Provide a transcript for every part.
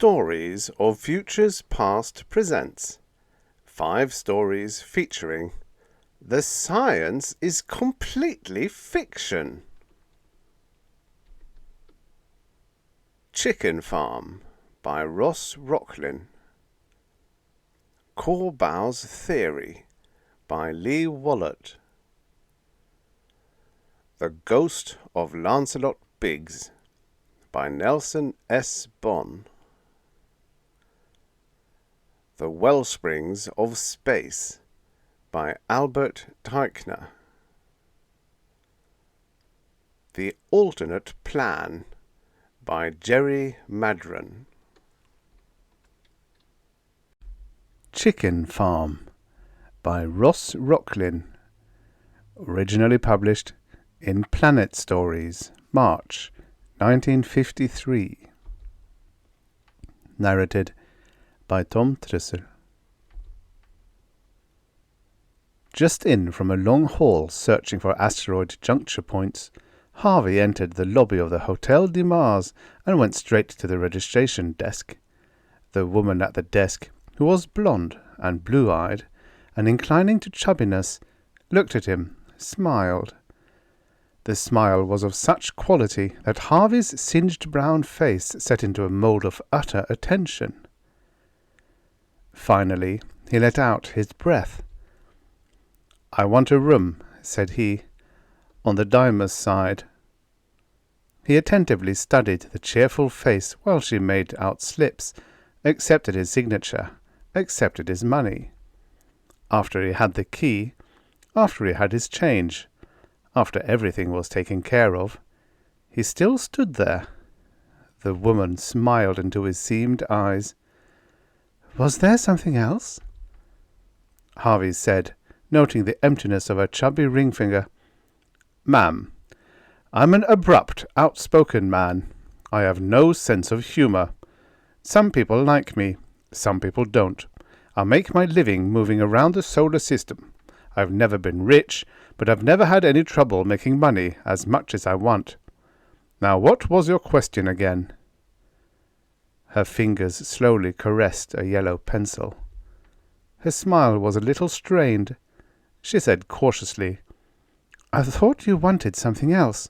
Stories of Futures Past presents 5 stories featuring The Science is Completely Fiction. Chicken Farm by Rocklynne. Corbow's Theory by Wallot. The Ghost of Lancelot Biggs by Nelson S. Bonn. The Wellsprings of Space by Albert Teichner. The Alternate Plan by Gerry Maddren. Chicken Farm by Rocklynne. Originally published in Planet Stories, March 1953. Narrated by Trussel. Just in from a long haul searching for asteroid juncture points, Harvey entered the lobby of the Hotel de Mars and went straight to the registration desk. The woman at the desk, who was blonde and blue-eyed and inclining to chubbiness, looked at him, smiled. The smile was of such quality that Harvey's singed brown face set into a mould of utter attention. Finally, he let out his breath. "I want a room," said he, "on the Dimer's side." He attentively studied the cheerful face while she made out slips, accepted his signature, accepted his money. After he had the key, after he had his change, after everything was taken care of, he still stood there. The woman smiled into his seamed eyes. "Was there something else?" Harvey said, noting the emptiness of her chubby ring finger. "Ma'am, I'm an abrupt, outspoken man. I have no sense of humour. Some people like me, some people don't. I make my living moving around the solar system. I've never been rich, but I've never had any trouble making money as much as I want. Now, what was your question again?" Her fingers slowly caressed a yellow pencil. Her smile was a little strained. She said cautiously, "I thought you wanted something else.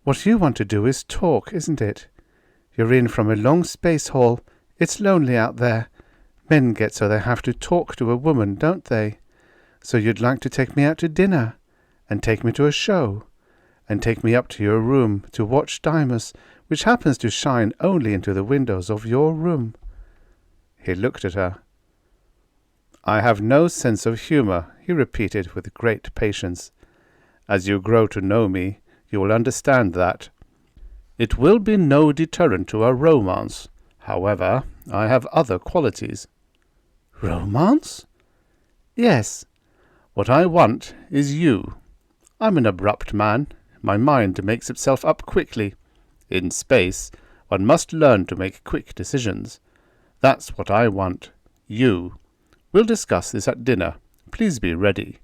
What you want to do is talk, isn't it? You're in from a long space haul. It's lonely out there. Men get so they have to talk to a woman, don't they? So you'd like to take me out to dinner, and take me to a show, and take me up to your room to watch Dimus, which happens to shine only into the windows of your room." He looked at her. "I have no sense of humour," he repeated with great patience. "As you grow to know me, you will understand that. It will be no deterrent to our romance. However, I have other qualities." "Romance?" "Yes. What I want is you. I'm an abrupt man. My mind makes itself up quickly. In space, one must learn to make quick decisions. That's what I want. You. We'll discuss this at dinner. Please be ready."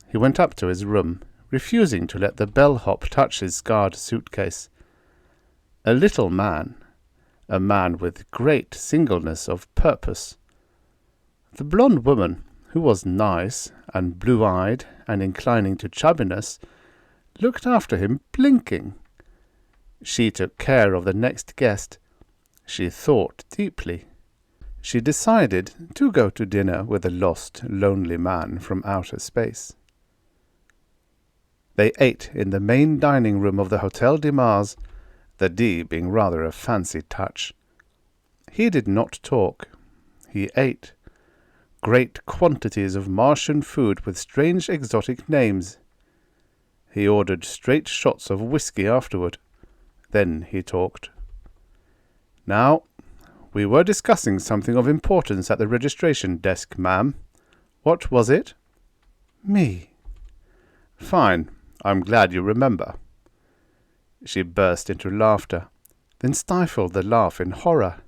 He went up to his room, refusing to let the bellhop touch his scarred suitcase. A little man. A man with great singleness of purpose. The blonde woman, who was nice and blue-eyed and inclining to chubbiness, looked after him blinking. She took care of the next guest. She thought deeply. She decided to go to dinner with a lost, lonely man from outer space. They ate in the main dining room of the Hotel de Mars, the D being rather a fancy touch. He did not talk. He ate. Great quantities of Martian food with strange exotic names. He ordered straight shots of whiskey afterward. Then he talked. "Now, we were discussing something of importance at the registration desk, ma'am. What was it?" "Me." "Fine. I'm glad you remember." She burst into laughter, then stifled the laugh in horror.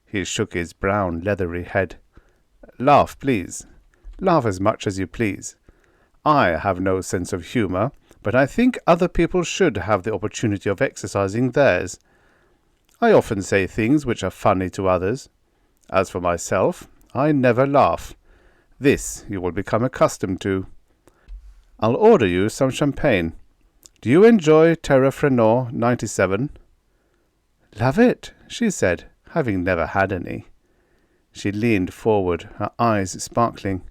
He shook his brown, leathery head. "Laugh, please. Laugh as much as you please. I have no sense of humour, but I think other people should have the opportunity of exercising theirs. I often say things which are funny to others. As for myself, I never laugh. This you will become accustomed to. I'll order you some champagne. Do you enjoy Terra Frenor 97? Love it, she said, having never had any. She leaned forward, her eyes sparkling.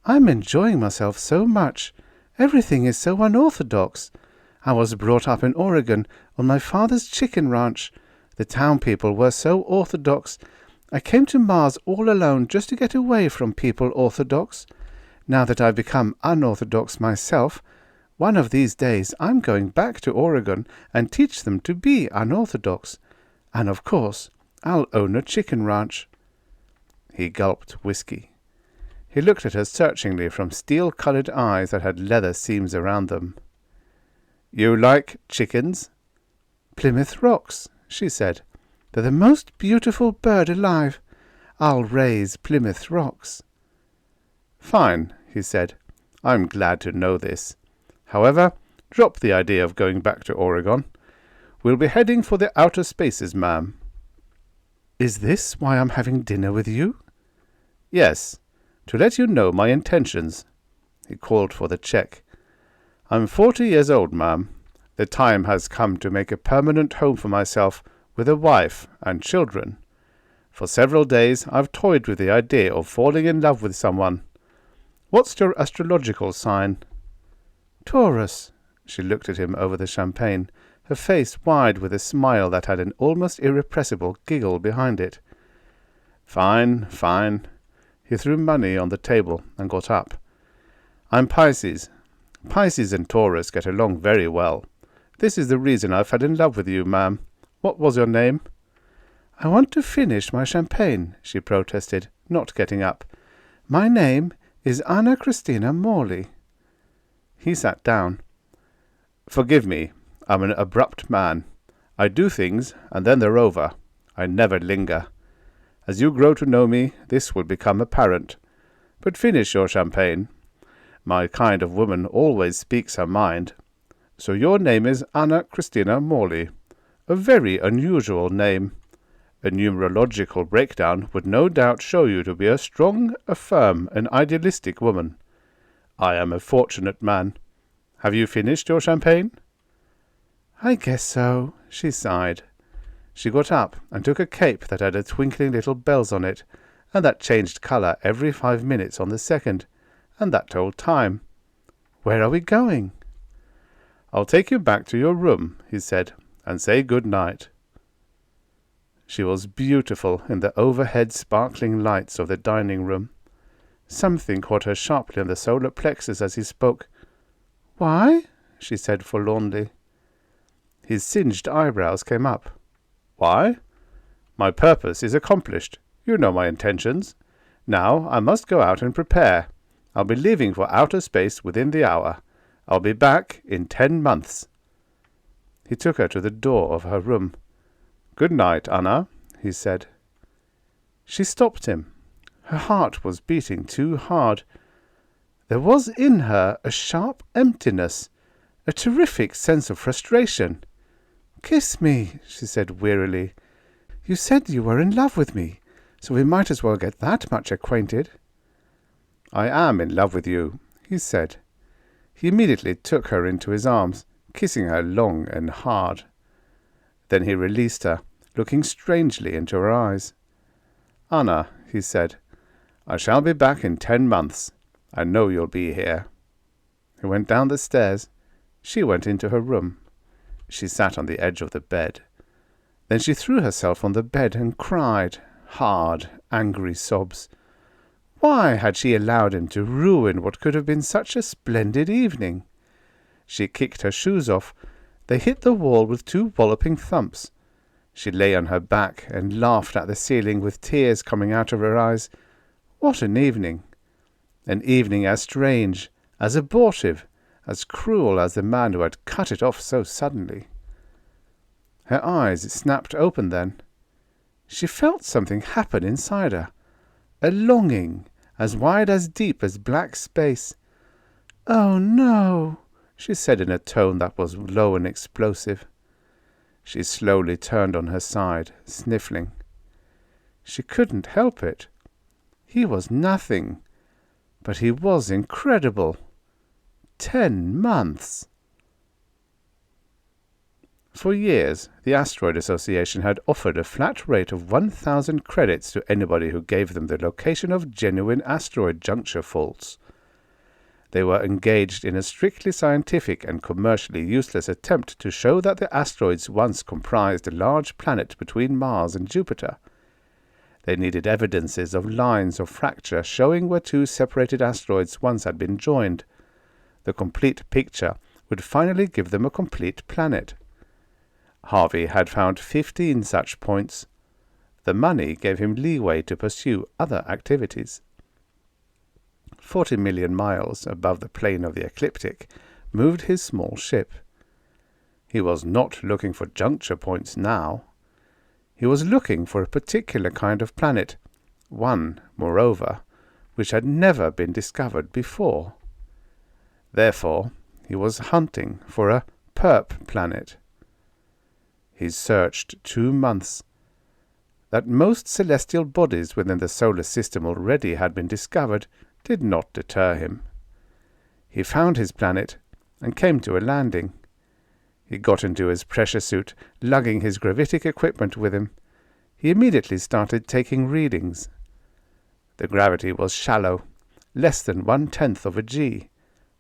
I'm enjoying myself so much. Everything is so unorthodox. I was brought up in Oregon on my father's chicken ranch. The town people were so orthodox. I came to Mars all alone just to get away from people orthodox. Now that I've become unorthodox myself, one of these days I'm going back to Oregon and teach them to be unorthodox. And of course, I'll own a chicken ranch. He gulped whiskey. He looked at her searchingly from steel-coloured eyes that had leather seams around them. You like chickens? Plymouth Rocks, she said. They're the most beautiful bird alive. I'll raise Plymouth Rocks. Fine, he said. I'm glad to know this. However, drop the idea of going back to Oregon. We'll be heading for the outer spaces, ma'am. Is this why I'm having dinner with you? Yes, to let you know my intentions. He called for the cheque. I'm 40 years old, ma'am. The time has come to make a permanent home for myself with a wife and children. For several days I've toyed with the idea of falling in love with someone. What's your astrological sign? Taurus. She looked at him over the champagne, her face wide with a smile that had an almost irrepressible giggle behind it. Fine, fine. He threw money on the table and got up. I'm Pisces. Pisces and Taurus get along very well. This is the reason I fell in love with you, ma'am. What was your name? I want to finish my champagne, she protested, not getting up. My name is Anna Christina Morley. He sat down. Forgive me, I'm an abrupt man. I do things, and then they're over. I never linger. As you grow to know me, this will become apparent. But finish your champagne. My kind of woman always speaks her mind. So your name is Anna Christina Morley. A very unusual name. A numerological breakdown would no doubt show you to be a strong, a firm, and idealistic woman. I am a fortunate man. Have you finished your champagne? I guess so, she sighed. She got up and took a cape that had a twinkling little bells on it, and that changed colour every 5 minutes on the second, and that told time. Where are we going? I'll take you back to your room, he said, and say good night. She was beautiful in the overhead sparkling lights of the dining room. Something caught her sharply on the solar plexus as he spoke. Why? She said forlornly. His singed eyebrows came up. Why? My purpose is accomplished. You know my intentions. Now I must go out and prepare. I'll be leaving for outer space within the hour. I'll be back in 10 months. He took her to the door of her room. Good night, Anna, he said. She stopped him. Her heart was beating too hard. There was in her a sharp emptiness, a terrific sense of frustration. Kiss me, she said wearily. You said you were in love with me, so we might as well get that much acquainted. I am in love with you, he said. He immediately took her into his arms, kissing her long and hard. Then he released her, looking strangely into her eyes. Anna, he said, I shall be back in 10 months. I know you'll be here. He went down the stairs. She went into her room. She sat on the edge of the bed. Then she threw herself on the bed and cried, hard, angry sobs. Why had she allowed him to ruin what could have been such a splendid evening? She kicked her shoes off. They hit the wall with 2 walloping thumps. She lay on her back and laughed at the ceiling with tears coming out of her eyes. What an evening! An evening as strange, as abortive, as cruel as the man who had cut it off so suddenly. Her eyes snapped open then. She felt something happen inside her, a longing as wide as deep as black space. Oh, no, she said in a tone that was low and explosive. She slowly turned on her side, sniffling. She couldn't help it. He was nothing, but he was incredible. 10 months! For years, the Asteroid Association had offered a flat rate of 1,000 credits to anybody who gave them the location of genuine asteroid juncture faults. They were engaged in a strictly scientific and commercially useless attempt to show that the asteroids once comprised a large planet between Mars and Jupiter. They needed evidences of lines of fracture showing where two separated asteroids once had been joined. The complete picture would finally give them a complete planet. Harvey had found 15 such points. The money gave him leeway to pursue other activities. 40 million miles above the plane of the ecliptic moved his small ship. He was not looking for juncture points now. He was looking for a particular kind of planet, one, moreover, which had never been discovered before. Therefore, he was hunting for a perp planet. He searched 2 months. That most celestial bodies within the solar system already had been discovered did not deter him. He found his planet and came to a landing. He got into his pressure suit, lugging his gravitic equipment with him. He immediately started taking readings. The gravity was shallow, less than 1/10 of a G.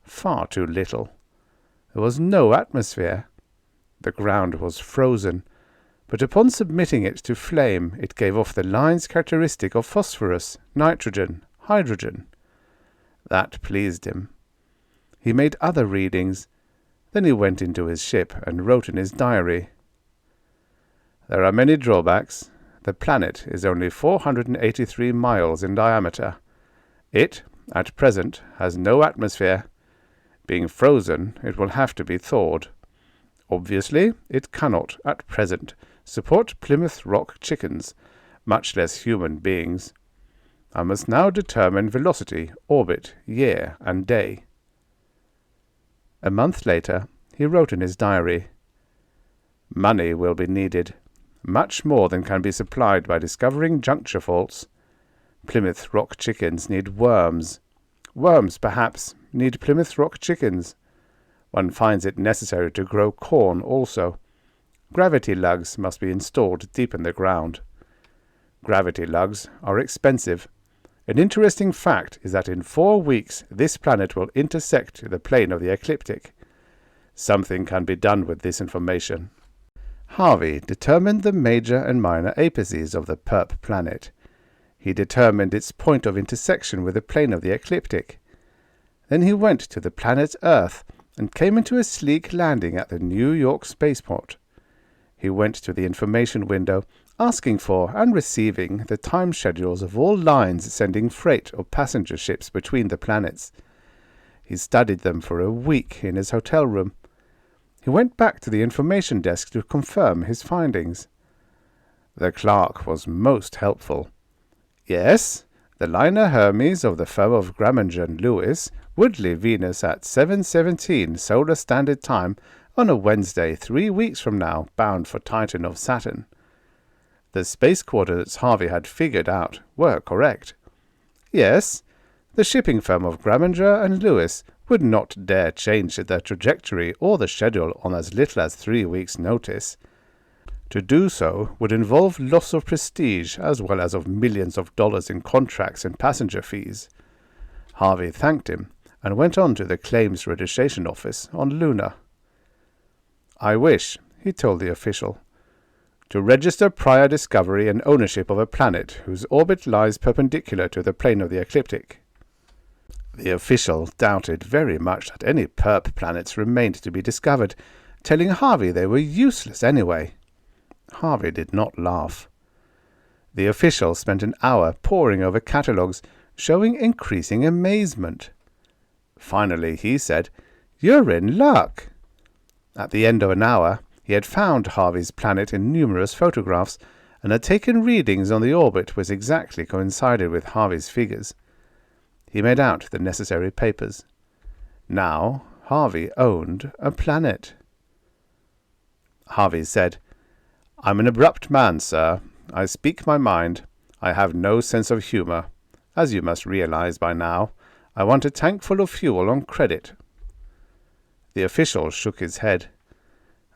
Far too little. There was no atmosphere. The ground was frozen, but upon submitting it to flame it gave off the lines characteristic of phosphorus, nitrogen, hydrogen. That pleased him. He made other readings. Then he went into his ship and wrote in his diary, "There are many drawbacks. The planet is only 483 miles in diameter. It, at present, has no atmosphere. Being frozen, it will have to be thawed. Obviously, it cannot, at present, support Plymouth Rock chickens, much less human beings. I must now determine velocity, orbit, year, and day." A month later, he wrote in his diary, "Money will be needed, much more than can be supplied by discovering juncture faults. Plymouth Rock chickens need worms. Worms, perhaps, need Plymouth Rock chickens. One finds it necessary to grow corn also. Gravity lugs must be installed deep in the ground. Gravity lugs are expensive. An interesting fact is that in 4 weeks this planet will intersect the plane of the ecliptic. Something can be done with this information." Harvey determined the major and minor apices of the perp planet. He determined its point of intersection with the plane of the ecliptic. Then he went to the planet Earth and came into a sleek landing at the New York spaceport. He went to the information window, asking for and receiving the time schedules of all lines sending freight or passenger ships between the planets. He studied them for a week in his hotel room. He went back to the information desk to confirm his findings. The clerk was most helpful. "Yes, the liner Hermes of the firm of Graminger & Lewis would leave Venus at 7:17 Solar Standard Time on a Wednesday 3 weeks from now, bound for Titan of Saturn." The space coordinates Harvey had figured out were correct. Yes, the shipping firm of Graminger & Lewis would not dare change their trajectory or the schedule on as little as 3 weeks' notice. To do so would involve loss of prestige as well as of millions of dollars in contracts and passenger fees. Harvey thanked him and went on to the claims registration office on Luna. "I wish," he told the official, "to register prior discovery and ownership of a planet whose orbit lies perpendicular to the plane of the ecliptic." The official doubted very much that any perp planets remained to be discovered, telling Harvey they were useless anyway. Harvey did not laugh. The official spent an hour poring over catalogues, showing increasing amazement. Finally he said, "You're in luck." At the end of an hour, he had found Harvey's planet in numerous photographs, and had taken readings on the orbit which exactly coincided with Harvey's figures. He made out the necessary papers. Now Harvey owned a planet. Harvey said, I'm an abrupt man, sir. I speak my mind. I have no sense of humour. As you must realize by now, I want a tank full of fuel on credit." The official shook his head.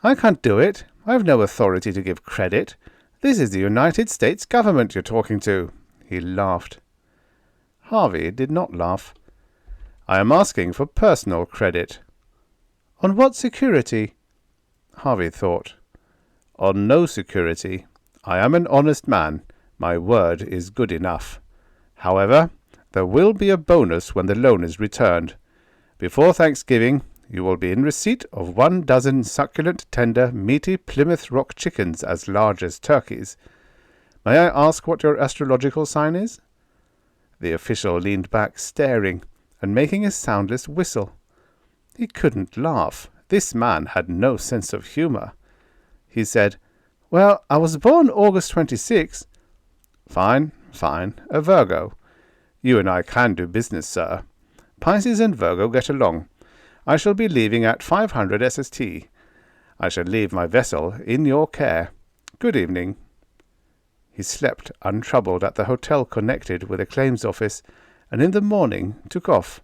"I can't do it. I have no authority to give credit. This is the United States government you're talking to." He laughed. Harvey did not laugh. "I am asking for personal credit." "On what security?" Harvey thought. "On no security. I am an honest man. My word is good enough. However, there will be a bonus when the loan is returned. Before Thanksgiving, you will be in receipt of 12 succulent, tender, meaty Plymouth Rock chickens as large as turkeys. May I ask what your astrological sign is?" The official leaned back, staring, and making a soundless whistle. He couldn't laugh. This man had no sense of humour. He said, "Well, I was born August 26. "Fine, fine. A Virgo. You and I can do business, sir. Pisces and Virgo get along. I shall be leaving at 500 SST. I shall leave my vessel in your care. Good evening." He slept untroubled at the hotel connected with the claims office, and in the morning took off.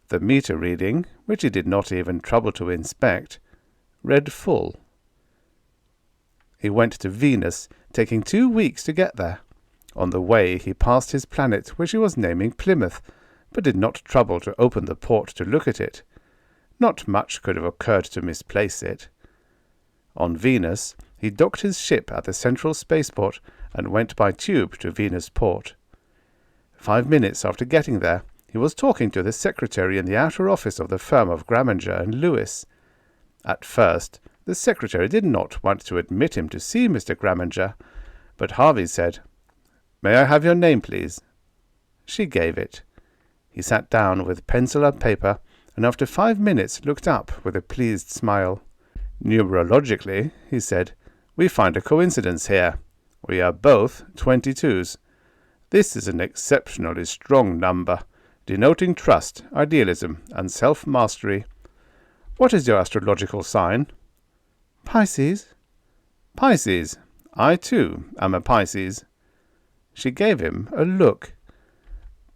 The meter reading, which he did not even trouble to inspect, read full. He went to Venus, taking 2 weeks to get there. On the way he passed his planet, which he was naming Plymouth, but did not trouble to open the port to look at it. Not much could have occurred to misplace it. On Venus, he docked his ship at the central spaceport and went by tube to Venus Port. 5 minutes after getting there, he was talking to the secretary in the outer office of the firm of Graminger and Lewis. At first, the secretary did not want to admit him to see Mr. Graminger, but Harvey said, "May I have your name, please?" She gave it. He sat down with pencil and paper, and after 5 minutes looked up with a pleased smile. "Numerologically," he said, "we find a coincidence here. We are both 22s. This is an exceptionally strong number, denoting trust, idealism, and self-mastery. What is your astrological sign?" "Pisces." "Pisces. I, too, am a Pisces." She gave him a look.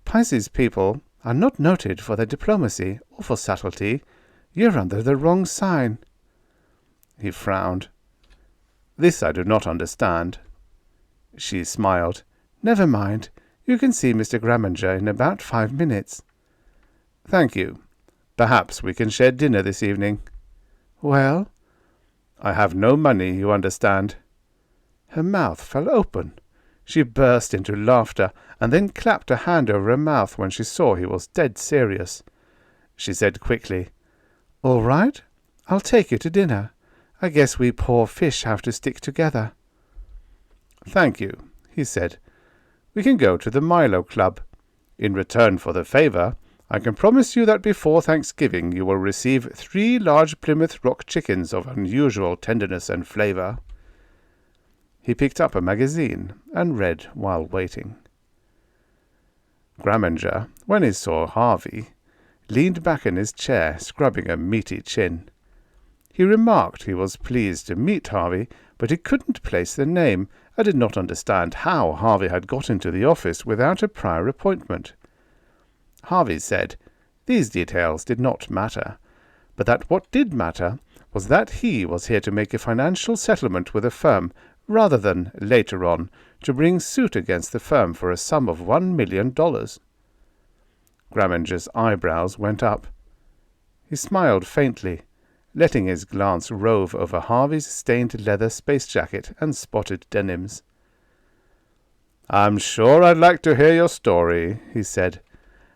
"Pisces people are not noted for their diplomacy or for subtlety. You're under the wrong sign." He frowned. "This I do not understand." She smiled. "Never mind. You can see Mr. Graminger in about 5 minutes." "Thank you. Perhaps we can share dinner this evening." "Well?" "I have no money, you understand." Her mouth fell open. She burst into laughter, and then clapped a hand over her mouth when she saw he was dead serious. She said quickly, "All right. I'll take you to dinner. I guess we poor fish have to stick together." "Thank you," he said. "We can go to the Milo Club. In return for the favour, I can promise you that before Thanksgiving you will receive 3 large Plymouth Rock chickens of unusual tenderness and flavour." He picked up a magazine and read while waiting. Graminger, when he saw Harvey, leaned back in his chair, scrubbing a meaty chin. He remarked he was pleased to meet Harvey, but he couldn't place the name, and did not understand how Harvey had got into the office without a prior appointment. Harvey said these details did not matter, but that what did matter was that he was here to make a financial settlement with the firm, rather than, later on, to bring suit against the firm for a sum of $1 million. Graminger's eyebrows went up. He smiled faintly, letting his glance rove over Harvey's stained leather space jacket and spotted denims. "I'm sure I'd like to hear your story," he said.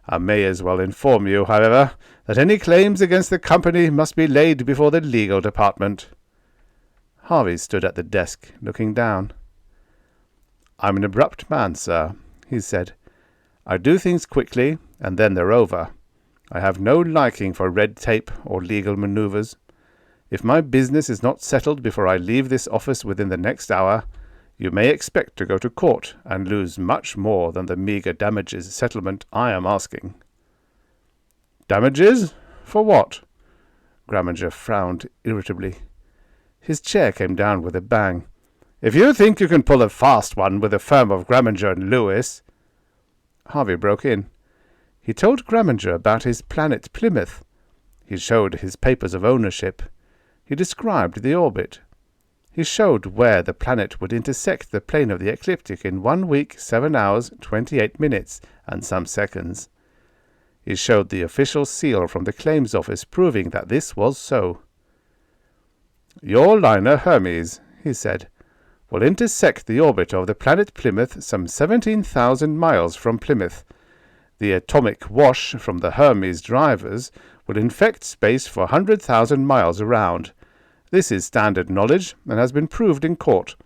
"I may as well inform you, however, that any claims against the company must be laid before the legal department." Harvey stood at the desk, looking down. "I'm an abrupt man, sir," he said. "I do things quickly, and then they're over. I have no liking for red tape or legal manoeuvres. If my business is not settled before I leave this office within the next hour, you may expect to go to court and lose much more than the meagre damages settlement I am asking." "Damages? For what?" Graminger frowned irritably. His chair came down with a bang. If you think you can pull a fast one with the firm of Graminger and Lewis—" Harvey broke in. He told Graminger about his planet Plymouth. He showed his papers of ownership. He described the orbit. He showed where the planet would intersect the plane of the ecliptic in 1 week, 7 hours, 28 minutes, and some seconds. He showed the official seal from the claims office proving that this was so. "Your liner Hermes," he said, "will intersect the orbit of the planet Plymouth some 17,000 miles from Plymouth. The atomic wash from the Hermes drivers will infect space for 100,000 miles around. This is standard knowledge and has been proved in court.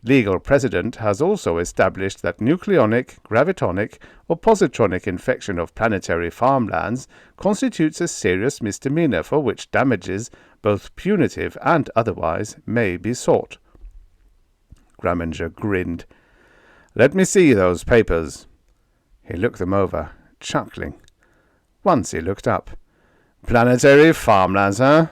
Legal precedent has also established that nucleonic, gravitonic, or positronic infection of planetary farmlands constitutes a serious misdemeanor for which damages, both punitive and otherwise, may be sought." Graminger grinned. "Let me see those papers." He looked them over, chuckling. Once he looked up. "Planetary farmlands, huh?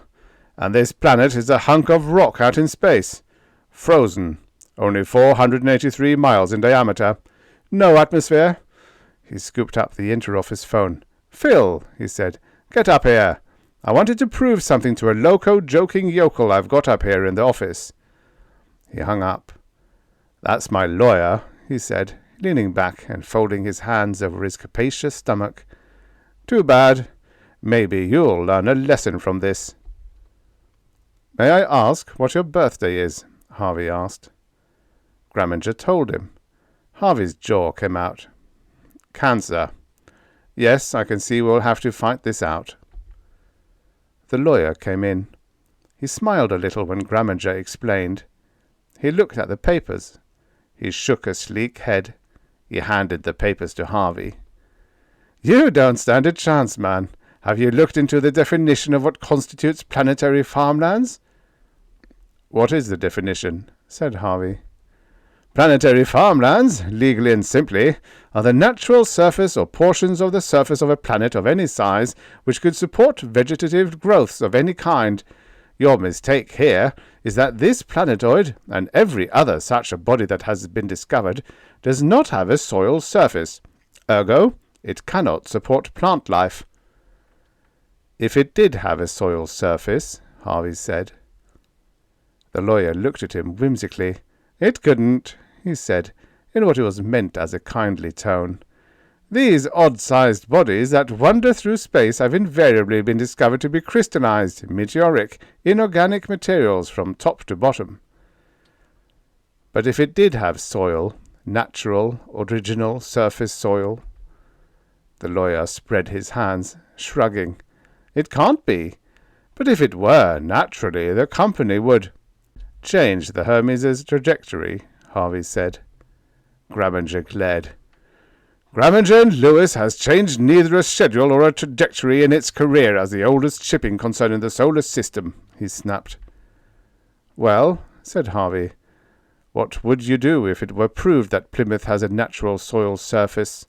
And this planet is a hunk of rock out in space. Frozen. Only 483 miles in diameter. No atmosphere." He scooped up the inter-office phone. "Phil," he said, "get up here. I wanted to prove something to a loco-joking yokel I've got up here in the office." He hung up. "That's my lawyer," he said, leaning back and folding his hands over his capacious stomach. "Too bad. Maybe you'll learn a lesson from this." "May I ask what your birthday is?" Harvey asked. Graminger told him. Harvey's jaw came out. "Cancer. Yes, I can see we'll have to fight this out." The lawyer came in. He smiled a little when Graminger explained. He looked at the papers. He shook a sleek head. He handed the papers to Harvey. "You don't stand a chance, man. Have you looked into the definition of what constitutes planetary farmlands?" "What is the definition?" said Harvey. "Planetary farmlands, legally and simply, are the natural surface or portions of the surface of a planet of any size which could support vegetative growths of any kind. Your mistake here is that this planetoid, and every other such a body that has been discovered, does not have a soil surface. Ergo, it cannot support plant life." "If it did have a soil surface," Harvey said. The lawyer looked at him whimsically. "It couldn't," he said, in what was meant as a kindly tone. "These odd-sized bodies that wander through space have invariably been discovered to be crystallized, meteoric, inorganic materials from top to bottom." "But if it did have soil, natural, original surface soil?" The lawyer spread his hands, shrugging. "It can't be. But if it were, naturally, the company would—" "Change the Hermes' trajectory," Harvey said. Graminger glared. "Graminger and Lewis has changed neither a schedule or a trajectory in its career as the oldest shipping concern in the solar system," he snapped. "Well," said Harvey, "what would you do if it were proved that Plymouth has a natural soil surface?"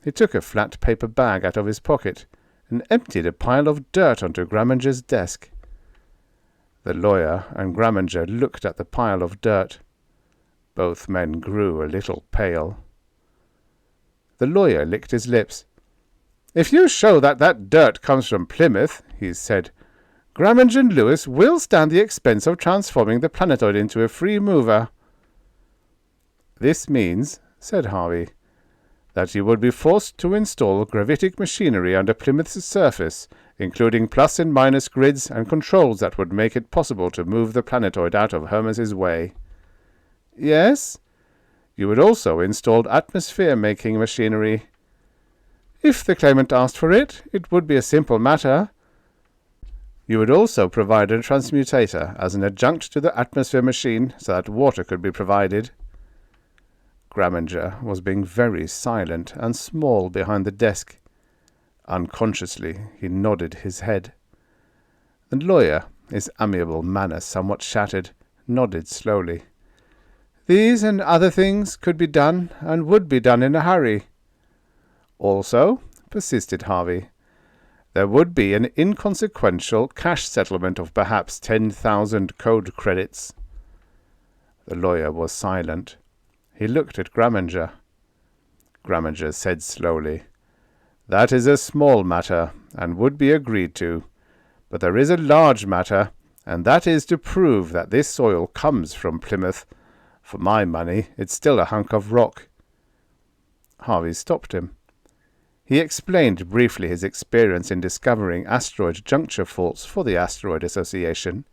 He took a flat paper bag out of his pocket and emptied a pile of dirt onto Graminger's desk. The lawyer and Graminger looked at the pile of dirt. Both men grew a little pale. The lawyer licked his lips. "If you show that that dirt comes from Plymouth," he said, "Graminger and Lewis will stand the expense of transforming the planetoid into a free mover." "This means," said Harvey, "that you would be forced to install gravitic machinery under Plymouth's surface, including plus and minus grids and controls that would make it possible to move the planetoid out of Hermes' way." "Yes?" "You would also install atmosphere-making machinery." "If the claimant asked for it, it would be a simple matter." "You would also provide a transmutator as an adjunct to the atmosphere machine so that water could be provided." Graminger was being very silent and small behind the desk. Unconsciously, he nodded his head. The lawyer, his amiable manner somewhat shattered, nodded slowly. "These and other things could be done, and would be done in a hurry." "Also," persisted Harvey, "there would be an inconsequential cash settlement of perhaps 10,000 code credits." The lawyer was silent. He looked at Graminger. Graminger said slowly, "That is a small matter, and would be agreed to. But there is a large matter, and that is to prove that this soil comes from Plymouth. For my money, it's still a hunk of rock." Harvey stopped him. He explained briefly his experience in discovering asteroid juncture faults for the Asteroid Association.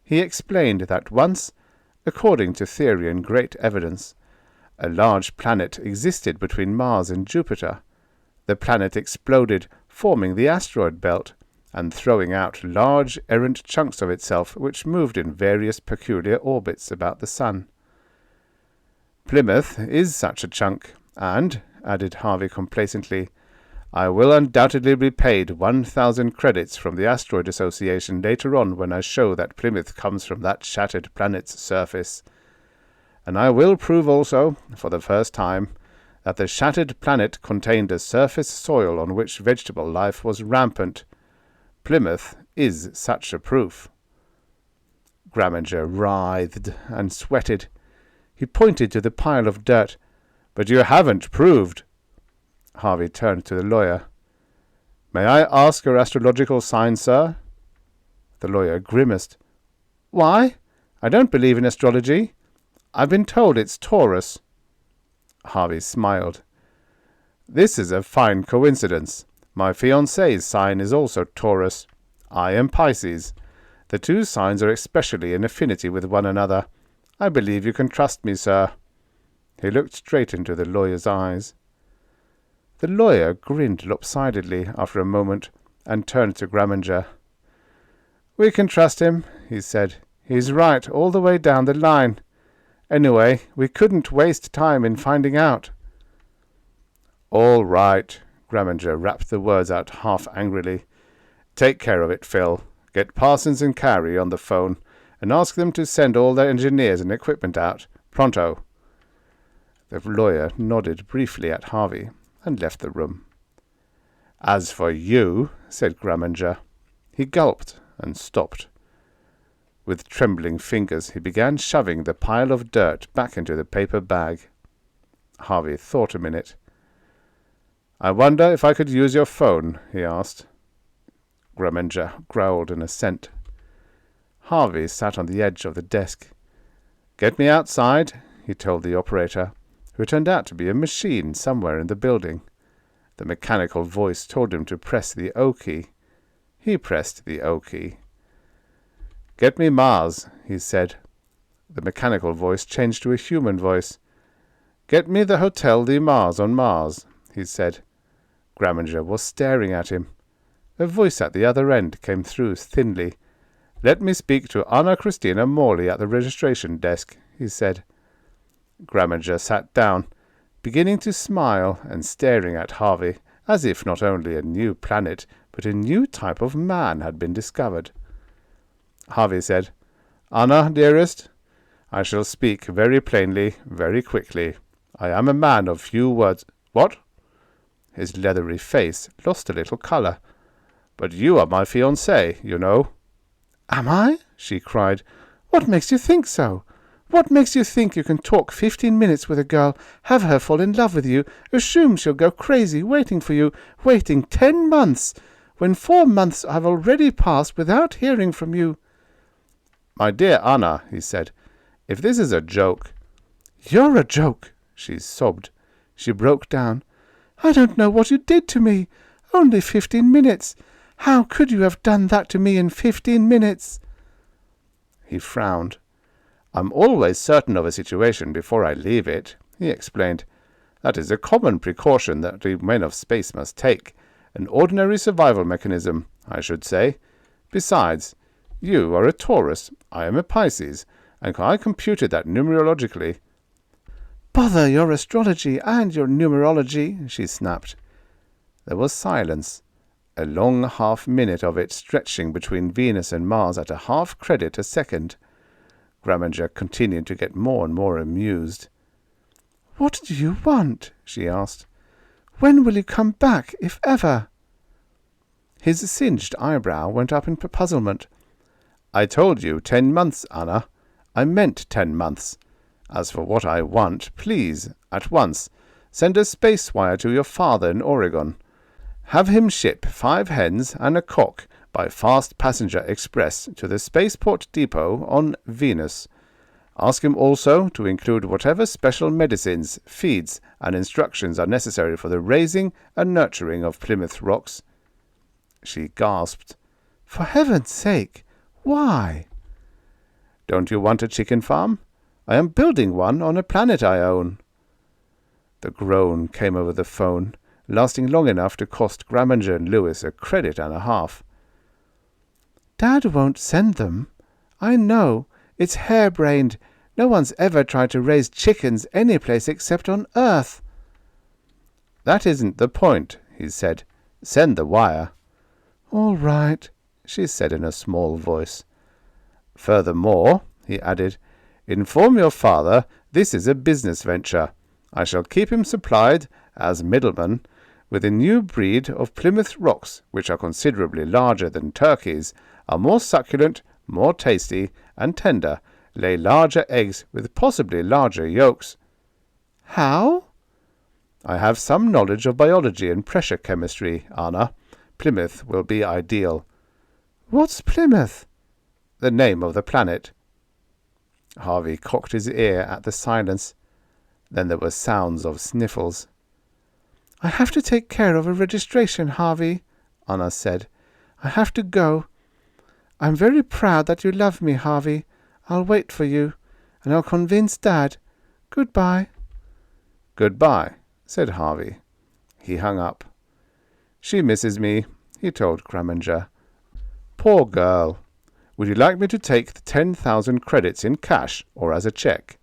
He explained that once, according to theory and great evidence, a large planet existed between Mars and Jupiter. The planet exploded, forming the asteroid belt, and throwing out large errant chunks of itself which moved in various peculiar orbits about the Sun. Plymouth is such a chunk, and, added Harvey complacently, I will undoubtedly be paid 1,000 credits from the Asteroid Association later on when I show that Plymouth comes from that shattered planet's surface. And I will prove also, for the first time, that the shattered planet contained a surface soil on which vegetable life was rampant. Plymouth is such a proof. Graminger writhed and sweated. He pointed to the pile of dirt. "But you haven't proved." Harvey turned to the lawyer. "May I ask your astrological sign, sir?" The lawyer grimaced. "Why? I don't believe in astrology. I've been told it's Taurus." Harvey smiled. "This is a fine coincidence. My fiancée's sign is also Taurus. I am Pisces. The two signs are especially in affinity with one another. I believe you can trust me, sir." He looked straight into the lawyer's eyes. The lawyer grinned lopsidedly after a moment and turned to Graminger. "We can trust him," he said. "He's right all the way down the line. Anyway, we couldn't waste time in finding out." "All right," Graminger rapped the words out half angrily. "Take care of it, Phil. Get Parsons and Carey on the phone and ask them to send all their engineers and equipment out. Pronto." The lawyer nodded briefly at Harvey and left the room. "As for you," said Graminger. He gulped and stopped. With trembling fingers he began shoving the pile of dirt back into the paper bag. Harvey thought a minute. "I wonder if I could use your phone," he asked. Graminger growled an assent. Harvey sat on the edge of the desk. "Get me outside," he told the operator, who turned out to be a machine somewhere in the building. The mechanical voice told him to press the O key. He pressed the O key. "Get me Mars," he said. The mechanical voice changed to a human voice. "Get me the Hotel de Mars on Mars," he said. Graminger was staring at him. A voice at the other end came through thinly. "Let me speak to Anna Christina Morley at the registration desk," he said. Graminger sat down, beginning to smile and staring at Harvey as if not only a new planet but a new type of man had been discovered. Harvey said, "Anna, dearest, I shall speak very plainly, very quickly. I am a man of few words." "What?" His leathery face lost a little colour. "But you are my fiancée, you know." "Am I?" she cried. "What makes you think so? What makes you think you can talk 15 minutes with a girl, have her fall in love with you, assume she'll go crazy waiting for you, waiting 10 months, when 4 months have already passed without hearing from you?" "My dear Anna," he said, "if this is a joke—" "You're a joke," she sobbed. She broke down. "I don't know what you did to me. Only 15 minutes. How could you have done that to me in 15 minutes? He frowned. "I'm always certain of a situation before I leave it," he explained. "That is a common precaution that we men of space must take. An ordinary survival mechanism, I should say. Besides, you are a Taurus, I am a Pisces, and I computed that numerologically." "Bother your astrology and your numerology," she snapped. There was silence, a long half-minute of it stretching between Venus and Mars at a half-credit a second. Graminger continued to get more and more amused. "What do you want?" she asked. "When will you come back, if ever?" His singed eyebrow went up in puzzlement. "I told you 10 months, Anna. I meant 10 months. As for what I want, please, at once, send a space wire to your father in Oregon. Have him ship 5 hens and a cock by fast passenger express to the spaceport depot on Venus. Ask him also to include whatever special medicines, feeds, and instructions are necessary for the raising and nurturing of Plymouth Rocks. She gasped. For heaven's sake, why? Don't you want a chicken farm? I am building one on a planet I own. The groan came over the phone, lasting long enough to cost Graminger and Lewis a credit and a half. Dad won't send them. I know. It's harebrained. No one's ever tried to raise chickens any place except on Earth. That isn't the point, he said. Send the wire. All right, she said in a small voice. Furthermore, he added, inform your father this is a business venture. I shall keep him supplied, as middleman, with a new breed of Plymouth Rocks, which are considerably larger than turkeys, are more succulent, more tasty, and tender, lay larger eggs with possibly larger yolks. How? I have some knowledge of biology and pressure chemistry, Anna. Plymouth will be ideal. What's Plymouth? The name of the planet. Harvey cocked his ear at the silence. Then there were sounds of sniffles. I have to take care of a registration, Harvey, Anna said. I have to go. I'm very proud that you love me, Harvey. I'll wait for you, and I'll convince Dad. Goodbye. Goodbye, said Harvey. He hung up. She misses me, he told Graminger. Poor girl. Would you like me to take the 10,000 credits in cash or as a cheque?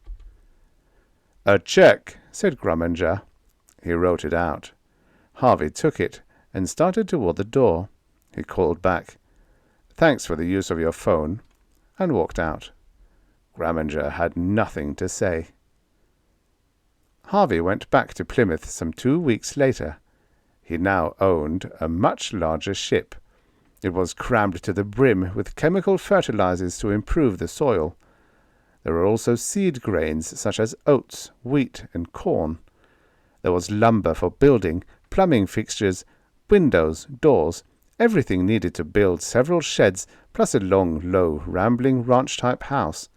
A cheque, said Graminger. He wrote it out. Harvey took it and started toward the door. He called back, Thanks for the use of your phone, and walked out. Graminger had nothing to say. Harvey went back to Plymouth some 2 weeks later. He now owned a much larger ship. It was crammed to the brim with chemical fertilizers to improve the soil. There were also seed grains such as oats, wheat, and corn. There was lumber for building, plumbing fixtures, windows, doors, everything needed to build several sheds, plus a long, low, rambling ranch-type house.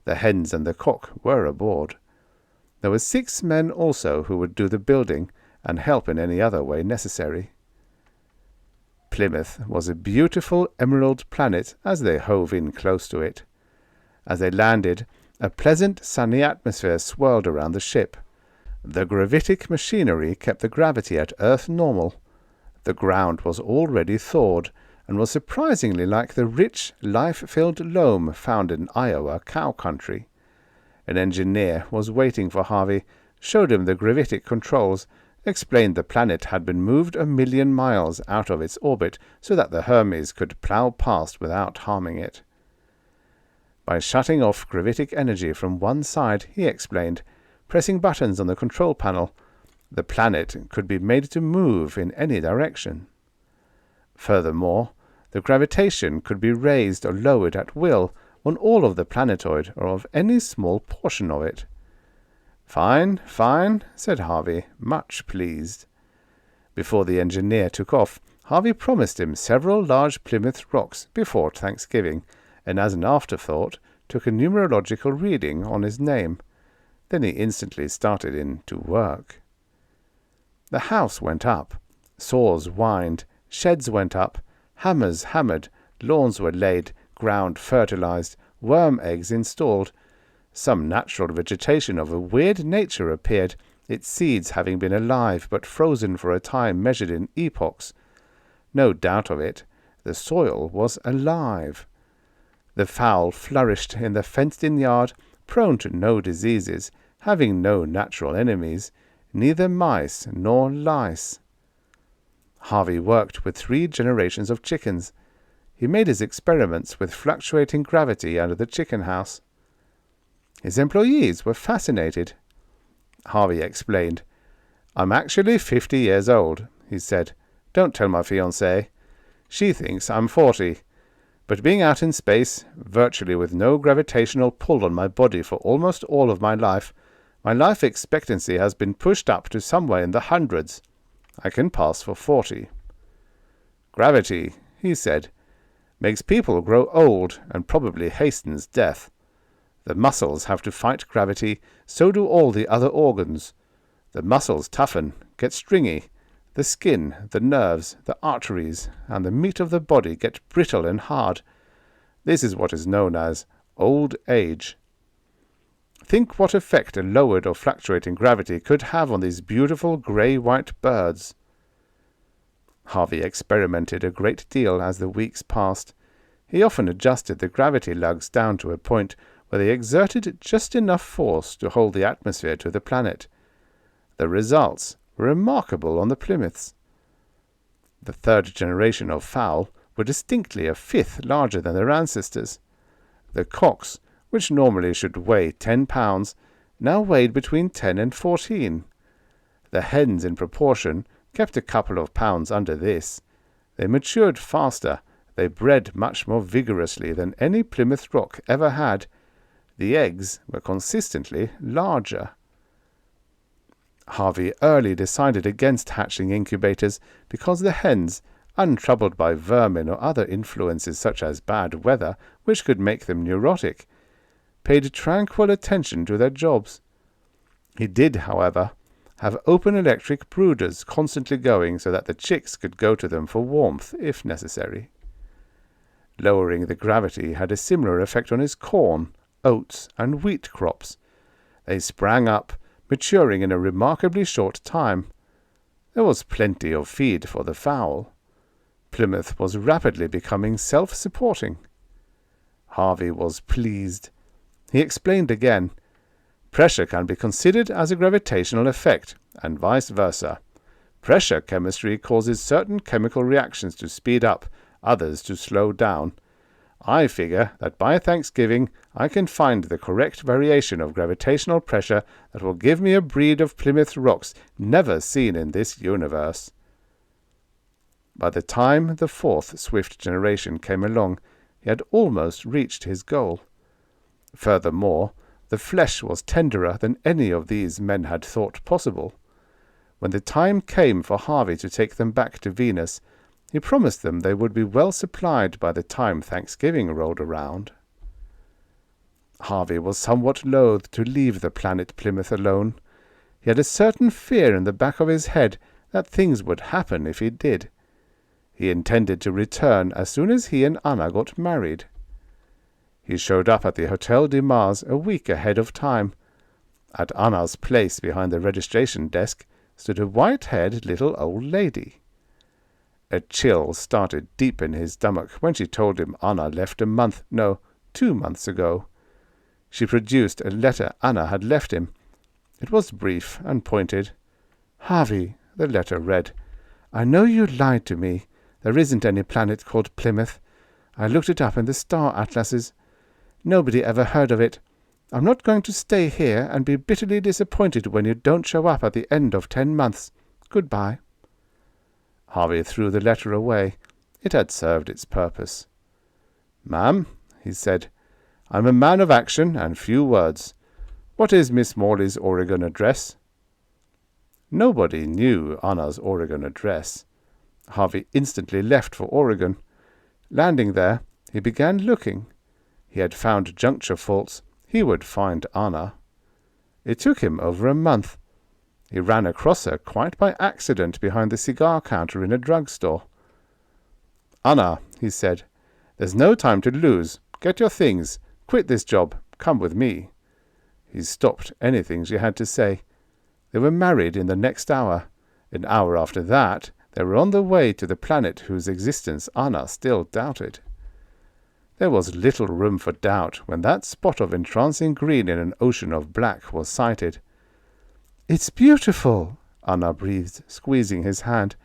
The hens and the cock were aboard. There were 6 men also who would do the building and help in any other way necessary. Plymouth was a beautiful emerald planet as they hove in close to it. As they landed, a pleasant sunny atmosphere swirled around the ship. The gravitic machinery kept the gravity at Earth normal. The ground was already thawed, and was surprisingly like the rich, life-filled loam found in Iowa cow country. An engineer was waiting for Harvey, showed him the gravitic controls, explained the planet had been moved 1,000,000 miles out of its orbit so that the Hermes could plow past without harming it. By shutting off gravitic energy from one side, he explained, pressing buttons on the control panel, the planet could be made to move in any direction. Furthermore, the gravitation could be raised or lowered at will on all of the planetoid or of any small portion of it. Fine, fine, said Harvey, much pleased. Before the engineer took off, Harvey promised him several large Plymouth Rocks before Thanksgiving, and as an afterthought took a numerological reading on his name. Then he instantly started in to work. The house went up. Saws whined, sheds went up, hammers hammered, lawns were laid, ground fertilized, worm eggs installed. Some natural vegetation of a weird nature appeared, its seeds having been alive but frozen for a time measured in epochs. No doubt of it, the soil was alive. The fowl flourished in the fenced-in yard, prone to no diseases, having no natural enemies, neither mice nor lice. Harvey worked with 3 generations of chickens. He made his experiments with fluctuating gravity under the chicken house. His employees were fascinated. Harvey explained. I'm actually 50 years old, he said. Don't tell my fiancée. She thinks I'm 40. But being out in space, virtually with no gravitational pull on my body for almost all of my life expectancy has been pushed up to somewhere in the hundreds. I can pass for 40. Gravity, he said, makes people grow old and probably hastens death. The muscles have to fight gravity, so do all the other organs. The muscles toughen, get stringy. The skin, the nerves, the arteries, and the meat of the body get brittle and hard. This is what is known as old age. Think what effect a lowered or fluctuating gravity could have on these beautiful grey-white birds. Harvey experimented a great deal as the weeks passed. He often adjusted the gravity lugs down to a point where they exerted just enough force to hold the atmosphere to the planet. The results were remarkable on the Plymouths. The third generation of fowl were distinctly a fifth larger than their ancestors. The cocks, which normally should weigh 10 pounds, now weighed between 10 and 14. The hens, in proportion, kept a couple of pounds under this. They matured faster. They bred much more vigorously than any Plymouth Rock ever had. The eggs were consistently larger. Harvey early decided against hatching incubators because the hens, untroubled by vermin or other influences such as bad weather, which could make them neurotic, paid tranquil attention to their jobs. He did, however, have open electric brooders constantly going so that the chicks could go to them for warmth if necessary. Lowering the gravity had a similar effect on his corn, oats, and wheat crops. They sprang up, maturing in a remarkably short time. There was plenty of feed for the fowl. Plymouth was rapidly becoming self-supporting. Harvey was pleased. He explained again. Pressure can be considered as a gravitational effect, and vice versa. Pressure chemistry causes certain chemical reactions to speed up, others to slow down. I figure that by Thanksgiving I can find the correct variation of gravitational pressure that will give me a breed of Plymouth Rocks never seen in this universe. By the time the fourth swift generation came along, he had almost reached his goal. Furthermore, the flesh was tenderer than any of these men had thought possible. When the time came for Harvey to take them back to Venus, he promised them they would be well supplied by the time Thanksgiving rolled around. Harvey was somewhat loath to leave the planet Plymouth alone. He had a certain fear in the back of his head that things would happen if he did. He intended to return as soon as he and Anna got married. He showed up at the Hotel de Mars a week ahead of time. At Anna's place behind the registration desk stood a white-haired little old lady. A chill started deep in his stomach when she told him Anna left 2 months ago. She produced a letter Anna had left him. It was brief and pointed. "Harvey," the letter read, "I know you lied to me. There isn't any planet called Plymouth. I looked it up in the star atlases. Nobody ever heard of it. I'm not going to stay here and be bitterly disappointed when you don't show up at the end of 10 months. Goodbye." Harvey threw the letter away. It had served its purpose. "Ma'am," he said, "I'm a man of action and few words. What is Miss Morley's Oregon address?" Nobody knew Anna's Oregon address. Harvey instantly left for Oregon. Landing there, he began looking. He had found juncture faults. He would find Anna. It took him over a month. He ran across her quite by accident behind the cigar counter in a drugstore. "Anna," he said, "there's no time to lose. Get your things. Quit this job. Come with me." He stopped anything she had to say. They were married in the next hour. An hour after that, they were on the way to the planet whose existence Anna still doubted. There was little room for doubt when that spot of entrancing green in an ocean of black was sighted. "It's beautiful," Anna breathed, squeezing his hand.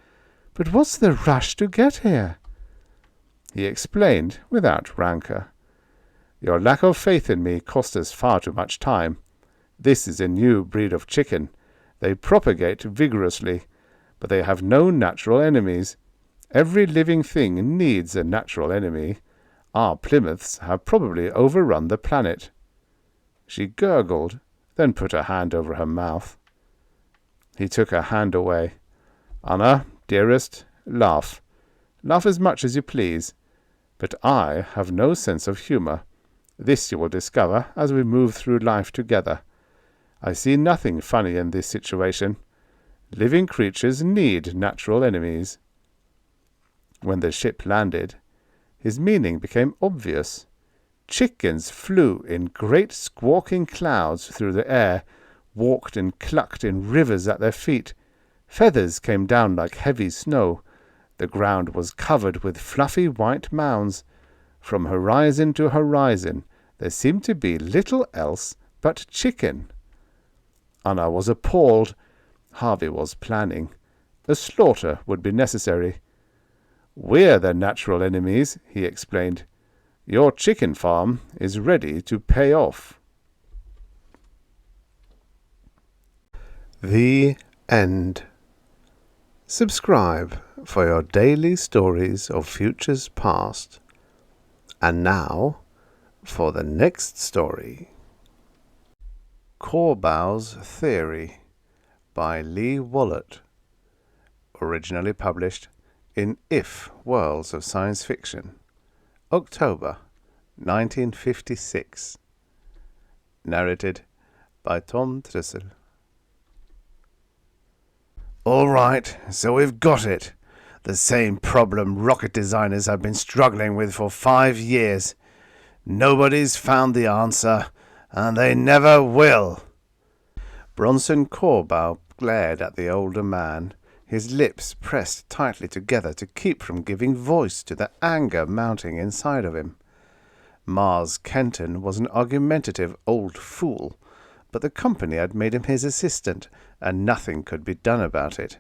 "But what's the rush to get here?" He explained without rancor. "Your lack of faith in me cost us far too much time. This is a new breed of chicken. They propagate vigorously, but they have no natural enemies. Every living thing needs a natural enemy. Our Plymouths have probably overrun the planet." She gurgled, then put her hand over her mouth. He took her hand away. "Anna, dearest, laugh. Laugh as much as you please. But I have no sense of humour. This you will discover as we move through life together. I see nothing funny in this situation. Living creatures need natural enemies." When the ship landed, his meaning became obvious. Chickens flew in great squawking clouds through the air, walked and clucked in rivers at their feet. Feathers came down like heavy snow. The ground was covered with fluffy white mounds. From horizon to horizon there seemed to be little else but chicken. Anna was appalled. Harvey was planning. A slaughter would be necessary. "We're the natural enemies," he explained. "Your chicken farm is ready to pay off." The end. Subscribe for your daily stories of futures past. And now for the next story. Corbow's Theory by Wallot. Originally published in If Worlds of Science Fiction, October 1956. Narrated by Tom Trussel. "All right, so we've got it. The same problem rocket designers have been struggling with for 5 years. Nobody's found the answer, and they never will." Bronson Corbow glared at the older man, his lips pressed tightly together to keep from giving voice to the anger mounting inside of him. Mars Kenton was an argumentative old fool, but the company had made him his assistant, and nothing could be done about it.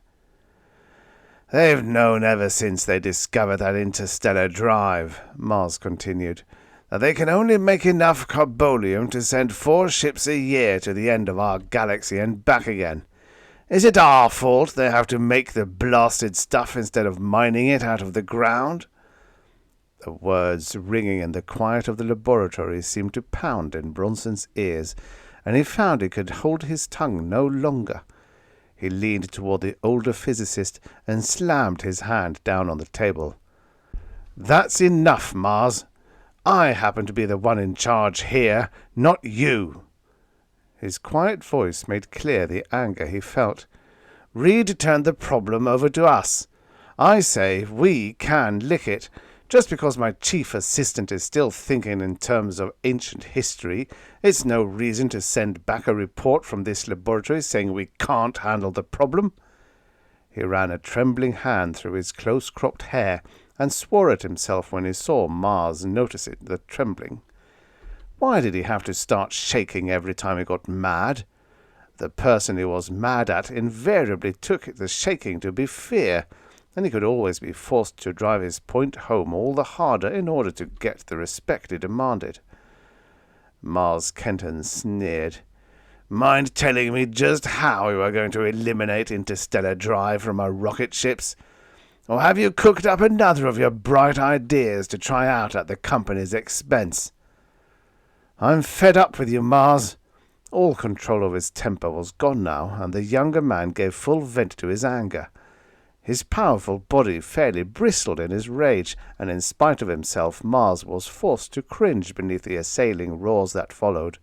"They've known ever since they discovered that interstellar drive," Mars continued, "that they can only make enough carbolium to send 4 ships a year to the end of our galaxy and back again. Is it our fault they have to make the blasted stuff instead of mining it out of the ground?" The words ringing in the quiet of the laboratory seemed to pound in Bronson's ears, and he found he could hold his tongue no longer. He leaned toward the older physicist and slammed his hand down on the table. "That's enough, Mars. I happen to be the one in charge here, not you." His quiet voice made clear the anger he felt. "Reed turned the problem over to us. I say we can lick it. Just because my chief assistant is still thinking in terms of ancient history, it's no reason to send back a report from this laboratory saying we can't handle the problem." He ran a trembling hand through his close-cropped hair and swore at himself when he saw Mars notice the trembling. Why did he have to start shaking every time he got mad? The person he was mad at invariably took the shaking to be fear, and he could always be forced to drive his point home all the harder in order to get the respect he demanded. Mars Kenton sneered. "Mind telling me just how you are going to eliminate interstellar drive from our rocket ships? Or have you cooked up another of your bright ideas to try out at the company's expense?" "I'm fed up with you, Mars." All control of his temper was gone now, and the younger man gave full vent to his anger. His powerful body fairly bristled in his rage, and in spite of himself Mars was forced to cringe beneath the assailing roars that followed.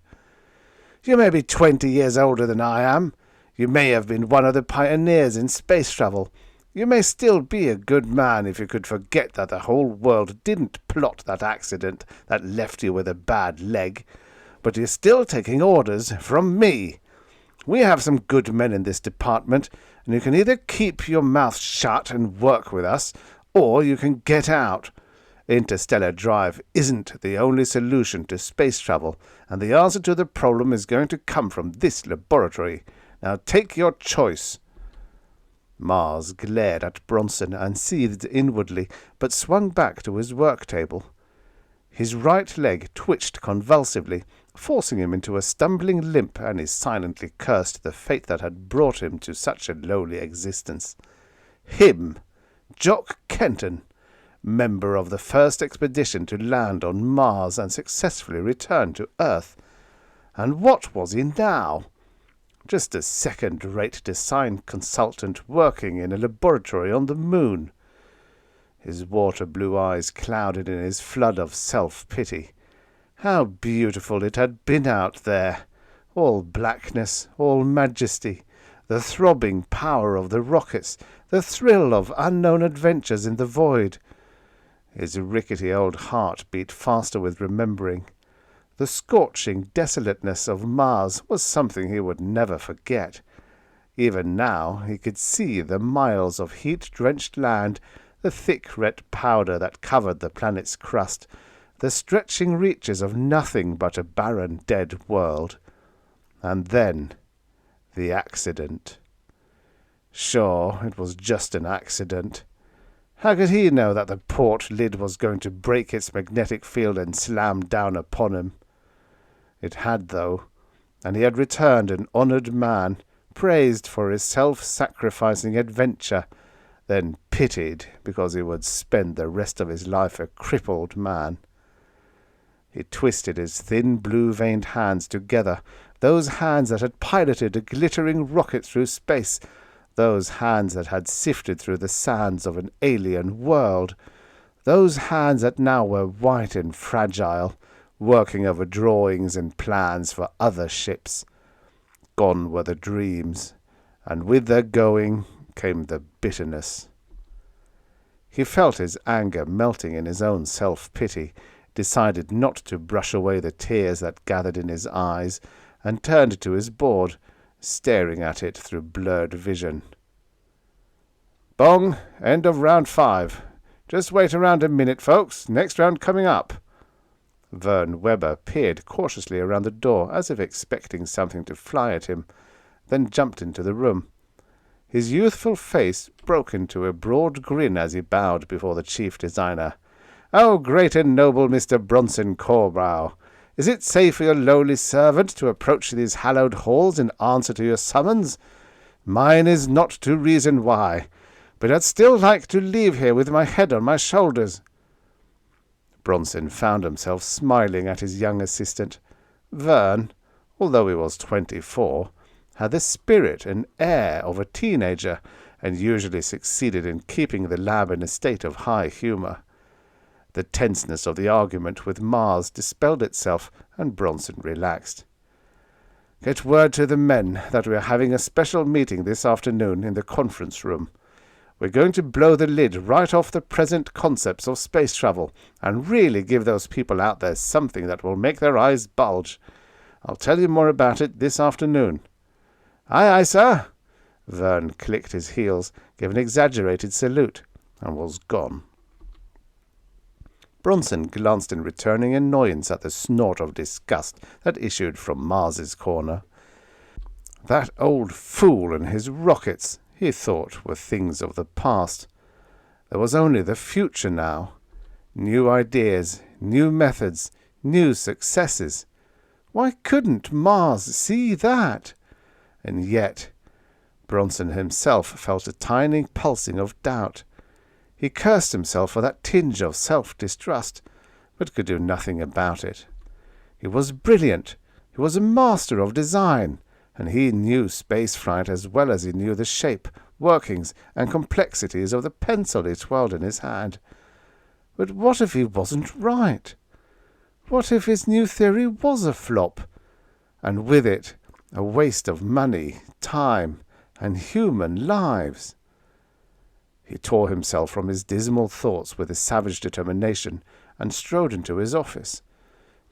"You may be 20 years older than I am. You may have been one of the pioneers in space travel. You may still be a good man if you could forget that the whole world didn't plot that accident that left you with a bad leg. But you're still taking orders from me. We have some good men in this department, and you can either keep your mouth shut and work with us, or you can get out. Interstellar drive isn't the only solution to space travel, and the answer to the problem is going to come from this laboratory. Now take your choice." Mars glared at Bronson and seethed inwardly, but swung back to his work table. His right leg twitched convulsively, forcing him into a stumbling limp, and he silently cursed the fate that had brought him to such a lowly existence. Him! Jock Kenton! member of the first expedition to land on Mars and successfully return to Earth. And what was he now? Just a second-rate design consultant working in a laboratory on the moon. His water-blue eyes clouded in his flood of self-pity. How beautiful it had been out there! All blackness, all majesty, the throbbing power of the rockets, the thrill of unknown adventures in the void. His rickety old heart beat faster with remembering. The scorching desolateness of Mars was something he would never forget. Even now he could see the miles of heat-drenched land, the thick red powder that covered the planet's crust, the stretching reaches of nothing but a barren, dead world. And then the accident. Sure, it was just an accident. How could he know that the port lid was going to break its magnetic field and slam down upon him? It had, though, and he had returned an honoured man, praised for his self-sacrificing adventure, then pitied because he would spend the rest of his life a crippled man. He twisted his thin blue-veined hands together, those hands that had piloted a glittering rocket through space, those hands that had sifted through the sands of an alien world, those hands that now were white and fragile, working over drawings and plans for other ships. Gone were the dreams, and with their going came the bitterness. He felt his anger melting in his own self-pity, decided not to brush away the tears that gathered in his eyes, and turned to his board, staring at it through blurred vision. "Bong, end of round 5. Just wait around a minute, folks. Next round coming up." Vern Webber peered cautiously around the door, as if expecting something to fly at him, then jumped into the room. His youthful face broke into a broad grin as he bowed before the chief designer. "Oh, great and noble Mr. Bronson Corbow, is it safe for your lowly servant to approach these hallowed halls in answer to your summons? Mine is not to reason why, but I'd still like to leave here with my head on my shoulders." Bronson found himself smiling at his young assistant. Vern, although he was 24, had the spirit and air of a teenager, and usually succeeded in keeping the lab in a state of high humour. The tenseness of the argument with Mars dispelled itself, and Bronson relaxed. "Get word to the men that we are having a special meeting this afternoon in the conference room. We're going to blow the lid right off the present concepts of space travel, and really give those people out there something that will make their eyes bulge. I'll tell you more about it this afternoon." "Aye, aye, sir." Vern clicked his heels, gave an exaggerated salute, and was gone. Bronson glanced in returning annoyance at the snort of disgust that issued from Mars's corner. That old fool and his rockets, he thought, were things of the past. There was only the future now. New ideas, new methods, new successes. Why couldn't Mars see that? And yet, Bronson himself felt a tiny pulsing of doubt. He cursed himself for that tinge of self-distrust, but could do nothing about it. He was brilliant. He was a master of design, and he knew spaceflight as well as he knew the shape, workings, and complexities of the pencil he twirled in his hand. But what if he wasn't right? What if his new theory was a flop, and with it a waste of money, time, and human lives? He tore himself from his dismal thoughts with a savage determination and strode into his office.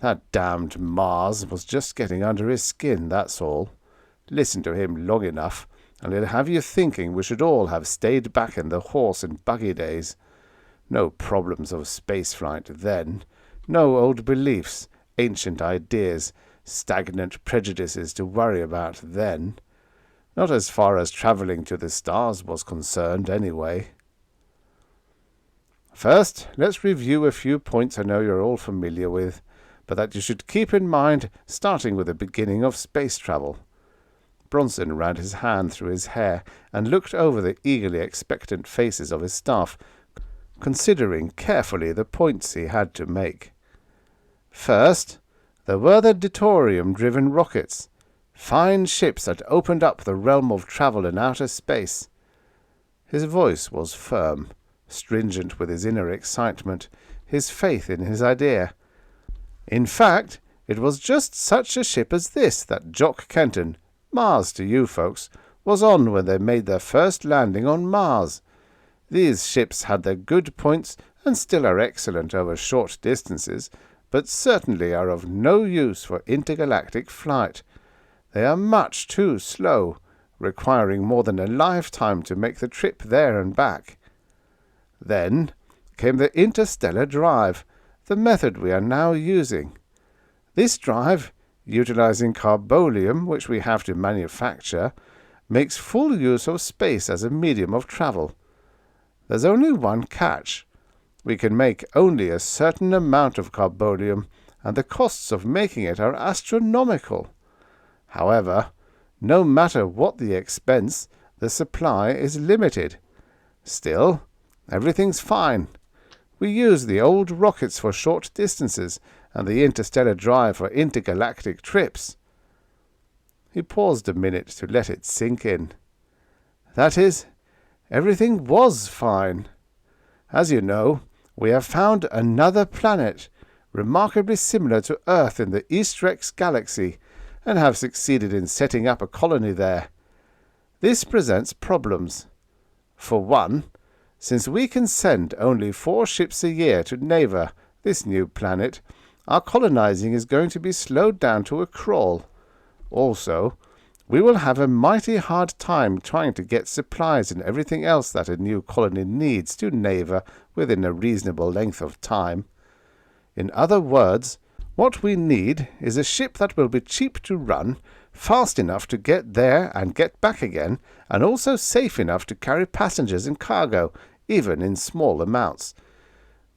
That damned Mars was just getting under his skin, that's all. Listen to him long enough, and he'll have you thinking we should all have stayed back in the horse and buggy days. No problems of spaceflight then. No old beliefs, ancient ideas, stagnant prejudices to worry about then. Not as far as travelling to the stars was concerned, anyway. First, let's review a few points I know you're all familiar with, but that you should keep in mind, starting with the beginning of space travel. Bronson ran his hand through his hair and looked over the eagerly expectant faces of his staff, considering carefully the points he had to make. First, there were the deuterium-driven rockets, fine ships that opened up the realm of travel in outer space. His voice was firm, stringent with his inner excitement, his faith in his idea. In fact, it was just such a ship as this that Jock Kenton, Mars to you folks, was on when they made their first landing on Mars. These ships had their good points and still are excellent over short distances, but certainly are of no use for intergalactic flight. They are much too slow, requiring more than a lifetime to make the trip there and back. Then came the interstellar drive, the method we are now using. This drive, utilizing carbolium, which we have to manufacture, makes full use of space as a medium of travel. There's only one catch. We can make only a certain amount of carbolium, and the costs of making it are astronomical. However, no matter what the expense, the supply is limited. Still, everything's fine. We use the old rockets for short distances, and the interstellar drive for intergalactic trips. He paused a minute to let it sink in. That is, everything was fine. As you know, we have found another planet, remarkably similar to Earth in the East-Rex galaxy, and have succeeded in setting up a colony there. This presents problems. For one, since we can send only 4 ships a year to Neva, this new planet, our colonizing is going to be slowed down to a crawl. Also, we will have a mighty hard time trying to get supplies and everything else that a new colony needs to Neva within a reasonable length of time. In other words, what we need is a ship that will be cheap to run, fast enough to get there and get back again, and also safe enough to carry passengers and cargo, even in small amounts.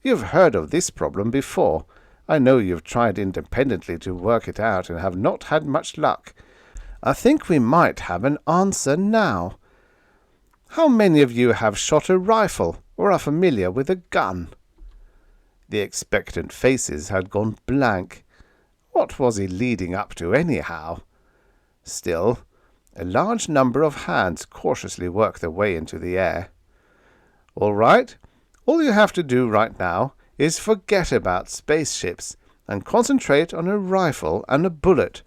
You've heard of this problem before. I know you've tried independently to work it out and have not had much luck. I think we might have an answer now. How many of you have shot a rifle or are familiar with a gun? The expectant faces had gone blank. What was he leading up to anyhow? Still, a large number of hands cautiously worked their way into the air. All right, all you have to do right now is forget about spaceships and concentrate on a rifle and a bullet.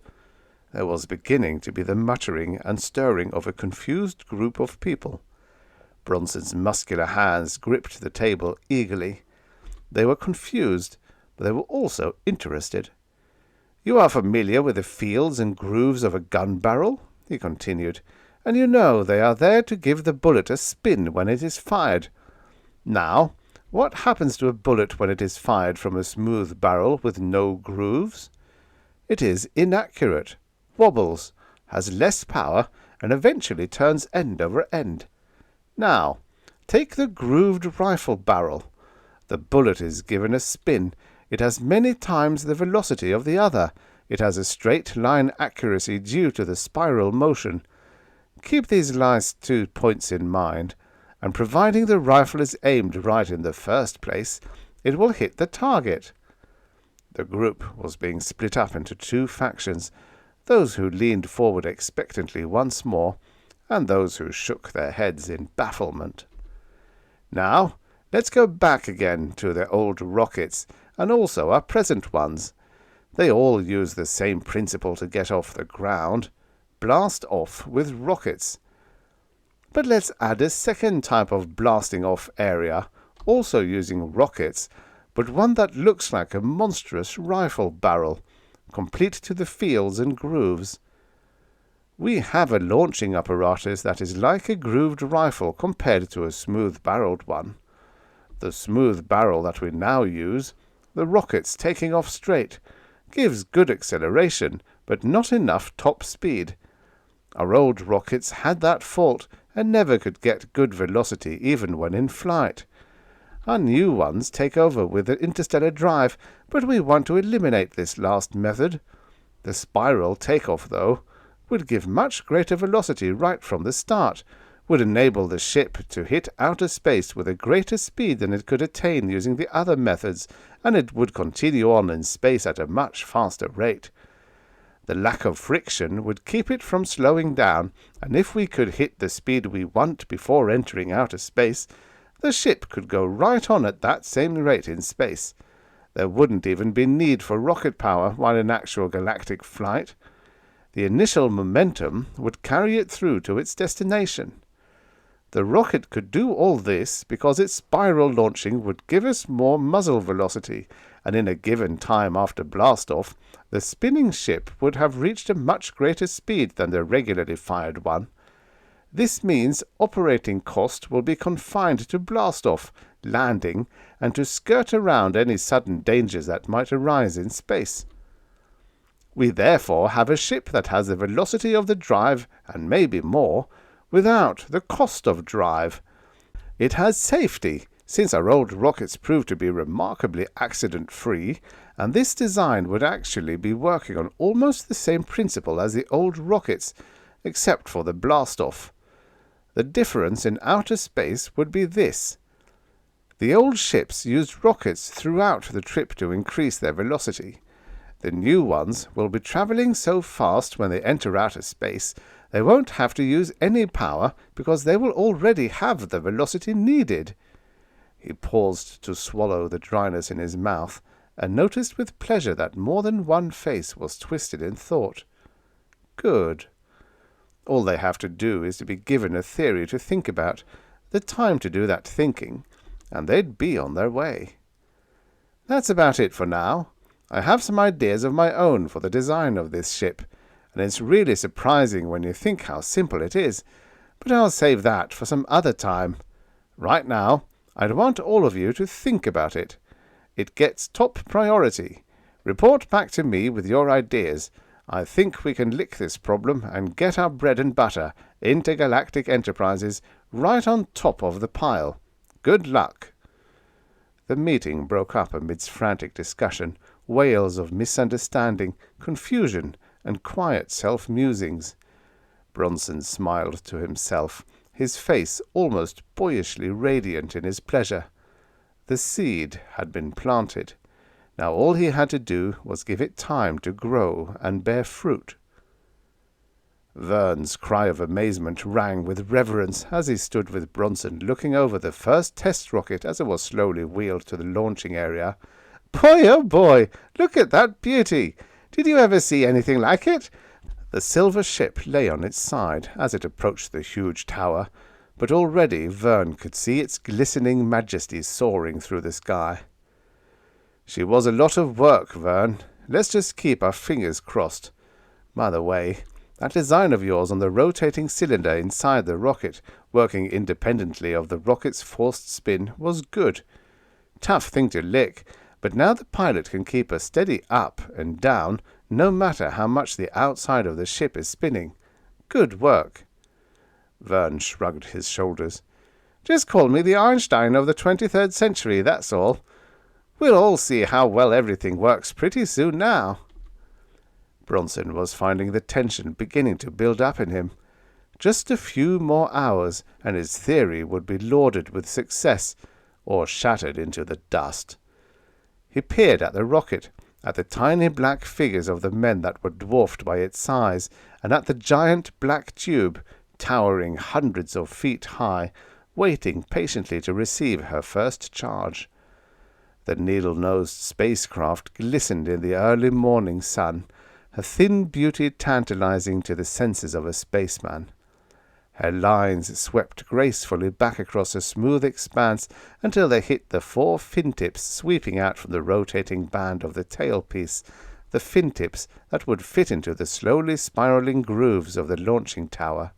There was beginning to be the muttering and stirring of a confused group of people. Bronson's muscular hands gripped the table eagerly. They were confused, but they were also interested. "You are familiar with the fields and grooves of a gun barrel," he continued, "and you know they are there to give the bullet a spin when it is fired. Now, what happens to a bullet when it is fired from a smooth barrel with no grooves? It is inaccurate, wobbles, has less power, and eventually turns end over end. Now, take the grooved rifle barrel. The bullet is given a spin. It has many times the velocity of the other. It has a straight line accuracy due to the spiral motion. Keep these last 2 points in mind, and providing the rifle is aimed right in the first place, it will hit the target." The group was being split up into 2 factions, those who leaned forward expectantly once more, and those who shook their heads in bafflement. "Now, let's go back again to the old rockets, and also our present ones. They all use the same principle to get off the ground. Blast off with rockets. But let's add a second type of blasting off area, also using rockets, but one that looks like a monstrous rifle barrel, complete to the fields and grooves. We have a launching apparatus that is like a grooved rifle compared to a smooth-barreled one. The smooth barrel that we now use, the rockets taking off straight, gives good acceleration, but not enough top speed. Our old rockets had that fault and never could get good velocity even when in flight. Our new ones take over with the interstellar drive, but we want to eliminate this last method. The spiral takeoff, though, would give much greater velocity right from the start, would enable the ship to hit outer space with a greater speed than it could attain using the other methods, and it would continue on in space at a much faster rate. The lack of friction would keep it from slowing down, and if we could hit the speed we want before entering outer space, the ship could go right on at that same rate in space. There wouldn't even be need for rocket power while in actual galactic flight. The initial momentum would carry it through to its destination. The rocket could do all this because its spiral launching would give us more muzzle velocity, and in a given time after blastoff, the spinning ship would have reached a much greater speed than the regularly fired one. This means operating cost will be confined to blastoff, landing, and to skirt around any sudden dangers that might arise in space. We therefore have a ship that has the velocity of the drive, and maybe more, without the cost of drive. It has safety, since our old rockets proved to be remarkably accident-free, and this design would actually be working on almost the same principle as the old rockets, except for the blastoff. The difference in outer space would be this. The old ships used rockets throughout the trip to increase their velocity. The new ones will be travelling so fast when they enter outer space, they won't have to use any power because they will already have the velocity needed. He paused to swallow the dryness in his mouth, and noticed with pleasure that more than one face was twisted in thought. Good. All they have to do is to be given a theory to think about, the time to do that thinking, and they'd be on their way. That's about it for now. I have some ideas of my own for the design of this ship, and it's really surprising when you think how simple it is, but I'll save that for some other time. Right now, I'd want all of you to think about it. It gets top priority. Report back to me with your ideas. I think we can lick this problem and get our bread and butter, intergalactic enterprises, right on top of the pile. Good luck. The meeting broke up amidst frantic discussion, wails of misunderstanding, confusion, and quiet self-musings. Bronson smiled to himself, his face almost boyishly radiant in his pleasure. The seed had been planted. Now all he had to do was give it time to grow and bear fruit. Vern's cry of amazement rang with reverence as he stood with Bronson looking over the first test rocket as it was slowly wheeled to the launching area. "Boy, oh boy, look at that beauty! Did you ever see anything like it?" The silver ship lay on its side as it approached the huge tower, but already Vern could see its glistening majesty soaring through the sky. "She was a lot of work, Vern. Let's just keep our fingers crossed. By the way, that design of yours on the rotating cylinder inside the rocket, working independently of the rocket's forced spin, was good. Tough thing to lick, but now the pilot can keep a steady up and down, no matter how much the outside of the ship is spinning. Good work." Vern shrugged his shoulders. "Just call me the Einstein of the 23rd century, that's all. We'll all see how well everything works pretty soon now." Bronson was finding the tension beginning to build up in him. Just a few more hours, and his theory would be lauded with success, or shattered into the dust. He peered at the rocket, at the tiny black figures of the men that were dwarfed by its size, and at the giant black tube, towering hundreds of feet high, waiting patiently to receive her first charge. The needle-nosed spacecraft glistened in the early morning sun, her thin beauty tantalizing to the senses of a spaceman. Her lines swept gracefully back across a smooth expanse until they hit the 4 fin tips sweeping out from the rotating band of the tailpiece, the fin tips that would fit into the slowly spiraling grooves of the launching tower.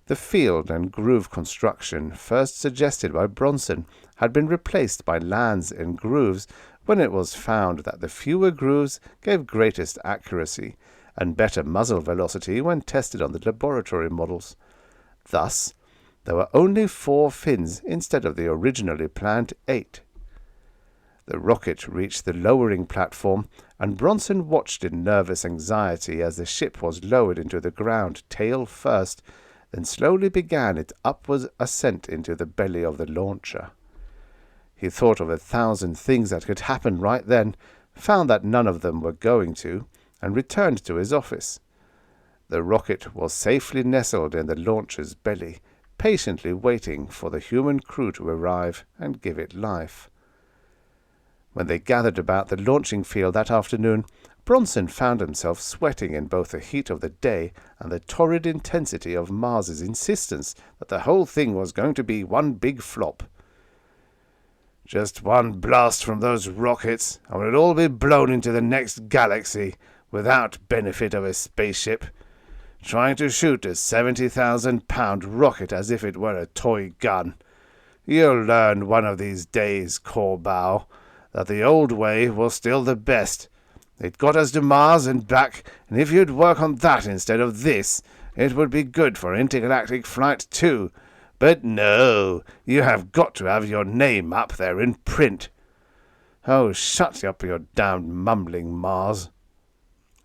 The field and groove construction first suggested by Bronson had been replaced by lands and grooves when it was found that the fewer grooves gave greatest accuracy and better muzzle velocity when tested on the laboratory models. Thus, there were only 4 fins instead of the originally planned 8. The rocket reached the lowering platform, and Bronson watched in nervous anxiety as the ship was lowered into the ground tail first, then slowly began its upward ascent into the belly of the launcher. He thought of 1,000 things that could happen right then, found that none of them were going to, and returned to his office. The rocket was safely nestled in the launcher's belly, patiently waiting for the human crew to arrive and give it life. When they gathered about the launching field that afternoon, Bronson found himself sweating in both the heat of the day and the torrid intensity of Mars's insistence that the whole thing was going to be one big flop. Just one blast from those rockets, and we'll all be blown into the next galaxy without benefit of a spaceship, trying to shoot a 70,000-pound rocket as if it were a toy gun. You'll learn one of these days, Corbow, that the old way was still the best. It got us to Mars and back, and if you'd work on that instead of this, it would be good for intergalactic flight too. But no, you have got to have your name up there in print. Oh, shut up your damned mumbling, Mars.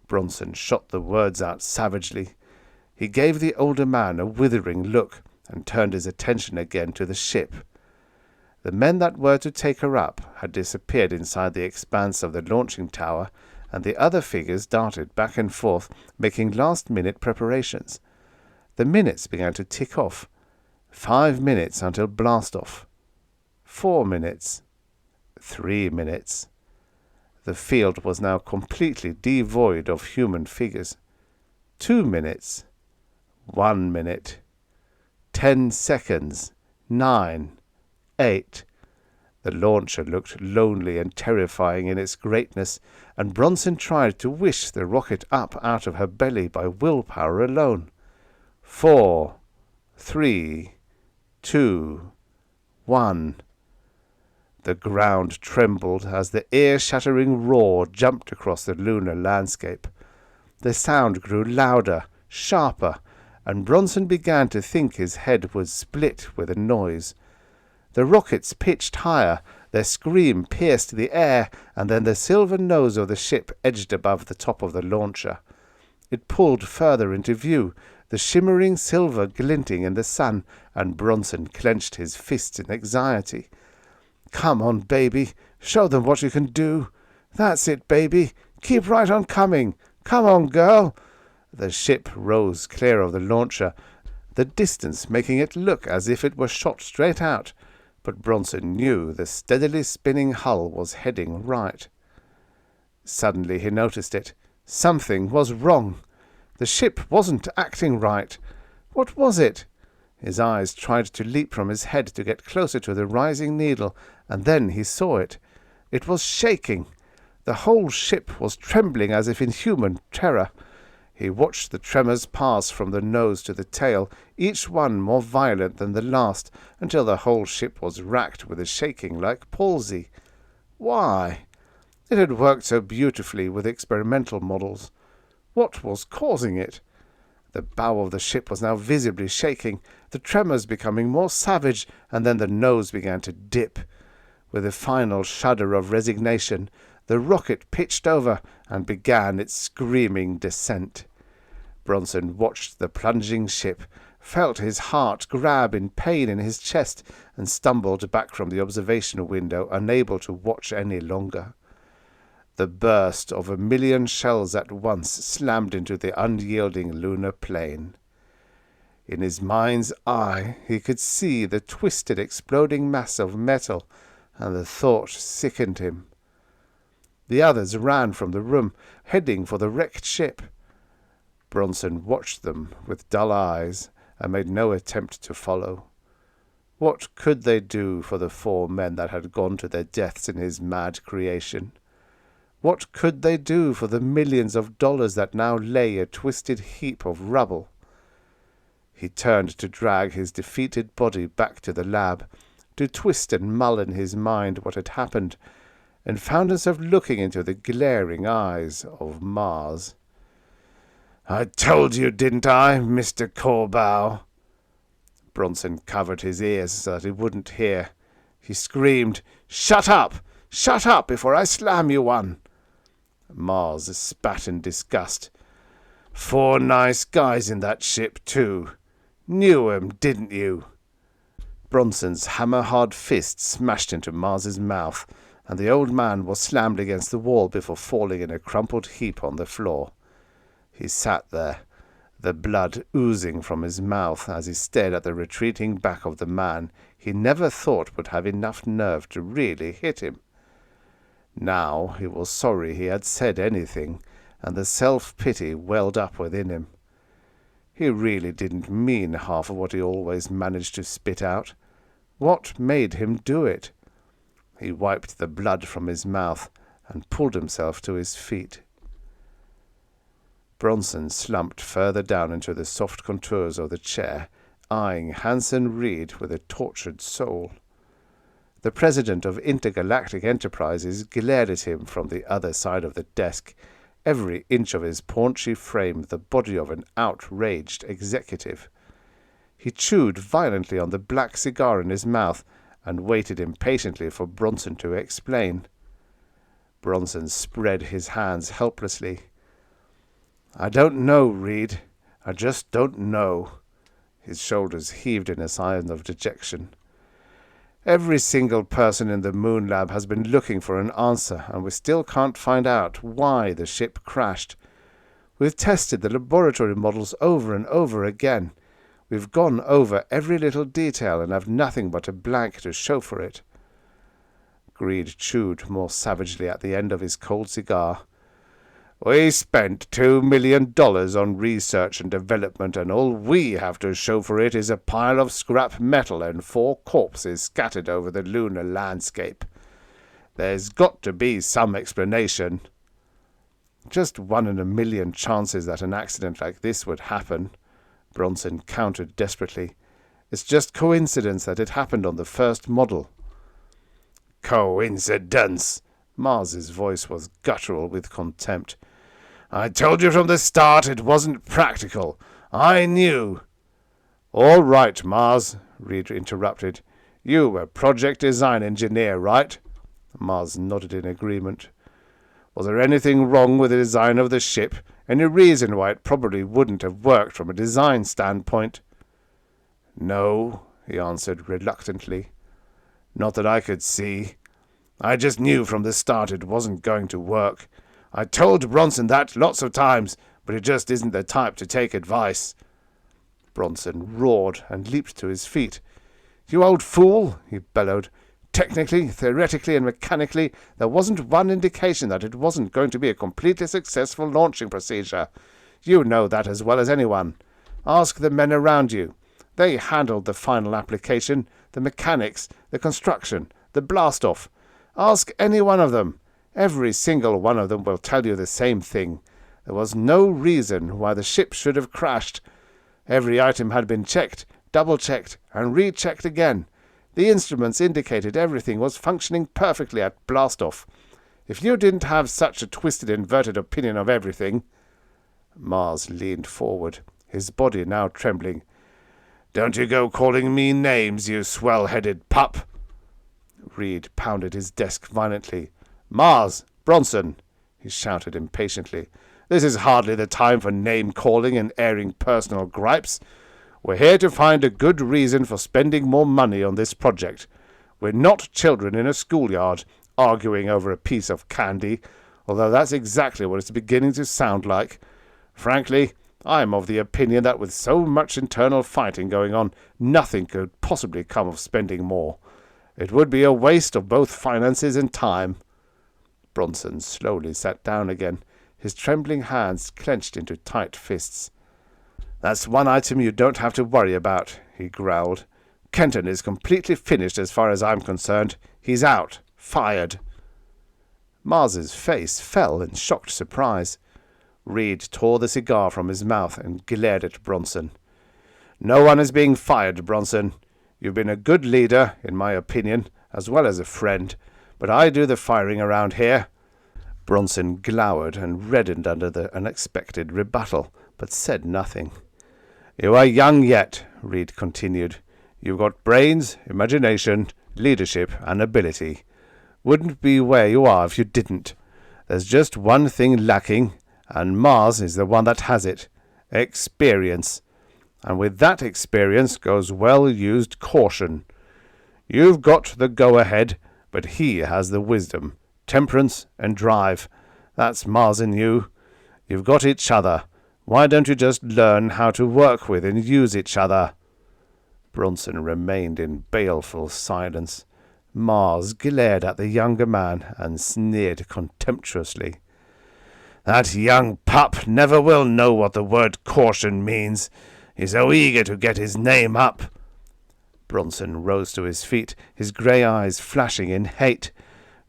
Bronson shot the words out savagely. He gave the older man a withering look and turned his attention again to the ship. The men that were to take her up had disappeared inside the expanse of the launching tower, and the other figures darted back and forth, making last-minute preparations. The minutes began to tick off. 5 minutes until blast-off. 4 minutes. 3 minutes. The field was now completely devoid of human figures. 2 minutes. 1 minute. 10 seconds. 9. 8. The launcher looked lonely and terrifying in its greatness, and Bronson tried to wish the rocket up out of her belly by willpower alone. 4. 3. 2. 1. The ground trembled as the ear-shattering roar jumped across the lunar landscape. The sound grew louder, sharper, and Bronson began to think his head would split with the noise. The rockets pitched higher, their scream pierced the air, and then the silver nose of the ship edged above the top of the launcher. It pulled further into view, the shimmering silver glinting in the sun, and Bronson clenched his fists in anxiety. "Come on, baby. Show them what you can do. That's it, baby. Keep right on coming. Come on, girl." The ship rose clear of the launcher, the distance making it look as if it were shot straight out, but Bronson knew the steadily spinning hull was heading right. Suddenly he noticed it. Something was wrong. The ship wasn't acting right. What was it? His eyes tried to leap from his head to get closer to the rising needle, and then he saw it. It was shaking. The whole ship was trembling as if in human terror. He watched the tremors pass from the nose to the tail, each one more violent than the last, until the whole ship was racked with a shaking like palsy. Why? It had worked so beautifully with experimental models. What was causing it? The bow of the ship was now visibly shaking, the tremors becoming more savage, and then the nose began to dip. With a final shudder of resignation, the rocket pitched over and began its screaming descent. Bronson watched the plunging ship, felt his heart grab in pain in his chest, and stumbled back from the observation window, unable to watch any longer. The burst of 1,000,000 shells at once slammed into the unyielding lunar plain. In his mind's eye he could see the twisted, exploding mass of metal, and the thought sickened him. The others ran from the room, heading for the wrecked ship. Bronson watched them with dull eyes and made no attempt to follow. What could they do for the 4 men that had gone to their deaths in his mad creation? What could they do for the millions of dollars that now lay a twisted heap of rubble? He turned to drag his defeated body back to the lab, to twist and mull in his mind what had happened, and found himself looking into the glaring eyes of Mars. "I told you, didn't I, Mr. Corbow?" Bronson covered his ears so that he wouldn't hear. He screamed, "Shut up! Shut up before I slam you one!" Mars spat in disgust. "4 nice guys in that ship, too. Knew him, didn't you?" Bronson's hammer-hard fist smashed into Mars's mouth, and the old man was slammed against the wall before falling in a crumpled heap on the floor. He sat there, the blood oozing from his mouth as he stared at the retreating back of the man he never thought would have enough nerve to really hit him. Now he was sorry he had said anything, and the self-pity welled up within him. He really didn't mean half of what he always managed to spit out. What made him do it? He wiped the blood from his mouth and pulled himself to his feet. Bronson slumped further down into the soft contours of the chair, eyeing Hanson Reed with a tortured soul. The president of Intergalactic Enterprises glared at him from the other side of the desk, every inch of his paunchy frame the body of an outraged executive. He chewed violently on the black cigar in his mouth and waited impatiently for Bronson to explain. Bronson spread his hands helplessly. "I don't know, Reed. I just don't know." His shoulders heaved in a sign of dejection. "Every single person in the Moon Lab has been looking for an answer, and we still can't find out why the ship crashed. We've tested the laboratory models over and over again. We've gone over every little detail and have nothing but a blank to show for it." Greed chewed more savagely at the end of his cold cigar. "We spent $2 million on research and development, and all we have to show for it is a pile of scrap metal and 4 corpses scattered over the lunar landscape. There's got to be some explanation." "Just 1 in a million chances that an accident like this would happen," Bronson countered desperately. "It's just coincidence that it happened on the first model." "Coincidence!" Mars's voice was guttural with contempt. "I told you from the start it wasn't practical. I knew—" "All right, Mars," Reed interrupted. "You were project design engineer, right?" Mars nodded in agreement. "Was there anything wrong with the design of the ship? Any reason why it probably wouldn't have worked from a design standpoint?" "No," he answered reluctantly. "Not that I could see. I just knew from the start it wasn't going to work. I told Bronson that lots of times, but he just isn't the type to take advice." Bronson roared and leaped to his feet. "You old fool!" he bellowed. "Technically, theoretically, and mechanically, there wasn't one indication that it wasn't going to be a completely successful launching procedure. You know that as well as anyone. Ask the men around you. They handled the final application, the mechanics, the construction, the blast-off. Ask any one of them. Every single one of them will tell you the same thing. There was no reason why the ship should have crashed. Every item had been checked, double-checked, and rechecked again. The instruments indicated everything was functioning perfectly at blast-off. If you didn't have such a twisted, inverted opinion of everything—" Mars leaned forward, his body now trembling. "Don't you go calling me names, you swell-headed pup!" Reed pounded his desk violently. "Mars! Bronson!" he shouted impatiently. "This is hardly the time for name-calling and airing personal gripes. We're here to find a good reason for spending more money on this project. We're not children in a schoolyard arguing over a piece of candy, although that's exactly what it's beginning to sound like. Frankly, I'm of the opinion that with so much internal fighting going on, nothing could possibly come of spending more. It would be a waste of both finances and time." Bronson slowly sat down again, his trembling hands clenched into tight fists. "That's one item you don't have to worry about," he growled. "Kenton is completely finished as far as I'm concerned. He's out. Fired." Mars's face fell in shocked surprise. Reed tore the cigar from his mouth and glared at Bronson. "No one is being fired, Bronson. You've been a good leader, in my opinion, as well as a friend, but I do the firing around here." Bronson glowered and reddened under the unexpected rebuttal, but said nothing. "You are young yet," Reed continued. "You've got brains, imagination, leadership, and ability. Wouldn't be where you are if you didn't. There's just one thing lacking, and Mars is the one that has it. Experience. And with that experience goes well-used caution. You've got the go-ahead, but he has the wisdom, temperance, and drive. That's Mars in you. You've got each other. Why don't you just learn how to work with and use each other?" Bronson remained in baleful silence. Mars glared at the younger man and sneered contemptuously. "That young pup never will know what the word caution means. He's so eager to get his name up." Bronson rose to his feet, his grey eyes flashing in hate.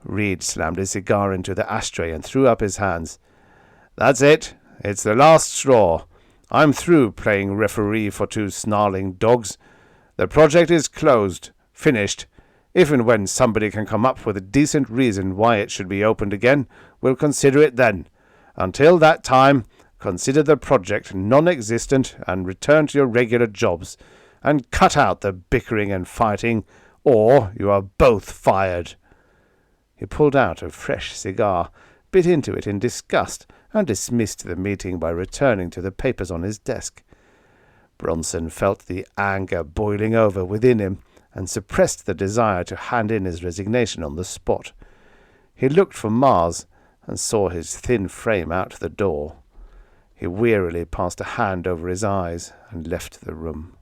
Reed slammed his cigar into the ashtray and threw up his hands. "That's it. It's the last straw. I'm through playing referee for two snarling dogs. The project is closed, finished. If and when somebody can come up with a decent reason why it should be opened again, we'll consider it then. Until that time, consider the project non-existent and return to your regular jobs, and cut out the bickering and fighting, or you are both fired." He pulled out a fresh cigar, bit into it in disgust, and dismissed the meeting by returning to the papers on his desk. Bronson felt the anger boiling over within him, and suppressed the desire to hand in his resignation on the spot. He looked for Mars, and saw his thin frame out the door. He wearily passed a hand over his eyes and left the room.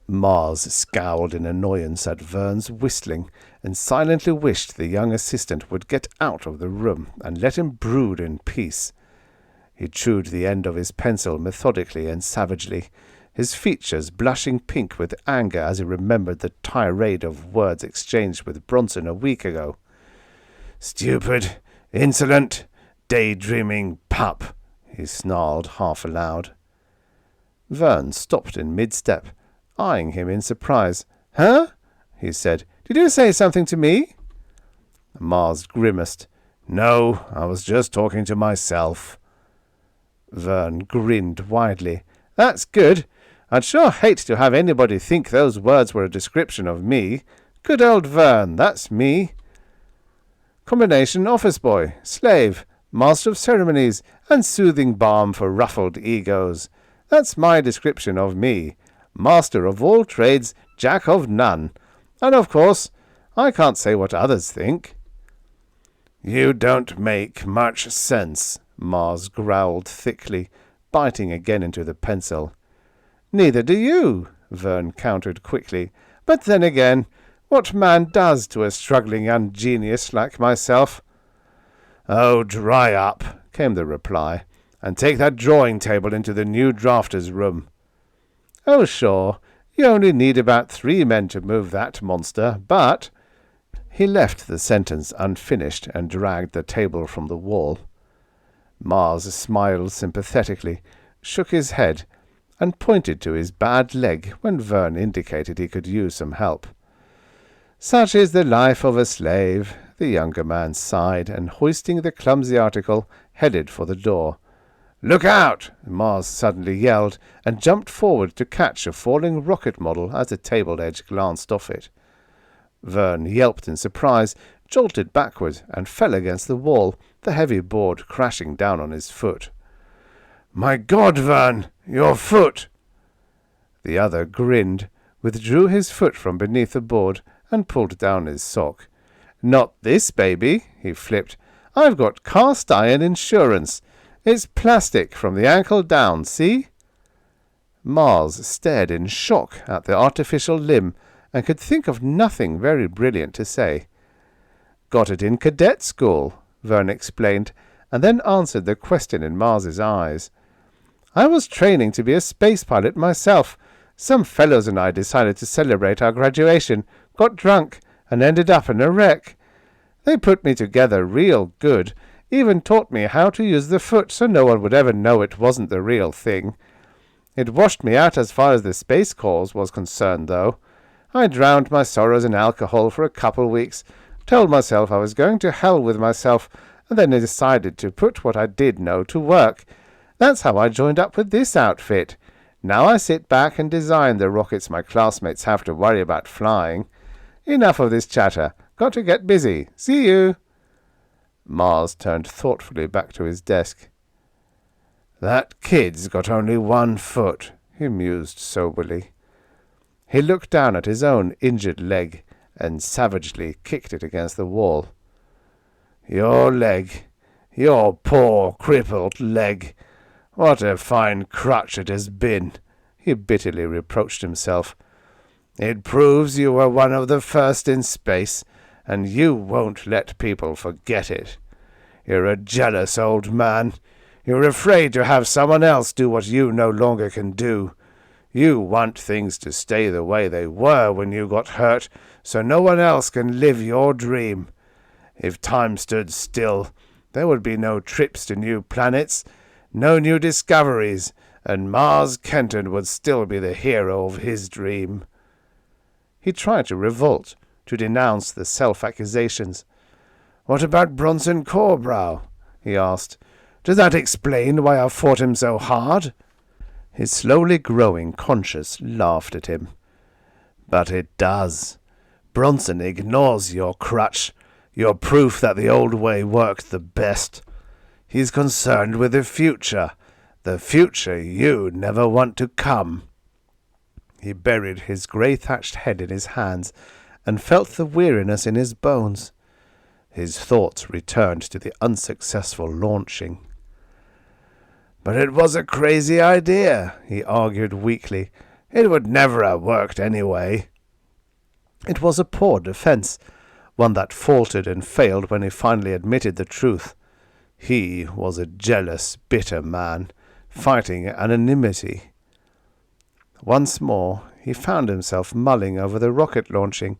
Mars scowled in annoyance at Vern's whistling, and silently wished the young assistant would get out of the room and let him brood in peace. He chewed the end of his pencil methodically and savagely, his features blushing pink with anger as he remembered the tirade of words exchanged with Bronson a week ago. "Stupid, insolent, daydreaming pup," he snarled half aloud. Vern stopped in mid-step, eyeing him in surprise. "Huh?" he said. "Did you say something to me?" Mars grimaced. "No, I was just talking to myself." Vern grinned widely. "That's good. I'd sure hate to have anybody think those words were a description of me. Good old Vern, that's me. Combination office boy, slave, master of ceremonies, and soothing balm for ruffled egos. That's my description of me. Master of all trades, jack of none. And of course, I can't say what others think." "You don't make much sense," Mars growled thickly, biting again into the pencil. "Neither do you," Vern countered quickly. "But then again, what man does to a struggling young genius like myself?" "Oh, dry up," came the reply, "and take that drawing table into the new drafter's room." "Oh, sure. You only need about 3 men to move that monster, but—" He left the sentence unfinished and dragged the table from the wall. Mars smiled sympathetically, shook his head, and pointed to his bad leg when Vern indicated he could use some help. "Such is the life of a slave," the younger man sighed, and hoisting the clumsy article, headed for the door. "Look out!" Mars suddenly yelled, and jumped forward to catch a falling rocket model as the table edge glanced off it. Vern yelped in surprise, jolted backward, and fell against the wall, the heavy board crashing down on his foot. "My God, Vern! Your foot!" The other grinned, withdrew his foot from beneath the board, and pulled down his sock. "Not this, baby," he flipped. "I've got cast-iron insurance. It's plastic from the ankle down, see?" Mars stared in shock at the artificial limb, and could think of nothing very brilliant to say. "Got it in cadet school," Vern explained, and then answered the question in Mars's eyes. "I was training to be a space pilot myself. Some fellows and I decided to celebrate our graduation, got drunk, and ended up in a wreck. They put me together real good, even taught me how to use the foot so no one would ever know it wasn't the real thing. It washed me out as far as the Space Corps was concerned, though. I drowned my sorrows in alcohol for a couple weeks, told myself I was going to hell with myself, and then I decided to put what I did know to work. That's how I joined up with this outfit. Now I sit back and design the rockets my classmates have to worry about flying. Enough of this chatter. Got to get busy. See you." Mars turned thoughtfully back to his desk. "That kid's got only one foot," he mused soberly. He looked down at his own injured leg and savagely kicked it against the wall. Your leg, your poor crippled leg. What a fine crutch it has been, he bitterly reproached himself. It proves you were one of the first in space, and you won't let people forget it. You're a jealous old man. You're afraid to have someone else do what you no longer can do. You want things to stay the way they were when you got hurt, so no one else can live your dream. If time stood still, there would be no trips to new planets, no new discoveries, and Mars Kenton would still be the hero of his dream. He tried to revolt, to denounce the self-accusations. What about Bronson Corbow? He asked. Does that explain why I fought him so hard? His slowly growing conscience laughed at him. But it does. Bronson ignores your crutch, your proof that the old way worked the best. He's concerned with the future you never want to come. He buried his grey-thatched head in his hands and felt the weariness in his bones. His thoughts returned to the unsuccessful launching. But it was a crazy idea, he argued weakly. It would never have worked anyway. It was a poor defense, one that faltered and failed when he finally admitted the truth. He was a jealous, bitter man, fighting anonymity. Once more he found himself mulling over the rocket launching,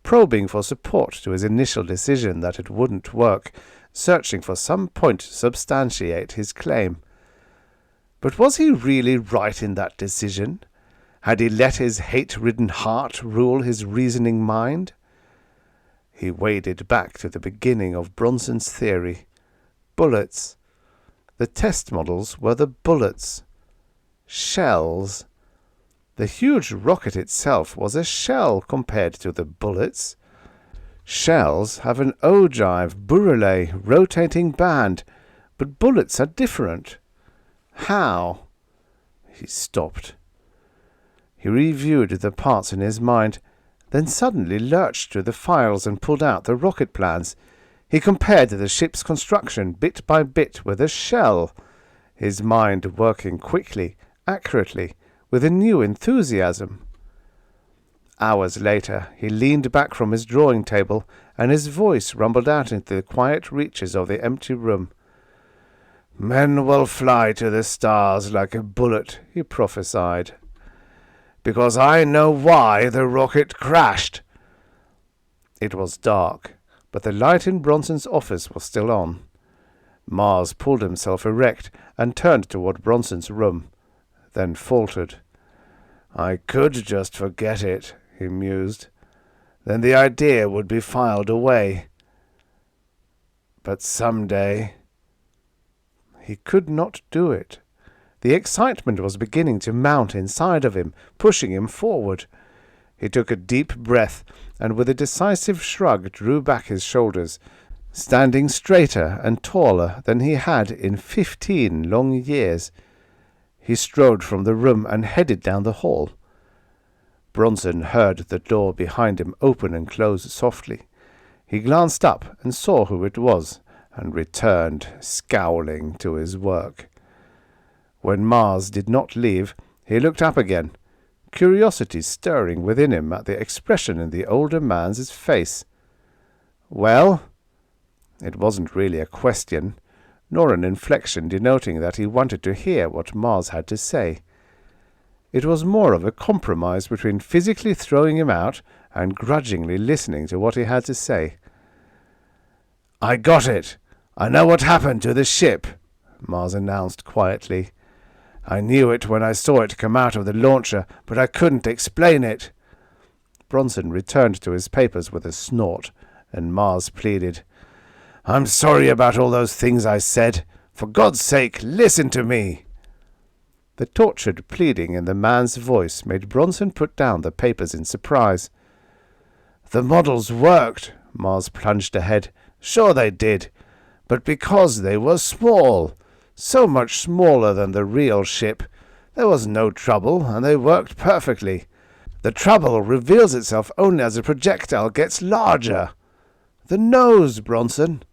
probing for support to his initial decision that it wouldn't work, searching for some point to substantiate his claim. But was he really right in that decision? Had he let his hate-ridden heart rule his reasoning mind? He waded back to the beginning of Bronson's theory. Bullets. The test models were the bullets. Shells. The huge rocket itself was a shell compared to the bullets. Shells have an ogive, burle, rotating band, but bullets are different. How? He stopped. He reviewed the parts in his mind, then suddenly lurched to the files and pulled out the rocket plans. He compared the ship's construction bit by bit with a shell, his mind working quickly, accurately, with a new enthusiasm. Hours later, he leaned back from his drawing table, and his voice rumbled out into the quiet reaches of the empty room. Men will fly to the stars like a bullet, he prophesied, because I know why the rocket crashed. It was dark, but the light in Bronson's office was still on. Mars pulled himself erect and turned toward Bronson's room, then faltered. I could just forget it, he mused. Then the idea would be filed away. But someday... He could not do it. The excitement was beginning to mount inside of him, pushing him forward. He took a deep breath, and with a decisive shrug drew back his shoulders, standing straighter and taller than he had in 15 long years. He strode from the room and headed down the hall. Bronson heard the door behind him open and close softly. He glanced up and saw who it was, and returned, scowling, to his work. When Mars did not leave, he looked up again, curiosity stirring within him at the expression in the older man's face. Well? It wasn't really a question, nor an inflection denoting that he wanted to hear what Mars had to say. It was more of a compromise between physically throwing him out and grudgingly listening to what he had to say. I got it! I know what happened to the ship, Mars announced quietly. I knew it when I saw it come out of the launcher, but I couldn't explain it. Bronson returned to his papers with a snort, and Mars pleaded, I'm sorry about all those things I said. For God's sake, listen to me. The tortured pleading in the man's voice made Bronson put down the papers in surprise. The models worked, Mars plunged ahead. Sure they did. But because they were small, so much smaller than the real ship, There was no trouble, and they worked perfectly. The trouble reveals itself only as the projectile gets larger. The nose, Bronson.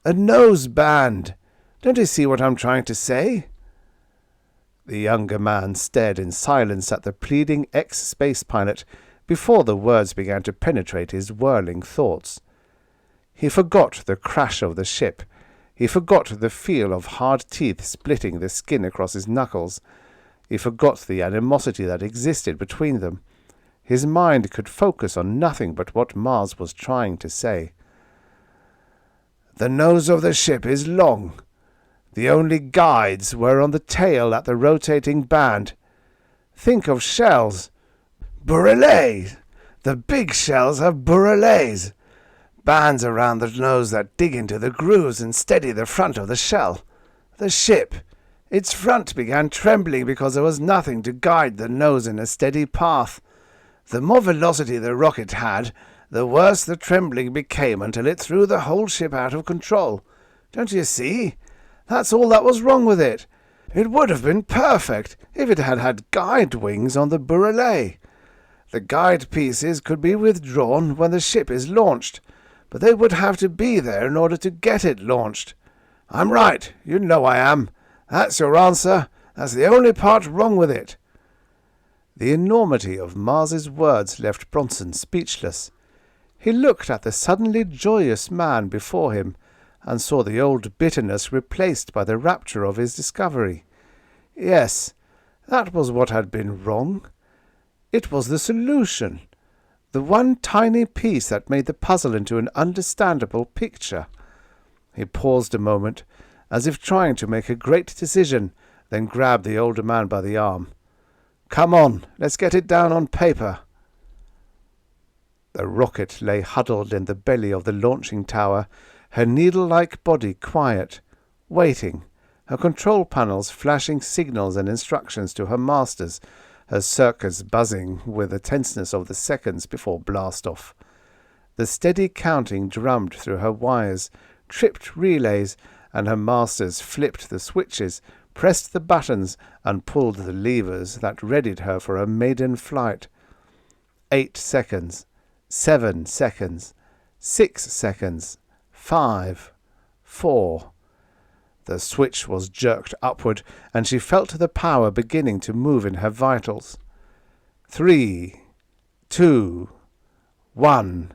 A nose band. Don't you see what I'm trying to say?" The younger man stared in silence at the pleading ex-space pilot before the words began to penetrate his whirling thoughts. He forgot the crash of the ship. He forgot the feel of hard teeth splitting the skin across his knuckles. He forgot the animosity that existed between them. His mind could focus on nothing but what Mars was trying to say. "The nose of the ship is long. The only guides were on the tail at the rotating band. Think of shells. Bourrelets! The big shells have bourrelets. Bands around the nose that dig into the grooves and steady the front of the shell. The ship, its front began trembling because there was nothing to guide the nose in a steady path. The more velocity the rocket had, the worse the trembling became until it threw the whole ship out of control. Don't you see? That's all that was wrong with it. It would have been perfect if it had had guide wings on the bourrelet. The guide pieces could be withdrawn when the ship is launched, but they would have to be there in order to get it launched. I'm right, you know I am. That's your answer. That's the only part wrong with it." The enormity of Mars's words left Bronson speechless. He looked at the suddenly joyous man before him, and saw the old bitterness replaced by the rapture of his discovery. Yes, that was what had been wrong. It was the solution, the one tiny piece that made the puzzle into an understandable picture. He paused a moment, as if trying to make a great decision, then grabbed the older man by the arm. "Come on, let's get it down on paper." The rocket lay huddled in the belly of the launching tower, her needle-like body quiet, waiting, her control panels flashing signals and instructions to her masters, her circuits buzzing with the tenseness of the seconds before blast-off. The steady counting drummed through her wires, tripped relays, and her masters flipped the switches, pressed the buttons, and pulled the levers that readied her for a maiden flight. 8 seconds, 7 seconds, 6 seconds, 5, 4. The switch was jerked upward, and she felt the power beginning to move in her vitals. 3, 2, 1.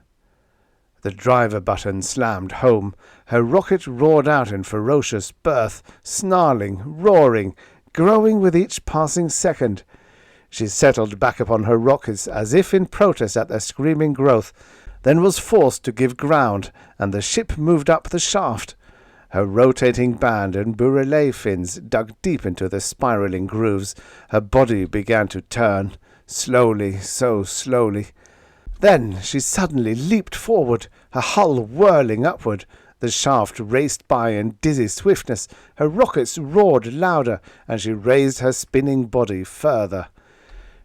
The driver button slammed home. Her rocket roared out in ferocious birth, snarling, roaring, growing with each passing second. She settled back upon her rockets as if in protest at their screaming growth, then was forced to give ground, and the ship moved up the shaft. Her rotating band and bourrelet fins dug deep into the spiraling grooves. Her body began to turn, slowly, so slowly. Then she suddenly leaped forward, her hull whirling upward. The shaft raced by in dizzy swiftness. Her rockets roared louder, and she raised her spinning body further.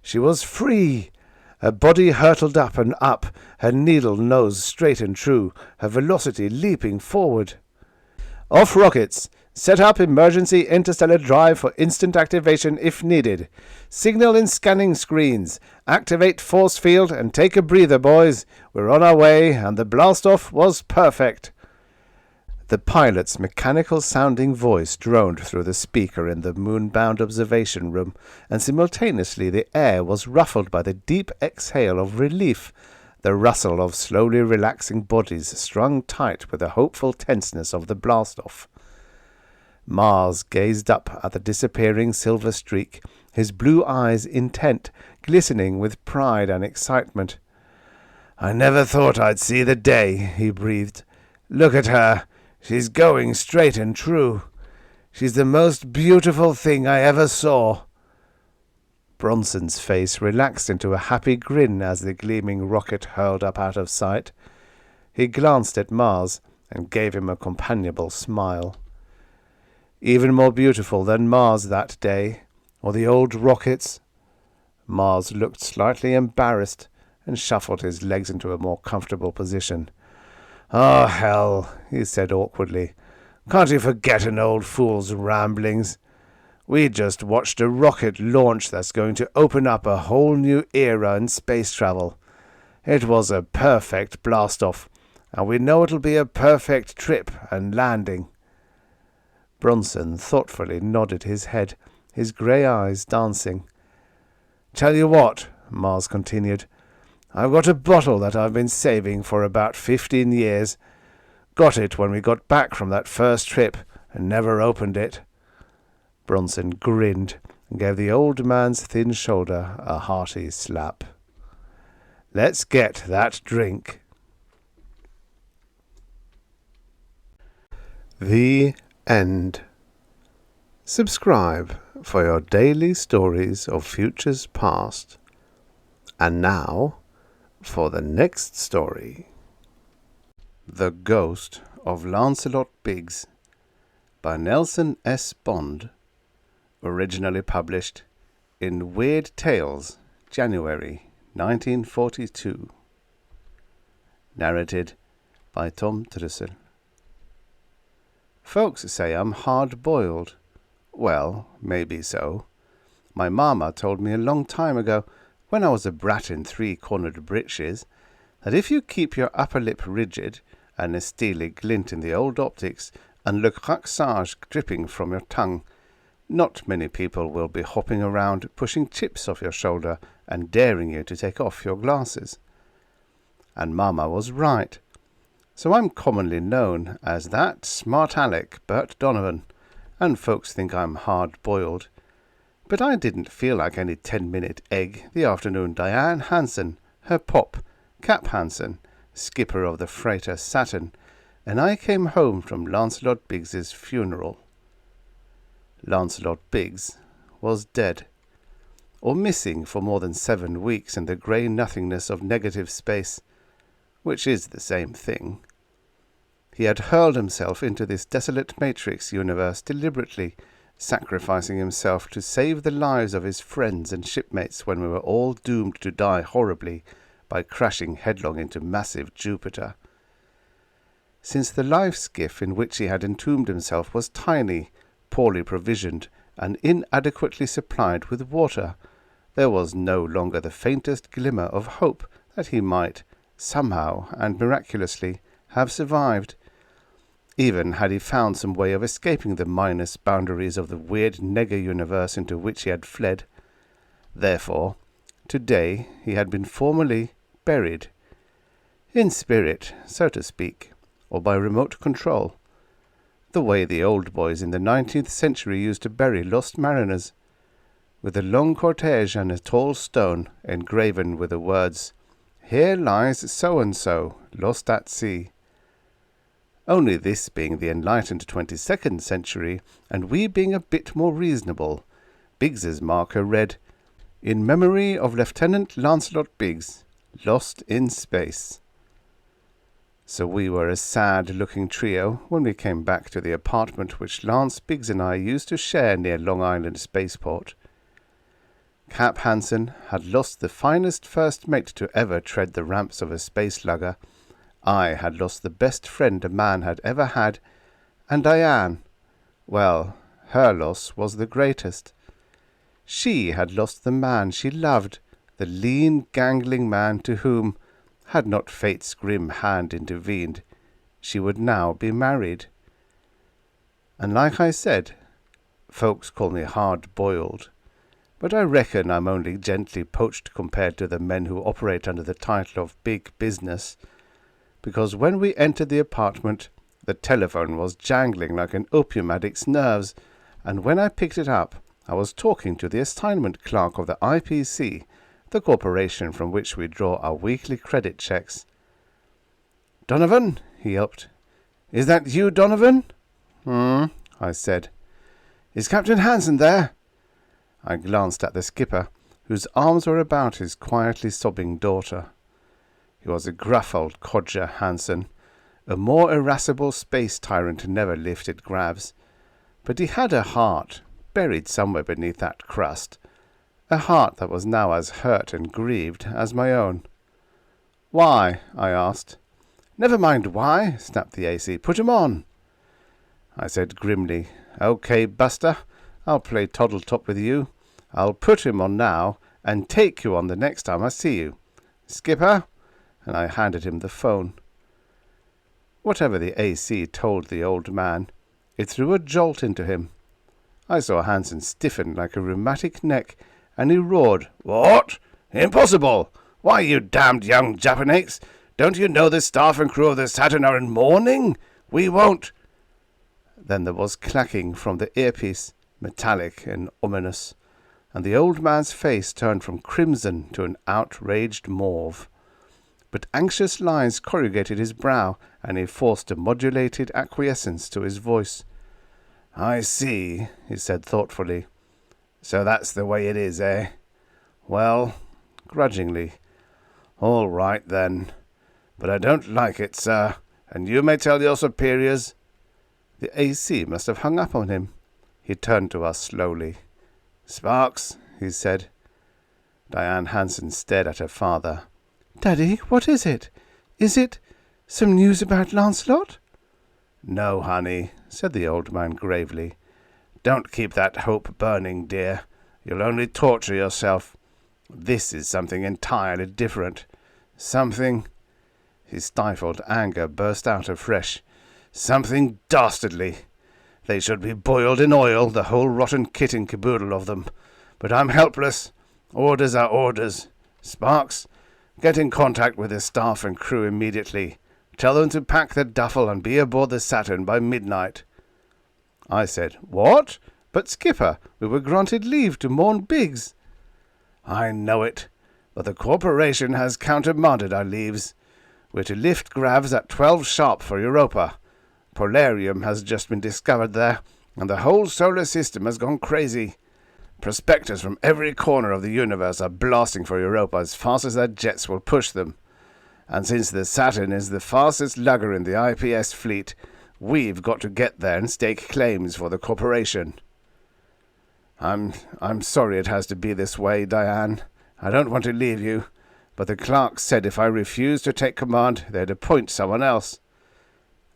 She was free. Her body hurtled up and up, her needle nose straight and true, her velocity leaping forward. "Off rockets! Set up emergency interstellar drive for instant activation if needed. Signal in scanning screens. Activate force field and take a breather, boys. We're on our way, and the blast-off was perfect." The pilot's mechanical-sounding voice droned through the speaker in the moon-bound observation room, and simultaneously the air was ruffled by the deep exhale of relief, the rustle of slowly relaxing bodies strung tight with the hopeful tenseness of the blast-off. Mars gazed up at the disappearing silver streak, his blue eyes intent, glistening with pride and excitement. "I never thought I'd see the day," he breathed. "Look at her. She's going straight and true. She's the most beautiful thing I ever saw." Bronson's face relaxed into a happy grin as the gleaming rocket hurled up out of sight. He glanced at Mars and gave him a companionable smile. Even more beautiful than Mars that day, or the old rockets. Mars looked slightly embarrassed and shuffled his legs into a more comfortable position. "Oh, hell," he said awkwardly. "Can't you forget an old fool's ramblings? We just watched a rocket launch that's going to open up a whole new era in space travel. It was a perfect blast-off, and we know it'll be a perfect trip and landing." Bronson thoughtfully nodded his head, his grey eyes dancing. "Tell you what," Mars continued, "I've got a bottle that I've been saving for about 15 years. Got it when we got back from that first trip and never opened it." Bronson grinned and gave the old man's thin shoulder a hearty slap. "Let's get that drink." The end. Subscribe for your daily stories of futures past. And now for the next story. The Ghost of Lancelot Biggs by Nelson S. Bond. Originally published in Weird Tales, January 1942. Narrated by Tom Trussel. Folks say I'm hard-boiled. Well, maybe so. My mama told me a long time ago, when I was a brat in three-cornered breeches, that if you keep your upper lip rigid and a steely glint in the old optics and le craquage dripping from your tongue, not many people will be hopping around pushing chips off your shoulder and daring you to take off your glasses. And Mama was right. So I'm commonly known as that smart Alec Bert Donovan, and folks think I'm hard-boiled. But I didn't feel like any 10-minute egg the afternoon Diane Hansen, her pop, Cap Hansen, skipper of the freighter Saturn, and I came home from Lancelot Biggs's funeral. Lancelot Biggs was dead, or missing for more than 7 weeks in the grey nothingness of negative space, which is the same thing. He had hurled himself into this desolate matrix universe deliberately, sacrificing himself to save the lives of his friends and shipmates when we were all doomed to die horribly by crashing headlong into massive Jupiter. Since the life skiff in which he had entombed himself was tiny, poorly provisioned, and inadequately supplied with water, there was no longer the faintest glimmer of hope that he might, somehow and miraculously, have survived, even had he found some way of escaping the minus boundaries of the weird nega-universe into which he had fled. Therefore, today he had been formally buried, in spirit, so to speak, or by remote control, the way the old boys in the 19th century used to bury lost mariners, with a long cortege and a tall stone engraven with the words, "Here lies so-and-so, lost at sea." Only this being the enlightened 22nd century, and we being a bit more reasonable, Biggs's marker read, "In memory of Lieutenant Lancelot Biggs, lost in space." So we were a sad-looking trio when we came back to the apartment which Lance Biggs and I used to share near Long Island Spaceport. Cap Hansen had lost the finest first mate to ever tread the ramps of a space lugger. I had lost the best friend a man had ever had, and Diane, well, her loss was the greatest. She had lost the man she loved, the lean, gangling man to whom, had not fate's grim hand intervened, she would now be married. And like I said, folks call me hard-boiled, but I reckon I'm only gently poached compared to the men who operate under the title of big business, because when we entered the apartment, the telephone was jangling like an opium addict's nerves, and when I picked it up, I was talking to the assignment clerk of the IPC, the corporation from which we draw our weekly credit checks. "Donovan," he yelped. "Is that you, Donovan?" I said. "Is Captain Hansen there?" I glanced at the skipper, whose arms were about his quietly sobbing daughter. He was a gruff old codger, Hansen. A more irascible space tyrant never lifted grabs. But he had a heart, buried somewhere beneath that crust. A heart that was now as hurt and grieved as my own. "Why?" I asked. "Never mind why," snapped the AC. "Put 'em on." I said grimly, "Okay, Buster, I'll play toddle-top with you. I'll put him on now, and take you on the next time I see you. Skipper?" And I handed him the phone. Whatever the AC told the old man, it threw a jolt into him. I saw Hansen stiffen like a rheumatic neck, and he roared, "What? Impossible! Why, you damned young Japanese! Don't you know the staff and crew of the Saturn are in mourning? We won't—" Then there was clacking from the earpiece, metallic and ominous, and the old man's face turned from crimson to an outraged mauve. But anxious lines corrugated his brow, and he forced a modulated acquiescence to his voice. "I see," he said thoughtfully. "So that's the way it is, eh? Well," grudgingly, "all right, then. But I don't like it, sir, and you may tell your superiors—" The AC must have hung up on him. He turned to us slowly. "Sparks," he said. Diane Hansen stared at her father. "Daddy, what is it? Is it some news about Lancelot?" "No, honey," said the old man gravely. "Don't keep that hope burning, dear. You'll only torture yourself. This is something entirely different. Something—" His stifled anger burst out afresh. "Something dastardly. They should be boiled in oil, the whole rotten kit and caboodle of them. But I'm helpless. Orders are orders. Sparks, get in contact with the staff and crew immediately. Tell them to pack the duffel and be aboard the Saturn by midnight." I said, "What? But, Skipper, we were granted leave to mourn Biggs." "I know it, but the corporation has countermanded our leaves. We're to lift gravs at 12 sharp for Europa. Polarium has just been discovered there, and the whole solar system has gone crazy. Prospectors from every corner of the universe are blasting for Europa as fast as their jets will push them. And since the Saturn is the fastest lugger in the IPS fleet, we've got to get there and stake claims for the corporation." I'm sorry it has to be this way, Diane. I don't want to leave you, but the clerk said if I refused to take command, they'd appoint someone else."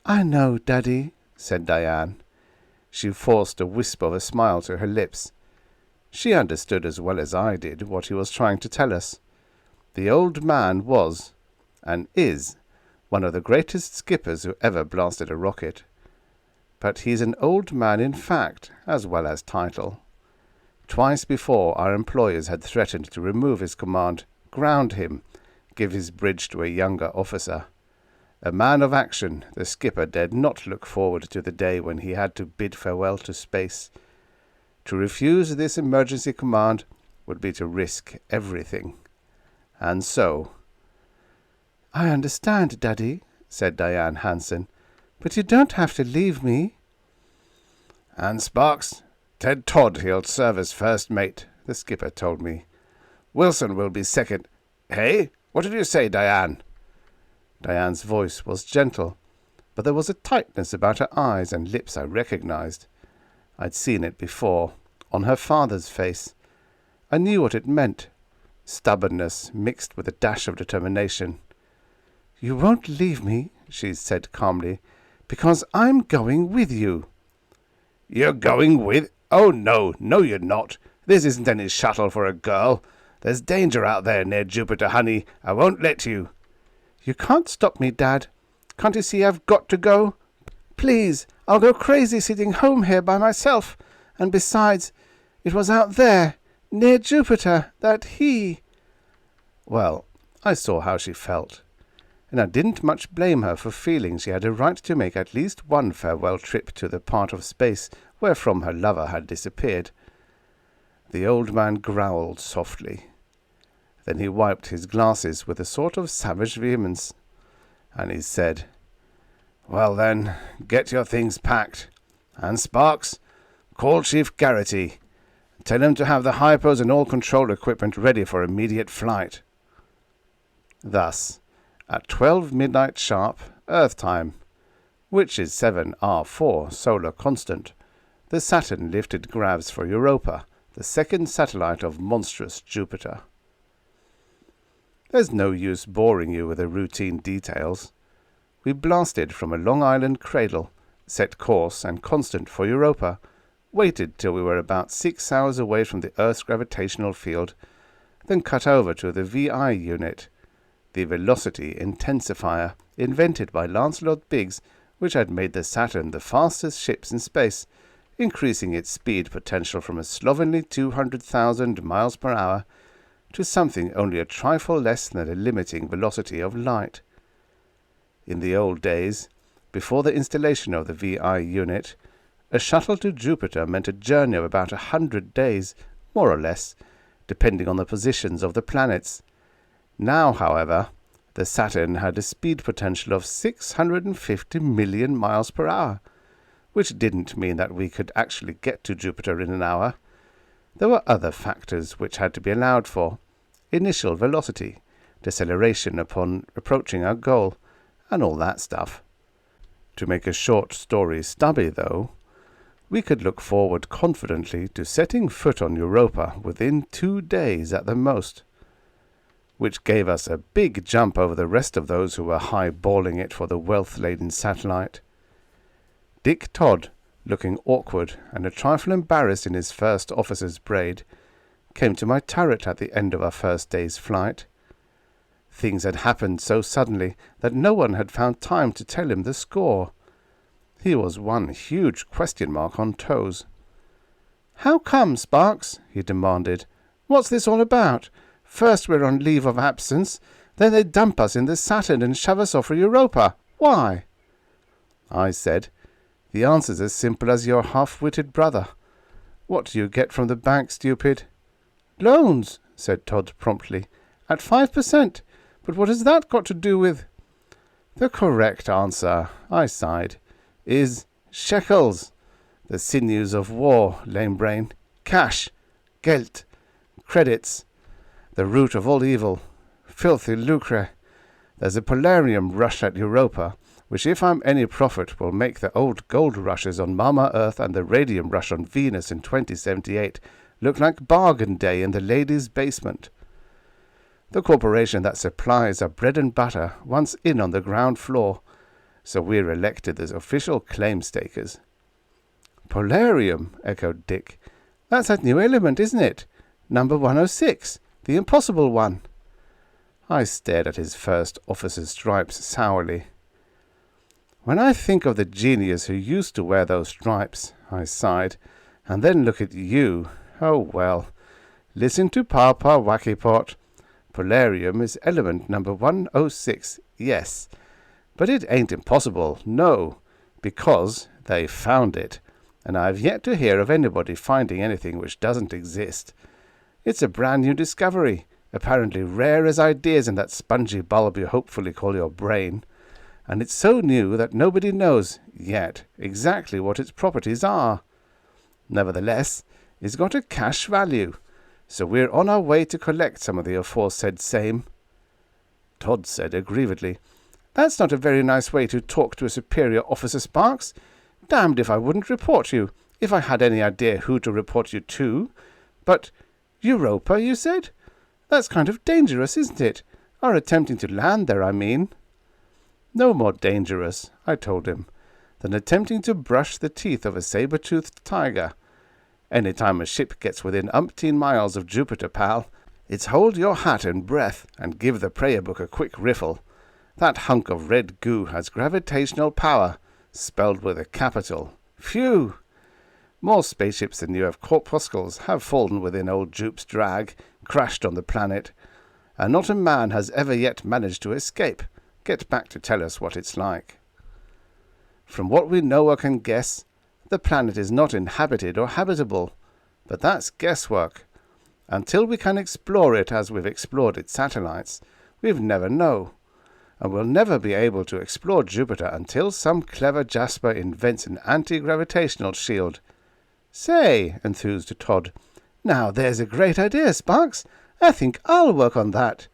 "I know, Daddy," said Diane. She forced a wisp of a smile to her lips. She understood as well as I did what he was trying to tell us. The old man was, and is, one of the greatest skippers who ever blasted a rocket. But he's an old man in fact, as well as title. Twice before our employers had threatened to remove his command, ground him, give his bridge to a younger officer. A man of action, the skipper dared not look forward to the day when he had to bid farewell to space. To refuse this emergency command would be to risk everything. And so— "I understand, Daddy," said Diane Hansen, "but you don't have to leave me." "And Sparks, Ted Todd he'll serve as first mate," the skipper told me. "Wilson will be second. Hey, what did you say, Diane?" Diane's voice was gentle, but there was a tightness about her eyes and lips I recognized. I'd seen it before, on her father's face. I knew what it meant, stubbornness mixed with a dash of determination. "You won't leave me," she said calmly, "because I'm going with you." "You're going with— Oh, no, you're not. This isn't any shuttle for a girl. There's danger out there near Jupiter, honey. I won't let you." "You can't stop me, Dad. Can't you see I've got to go? Please, I'll go crazy sitting home here by myself. And besides, it was out there, near Jupiter, that he—" Well, I saw how she felt, and I didn't much blame her for feeling she had a right to make at least one farewell trip to the part of space wherefrom her lover had disappeared. The old man growled softly. Then he wiped his glasses with a sort of savage vehemence, and he said, "Well then, get your things packed. And Sparks, call Chief Garrity. Tell him to have the hypos and all control equipment ready for immediate flight." Thus, at 12 midnight sharp, Earth time, which is 7R4 solar constant, the Saturn lifted gravs for Europa, the second satellite of monstrous Jupiter. There's no use boring you with the routine details. We blasted from a Long Island cradle, set course and constant for Europa, waited till we were about 6 hours away from the Earth's gravitational field, then cut over to the VI unit, the velocity intensifier invented by Lancelot Biggs, which had made the Saturn the fastest ships in space, increasing its speed potential from a slovenly 200,000 miles per hour to something only a trifle less than the limiting velocity of light. In the old days, before the installation of the VI unit, a shuttle to Jupiter meant a journey of about 100 days, more or less, depending on the positions of the planets. Now, however, the Saturn had a speed potential of 650 million miles per hour, which didn't mean that we could actually get to Jupiter in an hour. There were other factors which had to be allowed for: initial velocity, deceleration upon approaching our goal, and all that stuff. To make a short story stubby, though, we could look forward confidently to setting foot on Europa within 2 days at the most, which gave us a big jump over the rest of those who were high-balling it for the wealth-laden satellite. Dick Todd, looking awkward and a trifle embarrassed in his first officer's braid, came to my turret at the end of our first day's flight. Things had happened so suddenly that no one had found time to tell him the score. He was one huge question mark on toes. "How come, Sparks?" he demanded. "What's this all about? First we're on leave of absence, then they dump us in the Saturn and shove us off for Europa. Why?" I said, "The answer's as simple as your half-witted brother. What do you get from the bank, stupid?" "Loans," said Todd promptly, "at 5%. But what has that got to do with—" "The correct answer," I sighed, "is shekels, the sinews of war, lame brain. Cash, Geld, credits, the root of all evil, filthy lucre. There's a polarium rush at Europa, which if I'm any prophet will make the old gold rushes on Mama Earth and the radium rush on Venus in 2078 look like bargain day in the ladies' basement. The corporation that supplies our bread and butter once in on the ground floor, so we're elected as official claim stakers." "Polarium," echoed Dick. "That's that new element, isn't it? Number 106, the impossible one." I stared at his first officer's stripes sourly. "When I think of the genius who used to wear those stripes," I sighed, "and then look at you, oh well. Listen to Papa Wackipot. Polarium is element number 106, yes. But it ain't impossible, no, because they found it, and I've yet to hear of anybody finding anything which doesn't exist. It's a brand new discovery, apparently rare as ideas in that spongy bulb you hopefully call your brain, and it's so new that nobody knows, yet, exactly what its properties are. Nevertheless, it's got a cash value, so we're on our way to collect some of the aforesaid same." Todd said aggrievedly, "That's not a very nice way to talk to a superior officer, Sparks. Damned if I wouldn't report you, if I had any idea who to report you to. But Europa, you said? That's kind of dangerous, isn't it? Our attempting to land there, I mean." "No more dangerous," I told him, "than attempting to brush the teeth of a saber-toothed tiger. Any time a ship gets within umpteen miles of Jupiter, pal, it's hold your hat and breath and give the prayer book a quick riffle. That hunk of red goo has gravitational power, spelled with a capital. Phew! More spaceships than you have corpuscles have fallen within old Jupe's drag, crashed on the planet, and not a man has ever yet managed to escape, get back to tell us what it's like. From what we know or can guess, the planet is not inhabited or habitable, but that's guesswork. Until we can explore it as we've explored its satellites, we'll never know. And we'll never be able to explore Jupiter until some clever Jasper invents an anti-gravitational shield." "Say," enthused Todd, "now there's a great idea, Sparks. I think I'll work on that."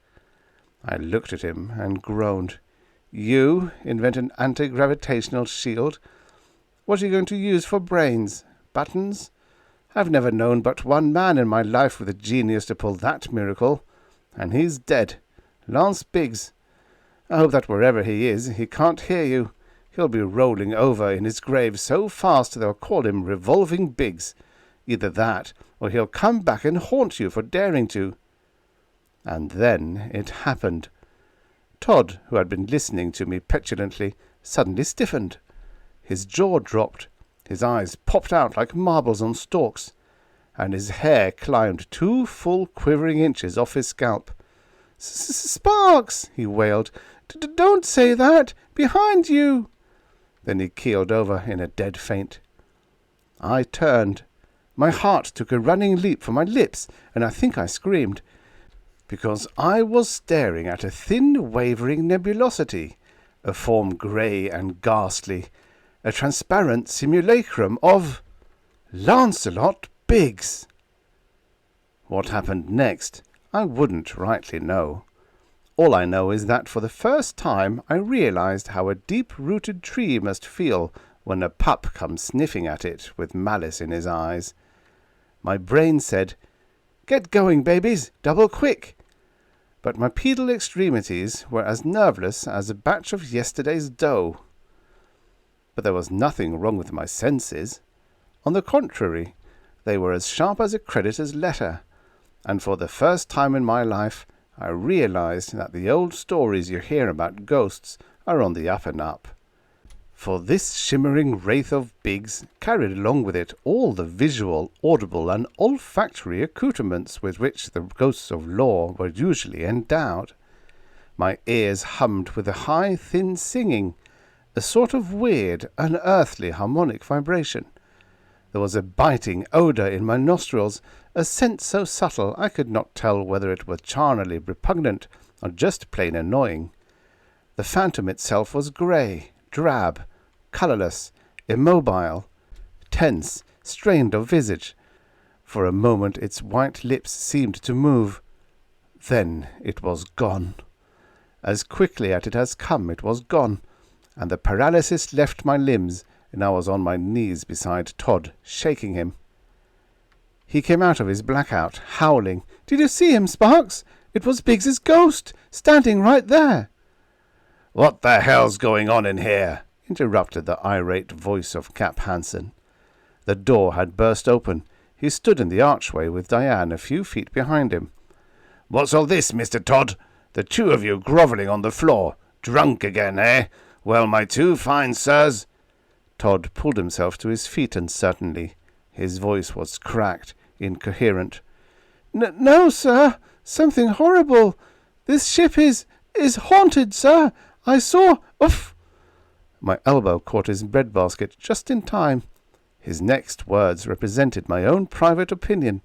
I looked at him and groaned. "You invent an anti-gravitational shield? What are you going to use for brains? Buttons? I've never known but one man in my life with a genius to pull that miracle, and he's dead. Lance Biggs. I hope that wherever he is, he can't hear you. He'll be rolling over in his grave so fast they'll call him Revolving Biggs. Either that, or he'll come back and haunt you for daring to. And then it happened. Todd, who had been listening to me petulantly, suddenly stiffened. His jaw dropped, his eyes popped out like marbles on stalks, and his hair climbed 2 full quivering inches off his scalp. "Sparks!" he wailed. "Don't say that! Behind you!" Then he keeled over in a dead faint. I turned. My heart took a running leap for my lips, and I think I screamed, because I was staring at a thin, wavering nebulosity, a form grey and ghastly, a transparent simulacrum of Lancelot Biggs. What happened next, I wouldn't rightly know. All I know is that for the first time I realized how a deep-rooted tree must feel when a pup comes sniffing at it with malice in his eyes. My brain said, "Get going, babies, double quick!" But my pedal extremities were as nerveless as a batch of yesterday's dough. But there was nothing wrong with my senses. On the contrary, they were as sharp as a creditor's letter, and for the first time in my life I realized that the old stories you hear about ghosts are on the up and up. For this shimmering wraith of Biggs carried along with it all the visual, audible, and olfactory accoutrements with which the ghosts of lore were usually endowed. My ears hummed with a high, thin singing, a sort of weird, unearthly harmonic vibration. There was a biting odour in my nostrils, a scent so subtle I could not tell whether it were charnally repugnant or just plain annoying. The phantom itself was grey, drab, colourless, immobile, tense, strained of visage. For a moment its white lips seemed to move. Then it was gone. As quickly as it has come, it was gone, and the paralysis left my limbs, and I was on my knees beside Todd, shaking him. He came out of his blackout, howling. "Did you see him, Sparks? It was Biggs's ghost, standing right there." "What the hell's going on in here?" interrupted the irate voice of Cap Hansen. The door had burst open. He stood in the archway with Diane a few feet behind him. "What's all this, Mr. Todd? The 2 of you grovelling on the floor. Drunk again, eh? Well, my 2 fine sirs—" Todd pulled himself to his feet uncertainly. His voice was cracked, incoherent. No, sir. Something horrible. This ship is haunted, sir. I saw... Oof!" My elbow caught his breadbasket just in time. His next words represented my own private opinion,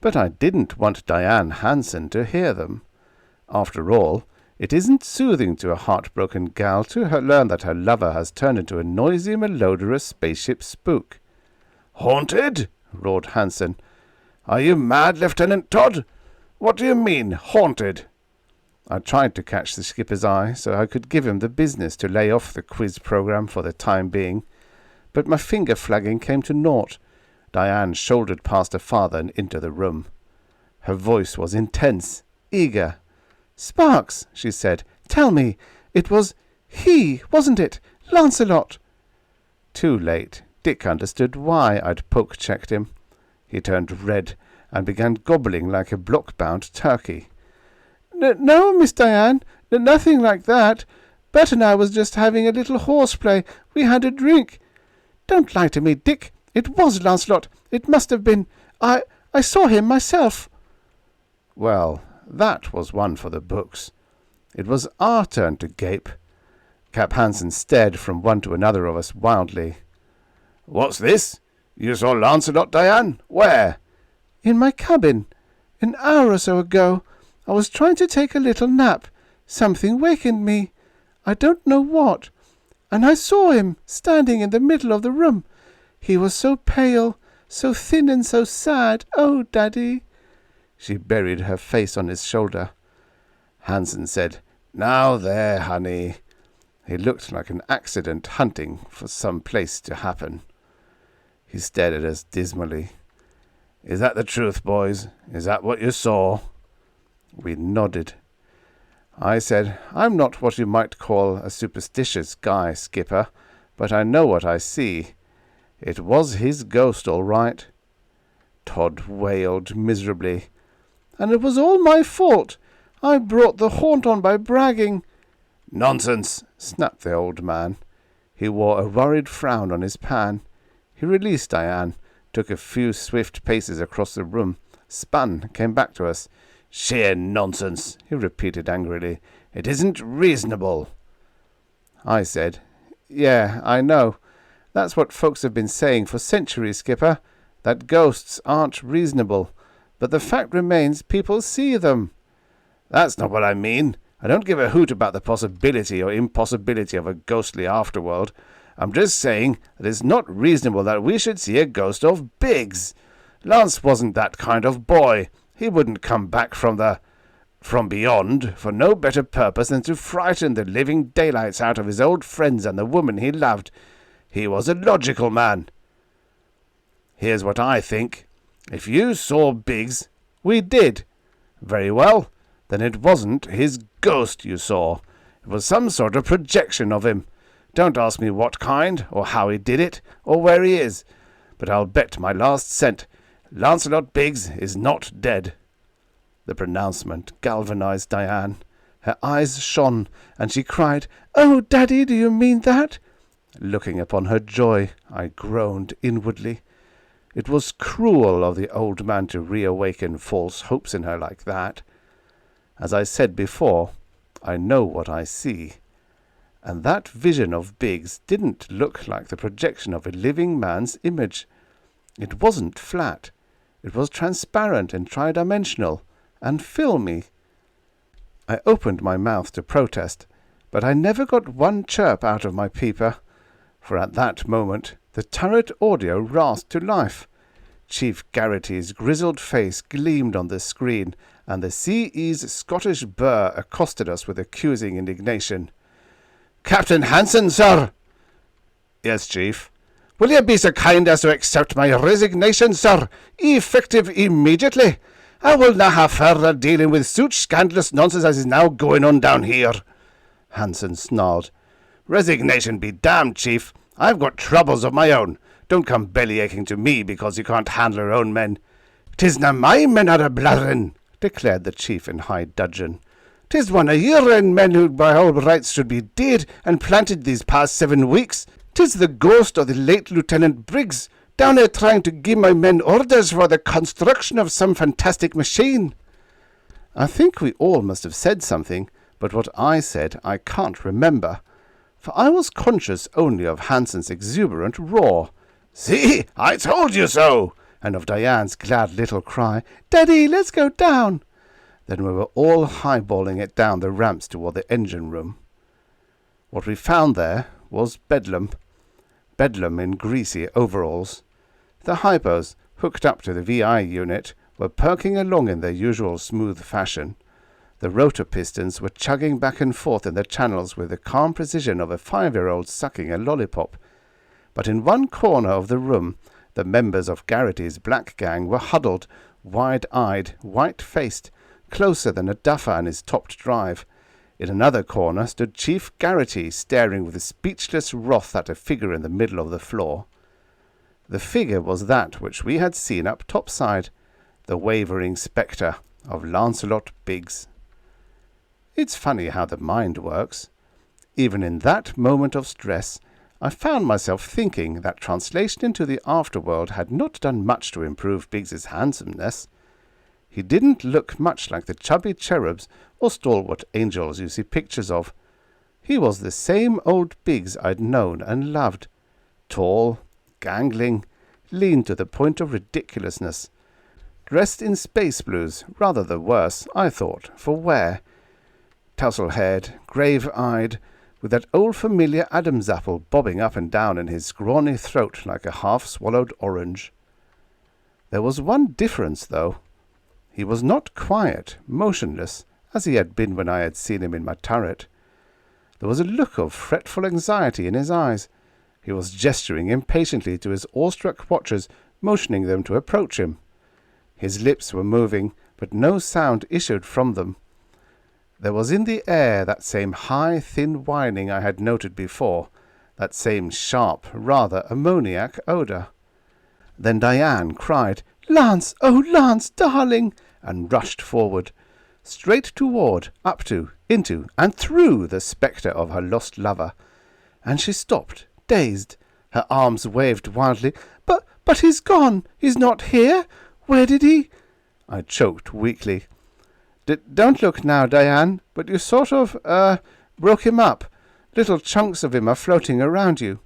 but I didn't want Diane Hansen to hear them. After all, it isn't soothing to a heartbroken gal to learn that her lover has turned into a noisy, malodorous spaceship spook. "Haunted?" roared Hansen. "Are you mad, Lieutenant Todd? What do you mean, haunted?" I tried to catch the skipper's eye so I could give him the business to lay off the quiz program for the time being, but my finger flagging came to naught. Diane shouldered past her father and into the room. Her voice was intense, eager. "Sparks," she said, "tell me, it was he, wasn't it? Lancelot." Too late. Dick understood why I'd poke-checked him. He turned red and began gobbling like a block-bound turkey. No, Miss Diane, nothing like that. Bert and I was just having a little horseplay. We had a drink. Don't lie to me, Dick. It was Lancelot. It must have been. I saw him myself." Well, that was one for the books. It was our turn to gape. Cap Hansen stared from one to another of us wildly. "What's this? You saw Lancelot, Diane? Where?" "In my cabin. An hour or so ago. I was trying to take a little nap. Something wakened me. I don't know what. And I saw him standing in the middle of the room. He was so pale, so thin and so sad. Oh, Daddy." She buried her face on his shoulder. Hansen said, "Now there, honey." He looked like an accident hunting for some place to happen. He stared at us dismally. "Is that the truth, boys? Is that what you saw?" We nodded. I said, I'm not what you might call a superstitious guy, Skipper, but I know what I see. It was his ghost, all right. Todd wailed miserably. And it was all my fault. I brought the haunt on by bragging. Nonsense, snapped the old man. He wore a worried frown on his pan. He released Diane, took a few swift paces across the room, spun, came back to us. Sheer nonsense, he repeated angrily. It isn't reasonable. I said, Yeah, I know. That's what folks have been saying for centuries, Skipper, that ghosts aren't reasonable. But the fact remains people see them. That's not what I mean. I don't give a hoot about the possibility or impossibility of a ghostly afterworld. I'm just saying that it's not reasonable that we should see a ghost of Biggs. Lance wasn't that kind of boy. He wouldn't come back from beyond for no better purpose than to frighten the living daylights out of his old friends and the woman he loved. He was a logical man. Here's what I think. If you saw Biggs, we did. Very well. Then it wasn't his ghost you saw. It was some sort of projection of him. Don't ask me what kind, or how he did it, or where he is. But I'll bet my last cent Lancelot Biggs is not dead. The pronouncement galvanized Diane. Her eyes shone, and she cried, Oh, Daddy, do you mean that? Looking upon her joy, I groaned inwardly. It was cruel of the old man to reawaken false hopes in her like that. As I said before, I know what I see. And that vision of Biggs didn't look like the projection of a living man's image. It wasn't flat. It was transparent and tridimensional, and filmy. I opened my mouth to protest, but I never got one chirp out of my peeper, for at that moment the turret audio rasped to life. Chief Garrity's grizzled face gleamed on the screen, and the CE's Scottish burr accosted us with accusing indignation. Captain Hansen, sir! Yes, Chief. Will you be so kind as to accept my resignation, sir, effective immediately? I will not have further dealing with such scandalous nonsense as is now going on down here. Hansen snarled. Resignation be damned, Chief. I've got troubles of my own. Don't come belly-aching to me because you can't handle your own men. 'Tis na my men are a blathering, declared the Chief in high dudgeon. 'Tis one of your own men who by all rights should be dead and planted these past 7 weeks. 'Tis the ghost of the late Lieutenant Briggs, down there trying to give my men orders for the construction of some fantastic machine. I think we all must have said something, but what I said I can't remember, for I was conscious only of Hansen's exuberant roar. See, I told you so! And of Diane's glad little cry, Daddy, let's go down! Then we were all highballing it down the ramps toward the engine room. What we found there was bedlam. Bedlam in greasy overalls. The hypos, hooked up to the VI unit, were perking along in their usual smooth fashion. The rotor pistons were chugging back and forth in the channels with the calm precision of a 5-year-old sucking a lollipop. But in one corner of the room, the members of Garrity's black gang were huddled, wide-eyed, white-faced, closer than a duffer and his topped drive. In another corner stood Chief Garrity, staring with speechless wrath at a figure in the middle of the floor. The figure was that which we had seen up topside, the wavering spectre of Lancelot Biggs. It's funny how the mind works. Even in that moment of stress, I found myself thinking that translation into the afterworld had not done much to improve Biggs's handsomeness. He didn't look much like the chubby cherubs or stalwart angels you see pictures of. He was the same old Biggs I'd known and loved. Tall, gangling, lean to the point of ridiculousness. Dressed in space blues, rather the worse, I thought, for wear. Tousle-haired, grave-eyed, with that old familiar Adam's apple bobbing up and down in his scrawny throat like a half-swallowed orange. There was one difference, though. He was not quiet, motionless, as he had been when I had seen him in my turret. There was a look of fretful anxiety in his eyes. He was gesturing impatiently to his awestruck watchers, motioning them to approach him. His lips were moving, but no sound issued from them. There was in the air that same high, thin whining I had noted before, that same sharp, rather ammoniac odour. Then Diane cried, "Lance! Oh, Lance, darling!" and rushed forward, straight toward, up to, into, and through the spectre of her lost lover. And she stopped, dazed. Her arms waved wildly. But he's gone! He's not here! Where did he—" I choked weakly. "Don't look now, Diane, but you sort of, broke him up. Little chunks of him are floating around you."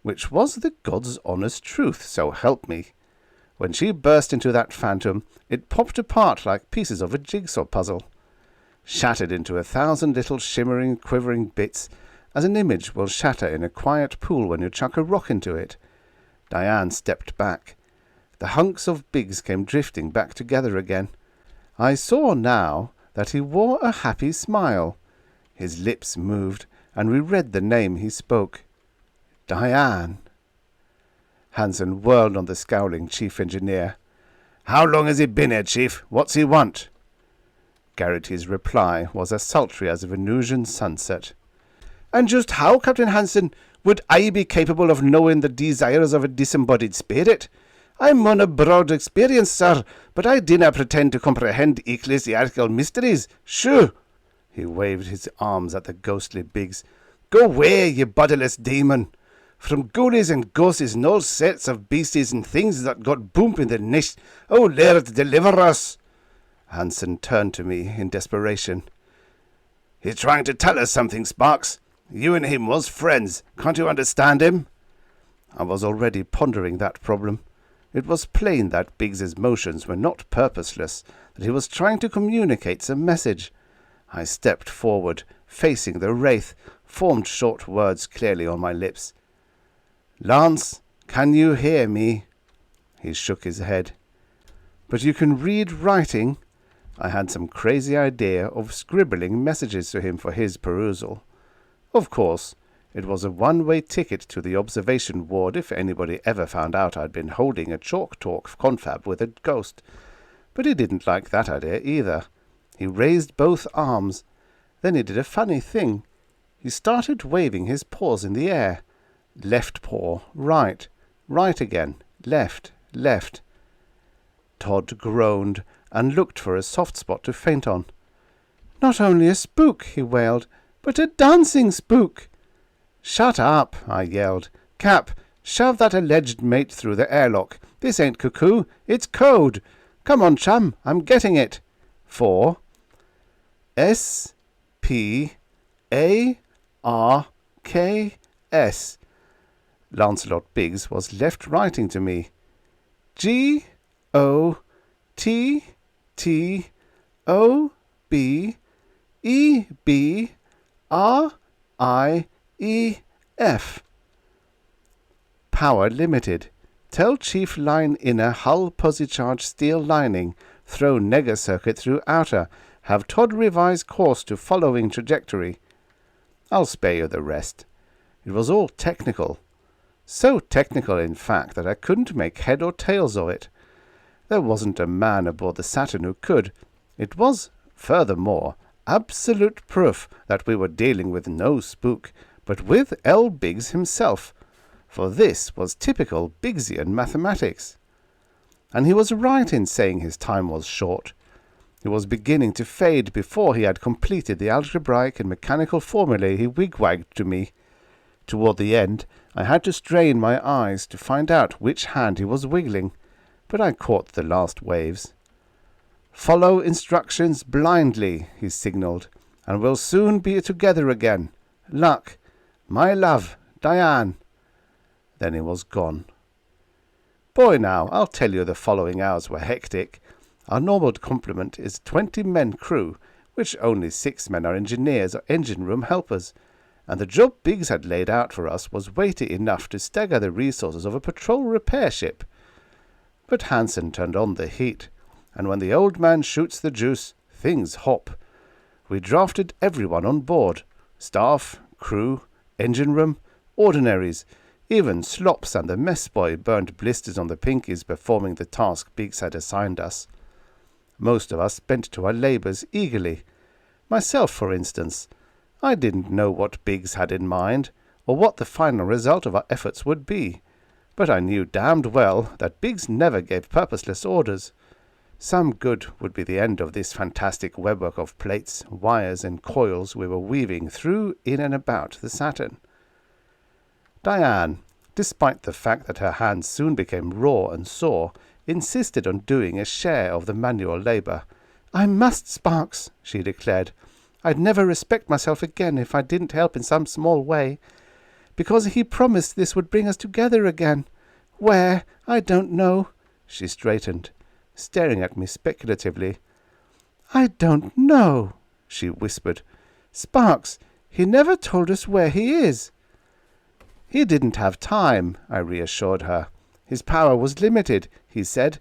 Which was the God's honest truth, so help me. When she burst into that phantom, it popped apart like pieces of a jigsaw puzzle, shattered into 1,000 little shimmering, quivering bits, as an image will shatter in a quiet pool when you chuck a rock into it. Diane stepped back. The hunks of Biggs came drifting back together again. I saw now that he wore a happy smile. His lips moved, and we read the name he spoke. Diane. Hansen whirled on the scowling chief engineer. "How long has he been here, Chief? What's he want?" Garrity's reply was as sultry as a Venusian sunset. "And just how, Captain Hansen, would I be capable of knowing the desires of a disembodied spirit? I'm on a broad experience, sir, but I dinna pretend to comprehend ecclesiastical mysteries. Shoo!" He waved his arms at the ghostly Biggs. "Go away, ye bodiless demon! From ghoulies and ghosties and all sorts of beasties and things that got boomp in the nicht. Oh, Lord, deliver us!" Hansen turned to me in desperation. "He's trying to tell us something, Sparks. You and him was friends. Can't you understand him?" I was already pondering that problem. It was plain that Biggs's motions were not purposeless, that he was trying to communicate some message. I stepped forward, facing the wraith, formed short words clearly on my lips. "Lance, can you hear me?" He shook his head. "But you can read writing?" I had some crazy idea of scribbling messages to him for his perusal. Of course, it was a one-way ticket to the observation ward if anybody ever found out I'd been holding a chalk talk confab with a ghost. But he didn't like that idea either. He raised both arms. Then he did a funny thing. He started waving his paws in the air. Left paw, right, right again, left, left. Todd groaned and looked for a soft spot to faint on. "Not only a spook," he wailed, "but a dancing spook." "Shut up," I yelled. "Cap, shove that alleged mate through the airlock. This ain't cuckoo, it's code. Come on, chum, I'm getting it. For S-P-A-R-K-S. Lancelot Biggs was left writing to me. G-O-T-T-O-B-E-B-R-I-E-F. Power limited. Tell Chief Line inner hull posi-charge steel lining. Throw nega circuit through outer. Have Todd revise course to following trajectory. I'll spare you the rest. It was all technical. So technical, in fact, that I couldn't make head or tails of it. There wasn't a man aboard the Saturn who could. It was, furthermore, absolute proof that we were dealing with no spook, but with L. Biggs himself, for this was typical Biggsian mathematics. And he was right in saying his time was short. He was beginning to fade before he had completed the algebraic and mechanical formulae he wigwagged to me. Toward the end, I had to strain my eyes to find out which hand he was wiggling, but I caught the last waves. "Follow instructions blindly," he signalled, "and we'll soon be together again. Luck. My love, Diane." Then he was gone. Boy, now, I'll tell you the following hours were hectic. Our normal complement is 20-men crew, which only 6 men are engineers or engine room helpers, and the job Biggs had laid out for us was weighty enough to stagger the resources of a patrol repair ship. But Hansen turned on the heat, and when the old man shoots the juice, things hop. We drafted everyone on board, staff, crew, engine room, ordinaries. Even Slops and the mess boy burned blisters on the pinkies performing the task Biggs had assigned us. Most of us bent to our labours eagerly. Myself, for instance. I didn't know what Biggs had in mind, or what the final result of our efforts would be, but I knew damned well that Biggs never gave purposeless orders. Some good would be the end of this fantastic webwork of plates, wires, and coils we were weaving through, in, and about the Saturn. Diane, despite the fact that her hands soon became raw and sore, insisted on doing a share of the manual labour. "I must, Sparks," she declared. "I'd never respect myself again if I didn't help in some small way. Because he promised this would bring us together again. Where? I don't know." She straightened, staring at me speculatively. "I don't know," she whispered. "Sparks, he never told us where he is." "He didn't have time," I reassured her. "His power was limited, he said,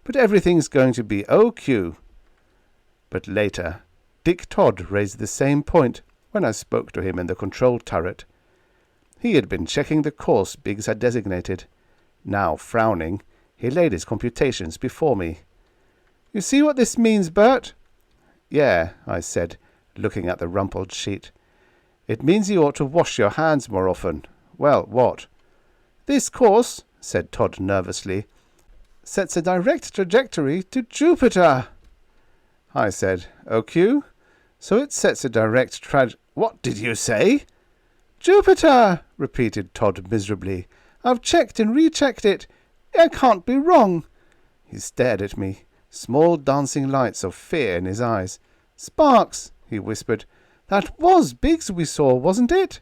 but everything's going to be OQ." But later, Dick Todd raised the same point when I spoke to him in the control turret. He had been checking the course Biggs had designated. Now, frowning, he laid his computations before me. "You see what this means, Bert?" "Yeah," I said, looking at the rumpled sheet. "It means you ought to wash your hands more often." "Well, what?" "This course," said Todd nervously, "sets a direct trajectory to Jupiter." I said, "OQ? So it sets a direct What did you say?" "Jupiter," repeated Todd miserably. "I've checked and rechecked it. I can't be wrong." He stared at me, small dancing lights of fear in his eyes. "Sparks," he whispered, "that was Biggs we saw, wasn't it?"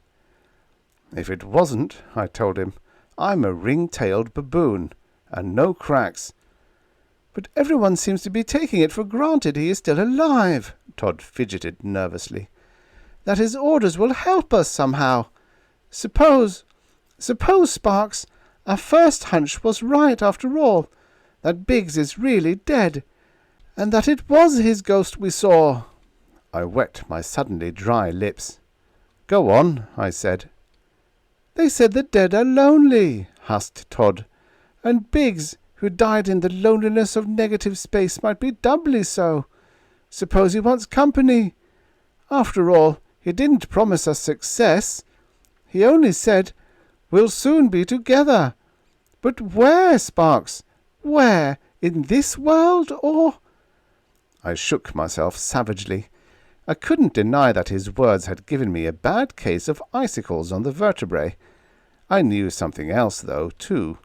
"If it wasn't," I told him, "I'm a ring-tailed baboon, and no cracks." "But everyone seems to be taking it for granted he is still alive," Todd fidgeted nervously. "That his orders will help us somehow. Suppose, Sparks, our first hunch was right after all, that Biggs is really dead, and that it was his ghost we saw." I wet my suddenly dry lips. "Go on," I said. "They said the dead are lonely," husked Todd, "and Biggs, who died in the loneliness of negative space, might be doubly so. Suppose he wants company. After all, he didn't promise us success. He only said, 'We'll soon be together.' But where, Sparks? Where? In this world, or—" I shook myself savagely. I couldn't deny that his words had given me a bad case of icicles on the vertebrae. I knew something else, though, too.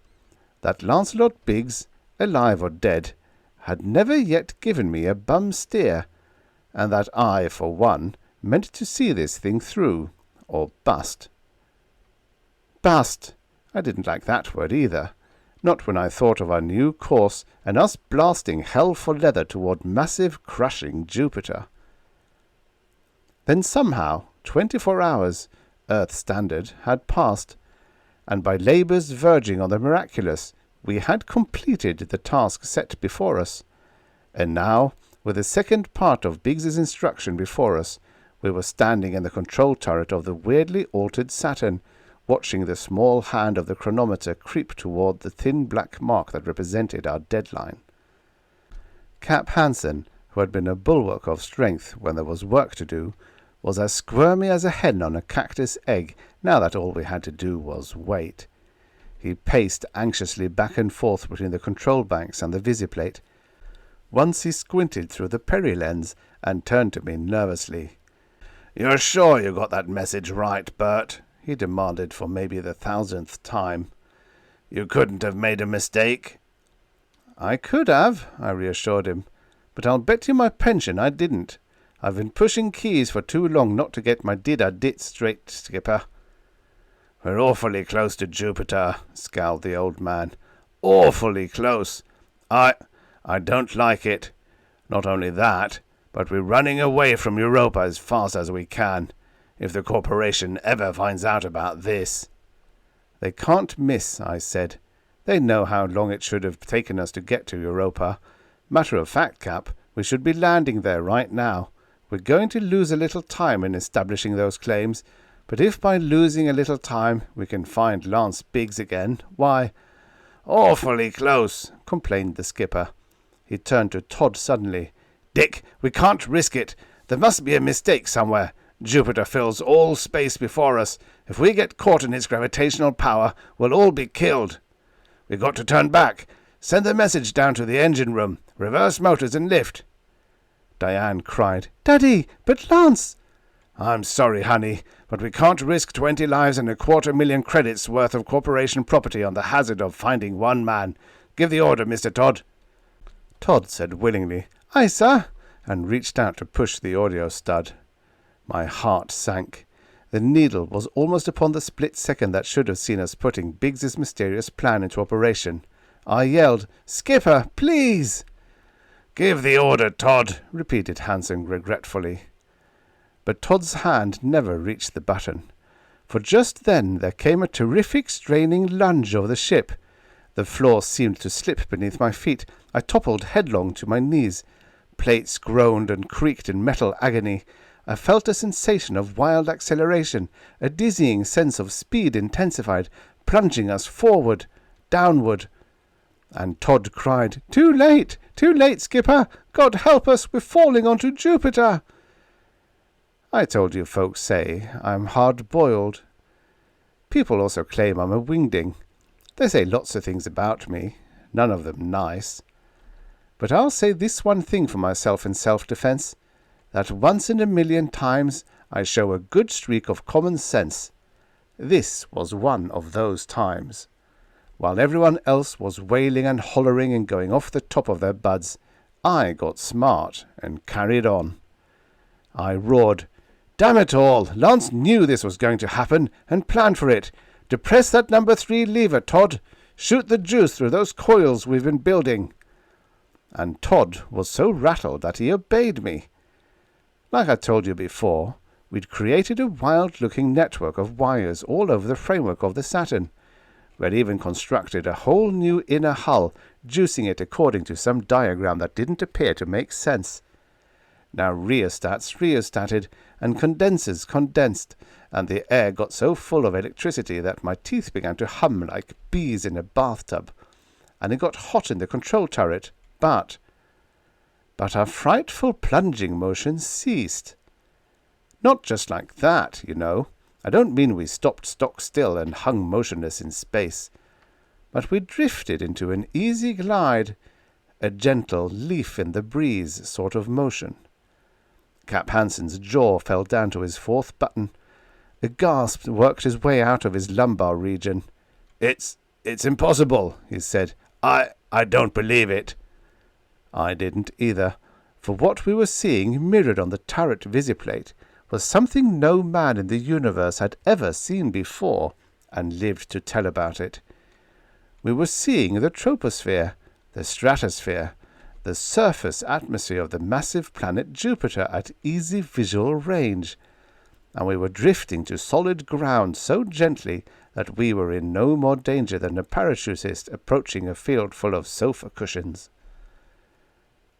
That Lancelot Biggs, alive or dead, had never yet given me a bum steer, and that I, for one, meant to see this thing through, or bust. Bust! I didn't like that word either. Not when I thought of our new course and us blasting hell for leather toward massive, crushing Jupiter. Then somehow 24 hours, Earth standard, had passed, and by labours verging on the miraculous, we had completed the task set before us. And now, with the second part of Biggs's instruction before us, we were standing in the control turret of the weirdly altered Saturn, watching the small hand of the chronometer creep toward the thin black mark that represented our deadline. Cap Hansen, who had been a bulwark of strength when there was work to do, was as squirmy as a hen on a cactus egg now that all we had to do was wait. He paced anxiously back and forth between the control banks and the visiplate. Once he squinted through the peri-lens and turned to me nervously. "You're sure you got that message right, Bert?" he demanded for maybe the 1000th time. "You couldn't have made a mistake?" "I could have," I reassured him, "but I'll bet you my pension I didn't. I've been pushing keys for too long not to get my did straight, Skipper." "We're awfully close to Jupiter," scowled the old man. "Awfully close. I don't like it. Not only that, but we're running away from Europa as fast as we can, if the corporation ever finds out about this." "They can't miss," I said. "They know how long it should have taken us to get to Europa. Matter of fact, Cap, we should be landing there right now. We're going to lose a little time in establishing those claims, but if by losing a little time we can find Lance Biggs again, why—" "Awfully close," complained the skipper. He turned to Todd suddenly. "Dick, we can't risk it. There must be a mistake somewhere. Jupiter fills all space before us. If we get caught in its gravitational power, we'll all be killed. We've got to turn back. Send the message down to the engine room. Reverse motors and lift." Diane cried, "Daddy, but Lance—" "I'm sorry, honey, but we can't risk 20 lives and 250,000 credits worth of corporation property on the hazard of finding one man. Give the order, Mr. Todd." Todd said willingly, "Aye, sir," and reached out to push the audio stud. My heart sank. The needle was almost upon the split second that should have seen us putting Biggs's mysterious plan into operation. I yelled, "Skipper, please!" "Give the order, Todd," repeated Hansen regretfully. But Todd's hand never reached the button, for just then there came a terrific straining lunge over the ship. The floor seemed to slip beneath my feet. I toppled headlong to my knees. Plates groaned and creaked in metal agony. I felt a sensation of wild acceleration, a dizzying sense of speed intensified, plunging us forward, downward. And Todd cried, "Too late! Too late, Skipper! God help us, we're falling onto Jupiter!" I told you folks say I'm hard-boiled. People also claim I'm a wingding. They say lots of things about me, none of them nice. But I'll say this one thing for myself in self-defense, that once in a million times I show a good streak of common sense. This was one of those times. While everyone else was wailing and hollering and going off the top of their buds, I got smart and carried on. I roared, "Damn it all! Lance knew this was going to happen and planned for it. Depress that number 3 lever, Todd. Shoot the juice through those coils we've been building." And Todd was so rattled that he obeyed me. Like I told you before, we'd created a wild-looking network of wires all over the framework of the Saturn. We'd even constructed a whole new inner hull, juicing it according to some diagram that didn't appear to make sense. Now rheostats rheostated, and condensers condensed, and the air got so full of electricity that my teeth began to hum like bees in a bathtub, and it got hot in the control turret, but our frightful plunging motion ceased. Not just like that, you know. I don't mean we stopped stock still and hung motionless in space, but we drifted into an easy glide, a gentle leaf in the breeze sort of motion. Cap Hansen's jaw fell down to his 4th button. A gasp worked his way out of his lumbar region. It's impossible," he said. I don't believe it." I didn't either, for what we were seeing mirrored on the turret visiplate was something no man in the universe had ever seen before and lived to tell about it. We were seeing the troposphere, the stratosphere, the surface atmosphere of the massive planet Jupiter at easy visual range, and we were drifting to solid ground so gently that we were in no more danger than a parachutist approaching a field full of sofa cushions.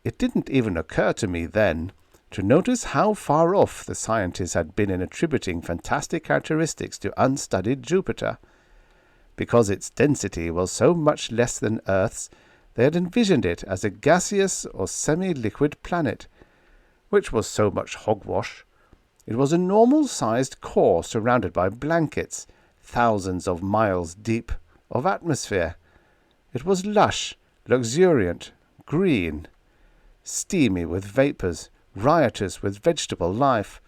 It didn't even occur to me then to notice how far off the scientists had been in attributing fantastic characteristics to unstudied Jupiter. Because its density was so much less than Earth's, they had envisioned it as a gaseous or semi-liquid planet, which was so much hogwash. It was a normal-sized core surrounded by blankets, thousands of miles deep, of atmosphere. It was lush, luxuriant, green, steamy with vapors, riotous with vegetable life.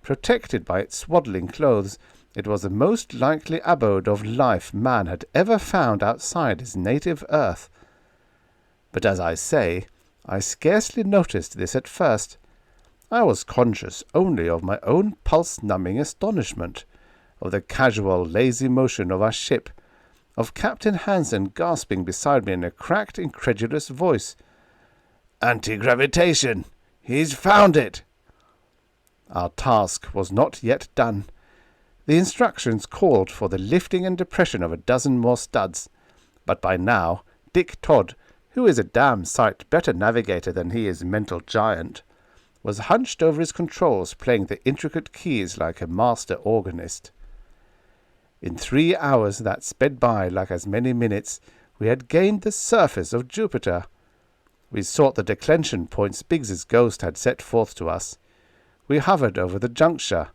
Protected by its swaddling clothes, it was the most likely abode of life man had ever found outside his native Earth. But as I say, I scarcely noticed this at first. I was conscious only of my own pulse-numbing astonishment, of the casual, lazy motion of our ship, of Captain Hansen gasping beside me in a cracked, incredulous voice, "Anti-gravitation! He's found it!" Our task was not yet done. The instructions called for the lifting and depression of a dozen more studs, but by now Dick Todd, who is a damn sight better navigator than he is mental giant, was hunched over his controls playing the intricate keys like a master organist. In 3 hours that sped by like as many minutes, we had gained the surface of Jupiter. We sought the declension points Biggs's ghost had set forth to us. We hovered over the juncture,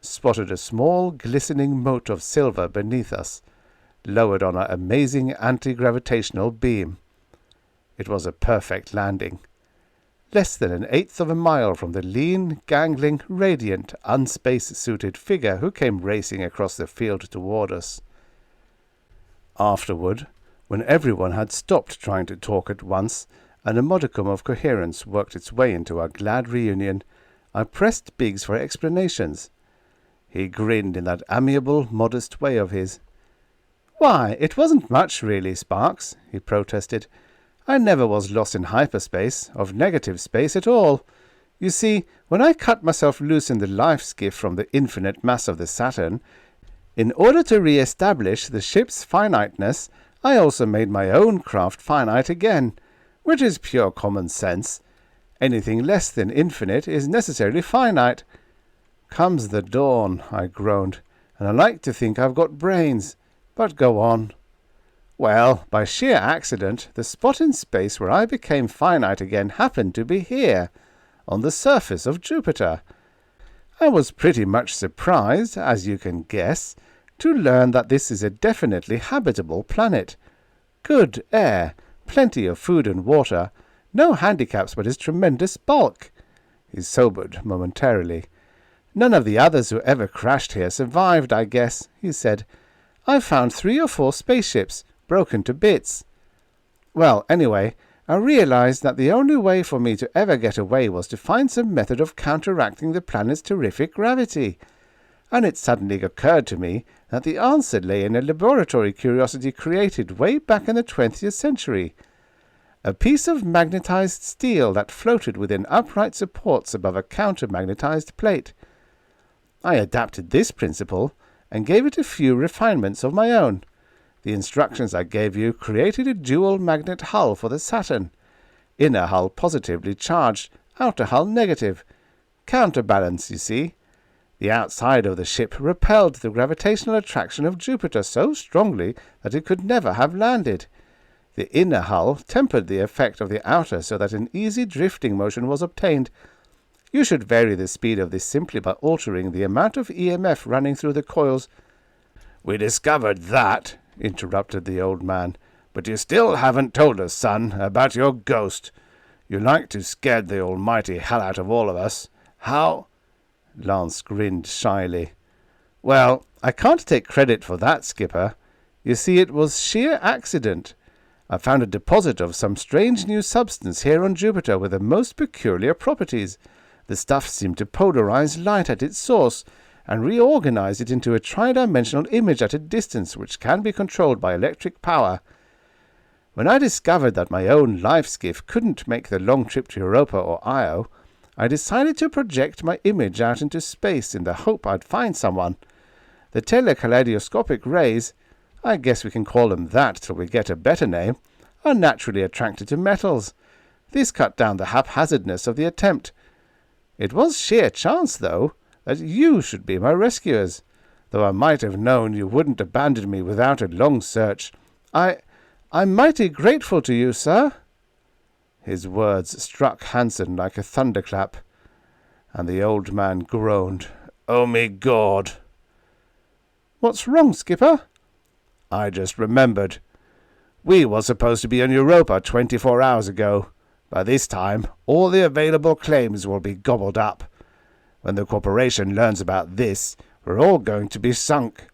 spotted a small glistening mote of silver beneath us, lowered on our amazing anti-gravitational beam. It was a perfect landing. Less than an eighth of a mile from the lean, gangling, radiant, unspace-suited figure who came racing across the field toward us. Afterward, when everyone had stopped trying to talk at once, and a modicum of coherence worked its way into our glad reunion, I pressed Biggs for explanations. He grinned in that amiable, modest way of his. "Why, it wasn't much, really, Sparks," he protested. "I never was lost in hyperspace, of negative space at all. You see, when I cut myself loose in the life skiff from the infinite mass of the Saturn, in order to re-establish the ship's finiteness, I also made my own craft finite again, which is pure common sense. Anything less than infinite is necessarily finite." "Comes the dawn," I groaned, "and I like to think I've got brains. But go on." "Well, by sheer accident, the spot in space where I became finite again happened to be here, on the surface of Jupiter. I was pretty much surprised, as you can guess, to learn that this is a definitely habitable planet. Good air, plenty of food and water, no handicaps but his tremendous bulk." He sobered momentarily. "None of the others who ever crashed here survived, I guess," he said. "I found 3 or 4 spaceships, broken to bits. Well, anyway, I realized that the only way for me to ever get away was to find some method of counteracting the planet's terrific gravity. And it suddenly occurred to me that the answer lay in a laboratory curiosity created way back in the 20th century. A piece of magnetized steel that floated within upright supports above a counter-magnetized plate. I adapted this principle and gave it a few refinements of my own. The instructions I gave you created a dual magnet hull for the Saturn. Inner hull positively charged, outer hull negative. Counterbalance, you see. The outside of the ship repelled the gravitational attraction of Jupiter so strongly that it could never have landed. The inner hull tempered the effect of the outer so that an easy drifting motion was obtained. You should vary the speed of this simply by altering the amount of EMF running through the coils." "We discovered that," interrupted the old man, "but you still haven't told us, son, about your ghost. You like to scare the almighty hell out of all of us. How—" Lance grinned shyly. "Well, I can't take credit for that, Skipper. You see, it was sheer accident. I found a deposit of some strange new substance here on Jupiter with the most peculiar properties. The stuff seemed to polarize light at its source and reorganize it into a tri-dimensional image at a distance which can be controlled by electric power. When I discovered that my own life skiff couldn't make the long trip to Europa or Io, I decided to project my image out into space in the hope I'd find someone. The telekaleidoscopic rays, I guess we can call them that till we get a better name, are naturally attracted to metals. This cut down the haphazardness of the attempt. It was sheer chance, though, that you should be my rescuers, though I might have known you wouldn't abandon me without a long search. I'm mighty grateful to you, sir." His words struck Hansen like a thunderclap, and the old man groaned. "Oh, me God!" "What's wrong, Skipper?" "I just remembered. We were supposed to be on Europa 24 hours ago. By this time, all the available claims will be gobbled up. When the corporation learns about this, we're all going to be sunk."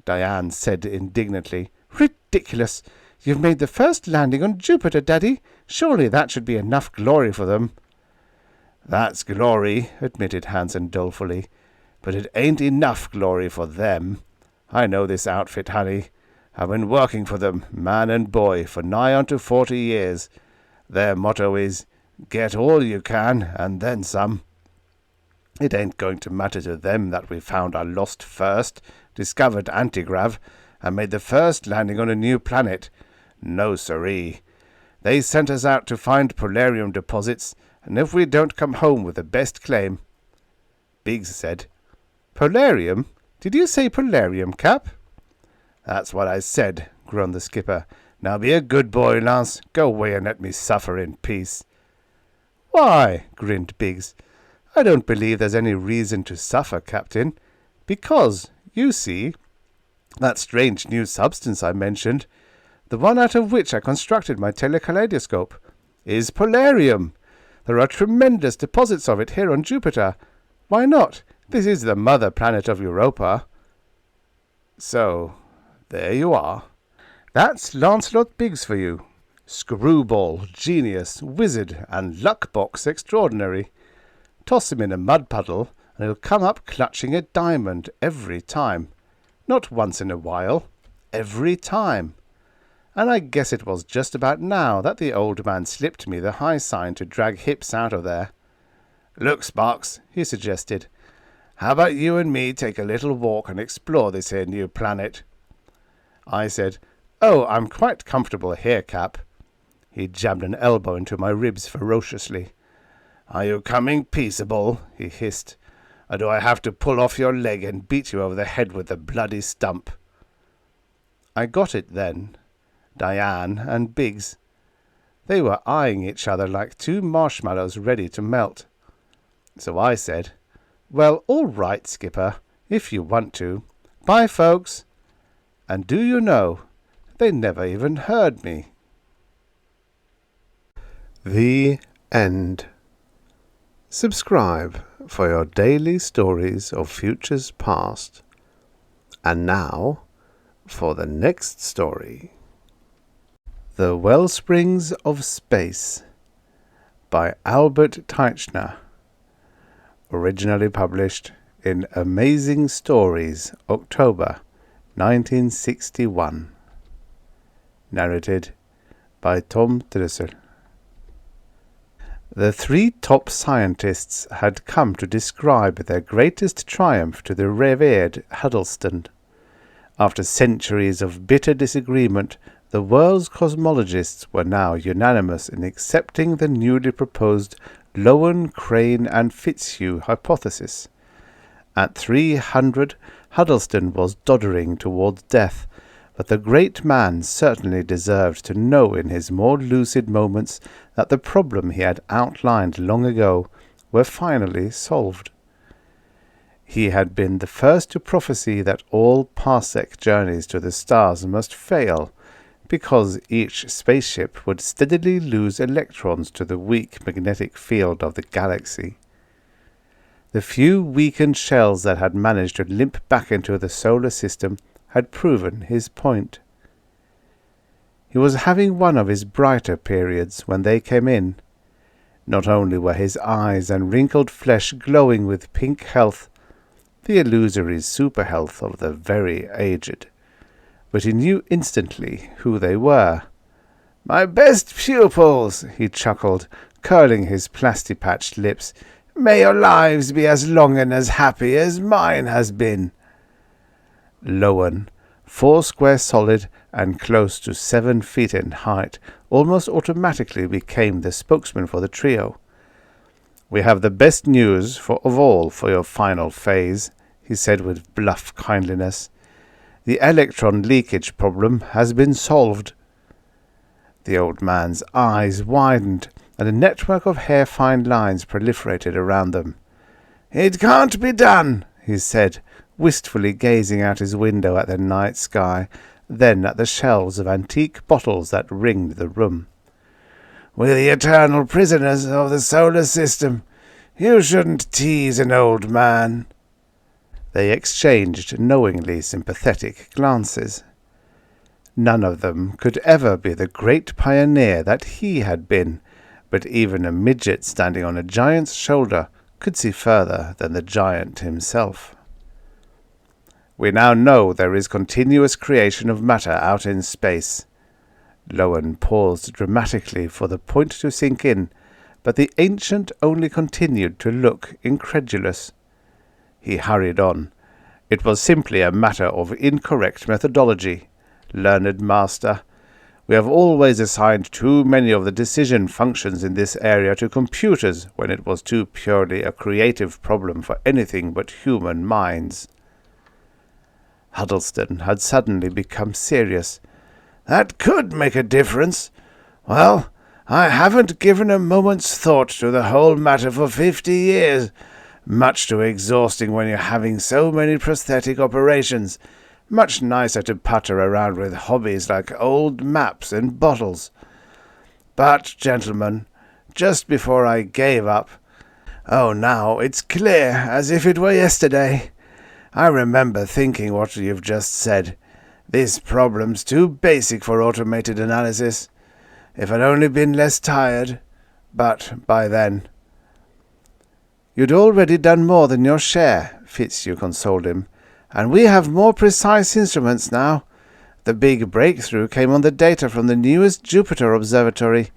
Diane said indignantly, "Ridiculous! You've made the first landing on Jupiter, Daddy. Surely that should be enough glory for them." "That's glory," admitted Hansen dolefully, "but it ain't enough glory for them. I know this outfit, honey. I've been working for them, man and boy, for nigh onto 40 years. Their motto is, get all you can, and then some. It ain't going to matter to them that we found our lost first, discovered antigrav, and made the first landing on a new planet. No, siree. They sent us out to find polarium deposits, and if we don't come home with the best claim—" Biggs said, "Polarium? Did you say polarium, Cap?" "That's what I said," groaned the skipper. "Now be a good boy, Lance. Go away and let me suffer in peace." "Why?" grinned Biggs. I don't believe there's any reason to suffer, Captain, because, you see, that strange new substance I mentioned, the one out of which I constructed my telekaleidoscope, is polarium. There are tremendous deposits of it here on Jupiter. Why not? This is the mother planet of Europa. So, there you are. That's Lancelot Biggs for you. Screwball, genius, wizard, and luckbox extraordinary. Toss him in a mud puddle, and he'll come up clutching a diamond every time. Not once in a while. Every time. And I guess it was just about now that the old man slipped me the high sign to drag Hips out of there. "Look, Sparks," he suggested. "How about you and me take a little walk and explore this here new planet?" I said, "Oh, I'm quite comfortable here, Cap." He jammed an elbow into my ribs ferociously. "Are you coming peaceable?" he hissed. "Or do I have to pull off your leg and beat you over the head with the bloody stump?" I got it then. Diane and Biggs. They were eyeing each other like two marshmallows ready to melt. So I said, "Well, all right, Skipper, if you want to. Bye, folks." And do you know, they never even heard me. The end. Subscribe for your daily stories of futures past. And now, for the next story. The Wellsprings of Space by Albert Teichner. Originally published in Amazing Stories, October 1961. Narrated by Tom Trussel. The three top scientists had come to describe their greatest triumph to the revered Huddleston. After centuries of bitter disagreement, the world's cosmologists were now unanimous in accepting the newly proposed Lowen, Crane, and Fitzhugh hypothesis. At 300, Huddleston was doddering towards death, but the great man certainly deserved to know in his more lucid moments that the problem he had outlined long ago were finally solved. He had been the first to prophesy that all parsec journeys to the stars must fail, because each spaceship would steadily lose electrons to the weak magnetic field of the galaxy. The few weakened shells that had managed to limp back into the solar system had proven his point. He was having one of his brighter periods when they came in. Not only were his eyes and wrinkled flesh glowing with pink health, the illusory super-health of the very aged, but he knew instantly who they were. "My best pupils," he chuckled, curling his plasti-patched lips. "May your lives be as long and as happy as mine has been." Lowen, 4 square solid and close to 7 feet in height, almost automatically became the spokesman for the trio. "We have the best news of all for your final phase," he said with bluff kindliness. "The electron leakage problem has been solved." The old man's eyes widened, and a network of hair-fine lines proliferated around them. "It can't be done," he said, wistfully gazing out his window at the night sky, then at the shelves of antique bottles that ringed the room. "We're the eternal prisoners of the solar system. You shouldn't tease an old man." They exchanged knowingly sympathetic glances. None of them could ever be the great pioneer that he had been, but even a midget standing on a giant's shoulder could see further than the giant himself. "We now know there is continuous creation of matter out in space." Lowen paused dramatically for the point to sink in, but the ancient only continued to look incredulous. He hurried on. "It was simply a matter of incorrect methodology, learned master. We have always assigned too many of the decision functions in this area to computers when it was too purely a creative problem for anything but human minds." Huddleston had suddenly become serious. "That could make a difference. Well, I haven't given a moment's thought to the whole matter for 50 years. Much too exhausting when you're having so many prosthetic operations. Much nicer to putter around with hobbies like old maps and bottles. But, gentlemen, just before I gave up, oh, now it's clear as if it were yesterday. I remember thinking what you've just said. This problem's too basic for automated analysis. If I'd only been less tired. But by then... You'd already done more than your share, Fitzhugh consoled him. And we have more precise instruments now. The big breakthrough came on the data from the newest Jupiter observatory.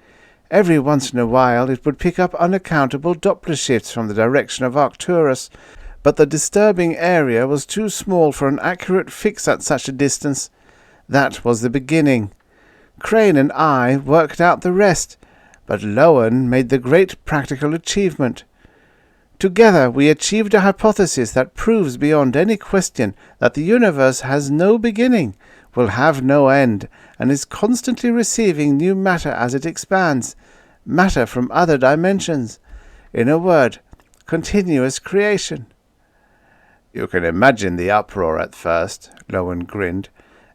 Every once in a while it would pick up unaccountable Doppler shifts from the direction of Arcturus, but the disturbing area was too small for an accurate fix at such a distance. That was the beginning. Crane and I worked out the rest, but Lowen made the great practical achievement. Together we achieved a hypothesis that proves beyond any question that the universe has no beginning, will have no end, and is constantly receiving new matter as it expands, matter from other dimensions. In a word, continuous creation. You can imagine the uproar at first, Lowen grinned,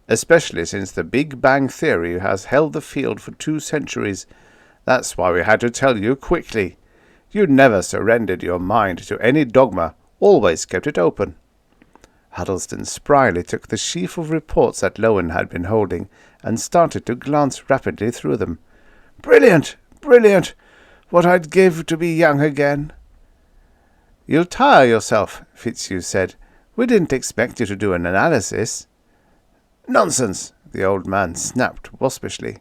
especially since the Big Bang Theory has held the field for 2 centuries. That's why we had to tell you quickly. You never surrendered your mind to any dogma, always kept it open. Huddleston spryly took the sheaf of reports that Lowen had been holding and started to glance rapidly through them. Brilliant! Brilliant! What I'd give to be young again. You'll tire yourself, Fitzhugh said. We didn't expect you to do an analysis. Nonsense, the old man snapped waspishly.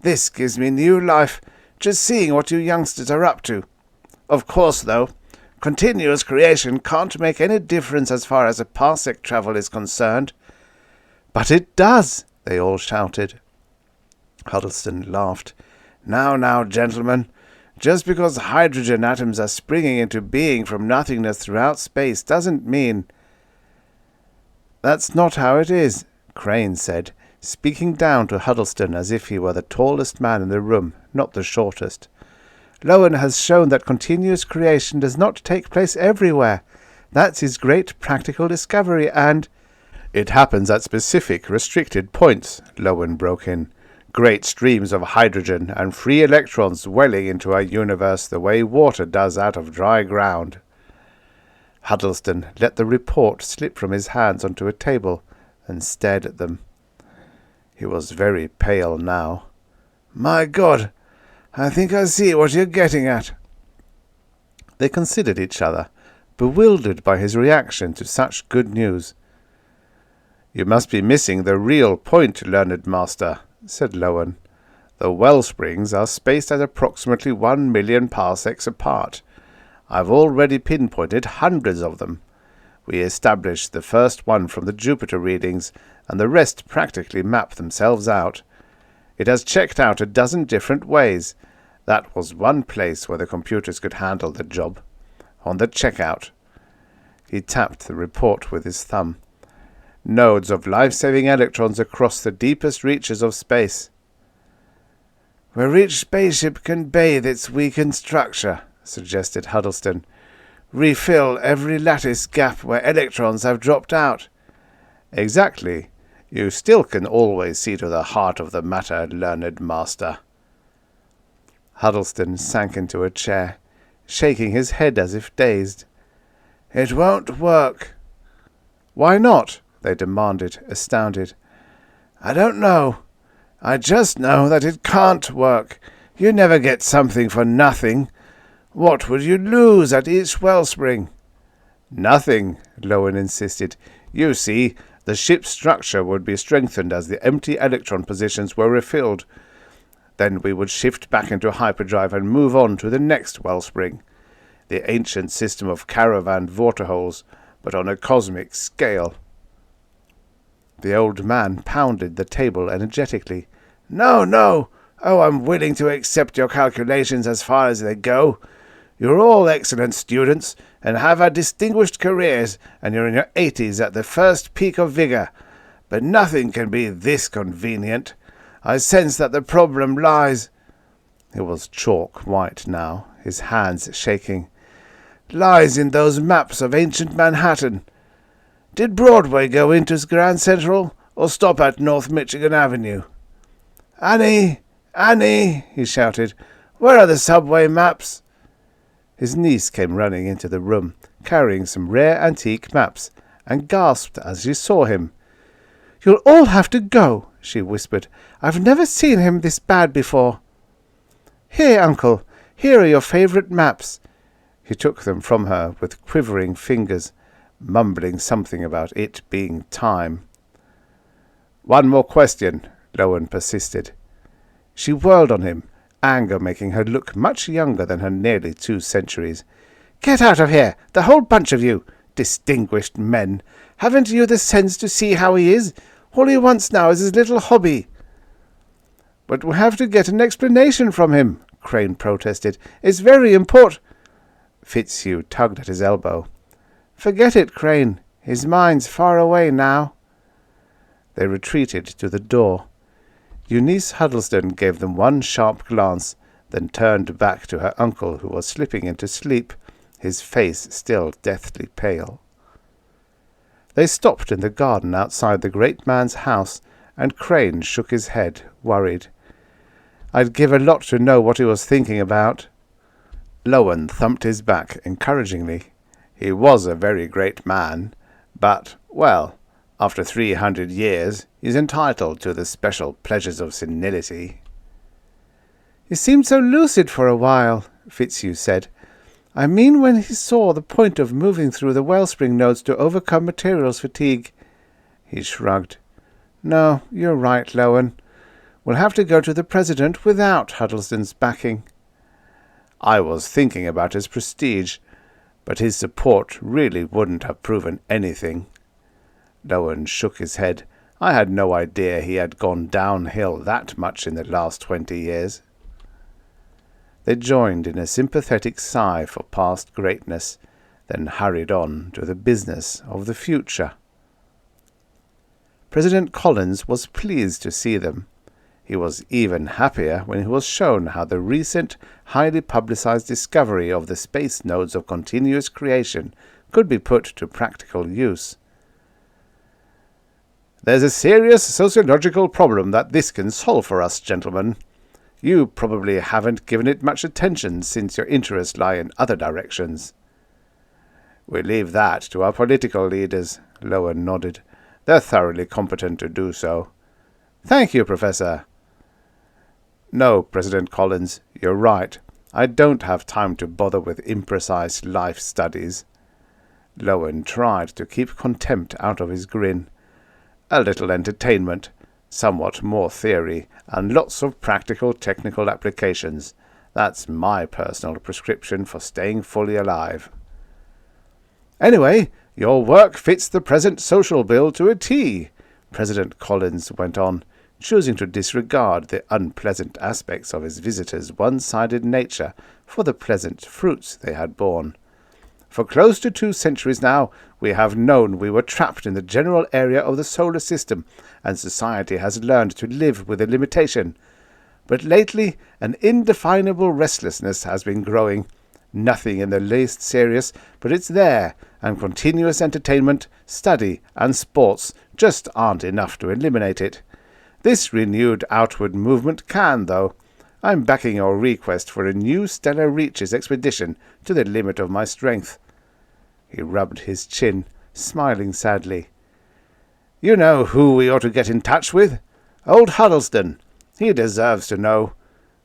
This gives me new life, just seeing what you youngsters are up to. Of course, though, continuous creation can't make any difference as far as a parsec travel is concerned. But it does, they all shouted. Huddleston laughed. Now, gentlemen, just because hydrogen atoms are springing into being from nothingness throughout space doesn't mean... That's not how it is, Crane said, speaking down to Huddleston as if he were the tallest man in the room, not the shortest. Lowen has shown that continuous creation does not take place everywhere. That's his great practical discovery, and... It happens at specific, restricted points, Lowen broke in. Great streams of hydrogen and free electrons welling into our universe the way water does out of dry ground. Huddleston let the report slip from his hands onto a table and stared at them. He was very pale now. My God! I think I see what you're getting at. They considered each other, bewildered by his reaction to such good news. You must be missing the real point, learned master, said Lowen. The Wellsprings are spaced at approximately 1 million parsecs apart. I've already pinpointed hundreds of them. We established the first one from the Jupiter readings, and the rest practically map themselves out. It has checked out a dozen different ways. That was one place where the computers could handle the job. On the checkout. He tapped the report with his thumb. Nodes of life-saving electrons across the deepest reaches of space. Where each spaceship can bathe its weakened structure, suggested Huddleston. Refill every lattice gap where electrons have dropped out. Exactly. You still can always see to the heart of the matter, learned master. Huddleston sank into a chair, shaking his head as if dazed. It won't work. Why not? They demanded, astounded. I don't know. I just know that it can't work. You never get something for nothing. What would you lose at each wellspring? Nothing, Lowen insisted. You see, the ship's structure would be strengthened as the empty electron positions were refilled. Then we would shift back into hyperdrive and move on to the next wellspring. The ancient system of caravan waterholes, but on a cosmic scale. The old man pounded the table energetically. No. Oh, I'm willing to accept your calculations as far as they go. You're all excellent students, and have had distinguished careers, and you're in your 80s at the first peak of vigor. But nothing can be this convenient. I sense that the problem lies... He was chalk white now, his hands shaking. "Lies in those maps of ancient Manhattan. Did Broadway go into Grand Central, or stop at North Michigan Avenue?" "Annie! Annie!" he shouted. "Where are the subway maps?" His niece came running into the room, carrying some rare antique maps, and gasped as she saw him. "You'll all have to go," she whispered. "I've never seen him this bad before." "Here, Uncle, here are your favourite maps." He took them from her with quivering fingers, mumbling something about it being time. "One more question," Lowen persisted. She whirled on him, anger making her look much younger than her nearly 2 centuries. "Get out of here, the whole bunch of you! Distinguished men! Haven't you the sense to see how he is? All he wants now is his little hobby." "But we have to get an explanation from him," Crane protested. "It's very important." Fitzhugh tugged at his elbow. "Forget it, Crane. His mind's far away now." They retreated to the door. Eunice Huddleston gave them one sharp glance, then turned back to her uncle, who was slipping into sleep, his face still deathly pale. They stopped in the garden outside the great man's house, and Crane shook his head, worried. "I'd give a lot to know what he was thinking about." Lowen thumped his back encouragingly. "He was a very great man, but, well, after 300 years, he's entitled to the special pleasures of senility." "He seemed so lucid for a while," Fitzhugh said. "I mean when he saw the point of moving through the Wellspring nodes to overcome materials fatigue." He shrugged. "No, you're right, Lowen. We'll have to go to the President without Huddleston's backing." "I was thinking about his prestige, but his support really wouldn't have proven anything." Lowen shook his head. "I had no idea he had gone downhill that much in the last 20 years. They joined in a sympathetic sigh for past greatness, then hurried on to the business of the future. President Collins was pleased to see them. He was even happier when he was shown how the recent, highly publicized discovery of the space nodes of continuous creation could be put to practical use. "There's a serious sociological problem that this can solve for us, gentlemen. You probably haven't given it much attention since your interests lie in other directions." "We leave that to our political leaders," Lowen nodded. "They're thoroughly competent to do so." "Thank you, Professor." "No, President Collins, you're right. I don't have time to bother with imprecise life studies." Lowen tried to keep contempt out of his grin. "A little entertainment, somewhat more theory, and lots of practical technical applications. That's my personal prescription for staying fully alive." "Anyway, your work fits the present social bill to a T," President Collins went on, choosing to disregard the unpleasant aspects of his visitors' one-sided nature for the pleasant fruits they had borne. "For close to 2 centuries now, we have known we were trapped in the general area of the solar system, and society has learned to live with the limitation. But lately, an indefinable restlessness has been growing. Nothing in the least serious, but it's there, and continuous entertainment, study, and sports just aren't enough to eliminate it. This renewed outward movement can, though. I'm backing your request for a new Stellar Reaches expedition to the limit of my strength." He rubbed his chin, smiling sadly. "You know who we ought to get in touch with? Old Huddleston. He deserves to know.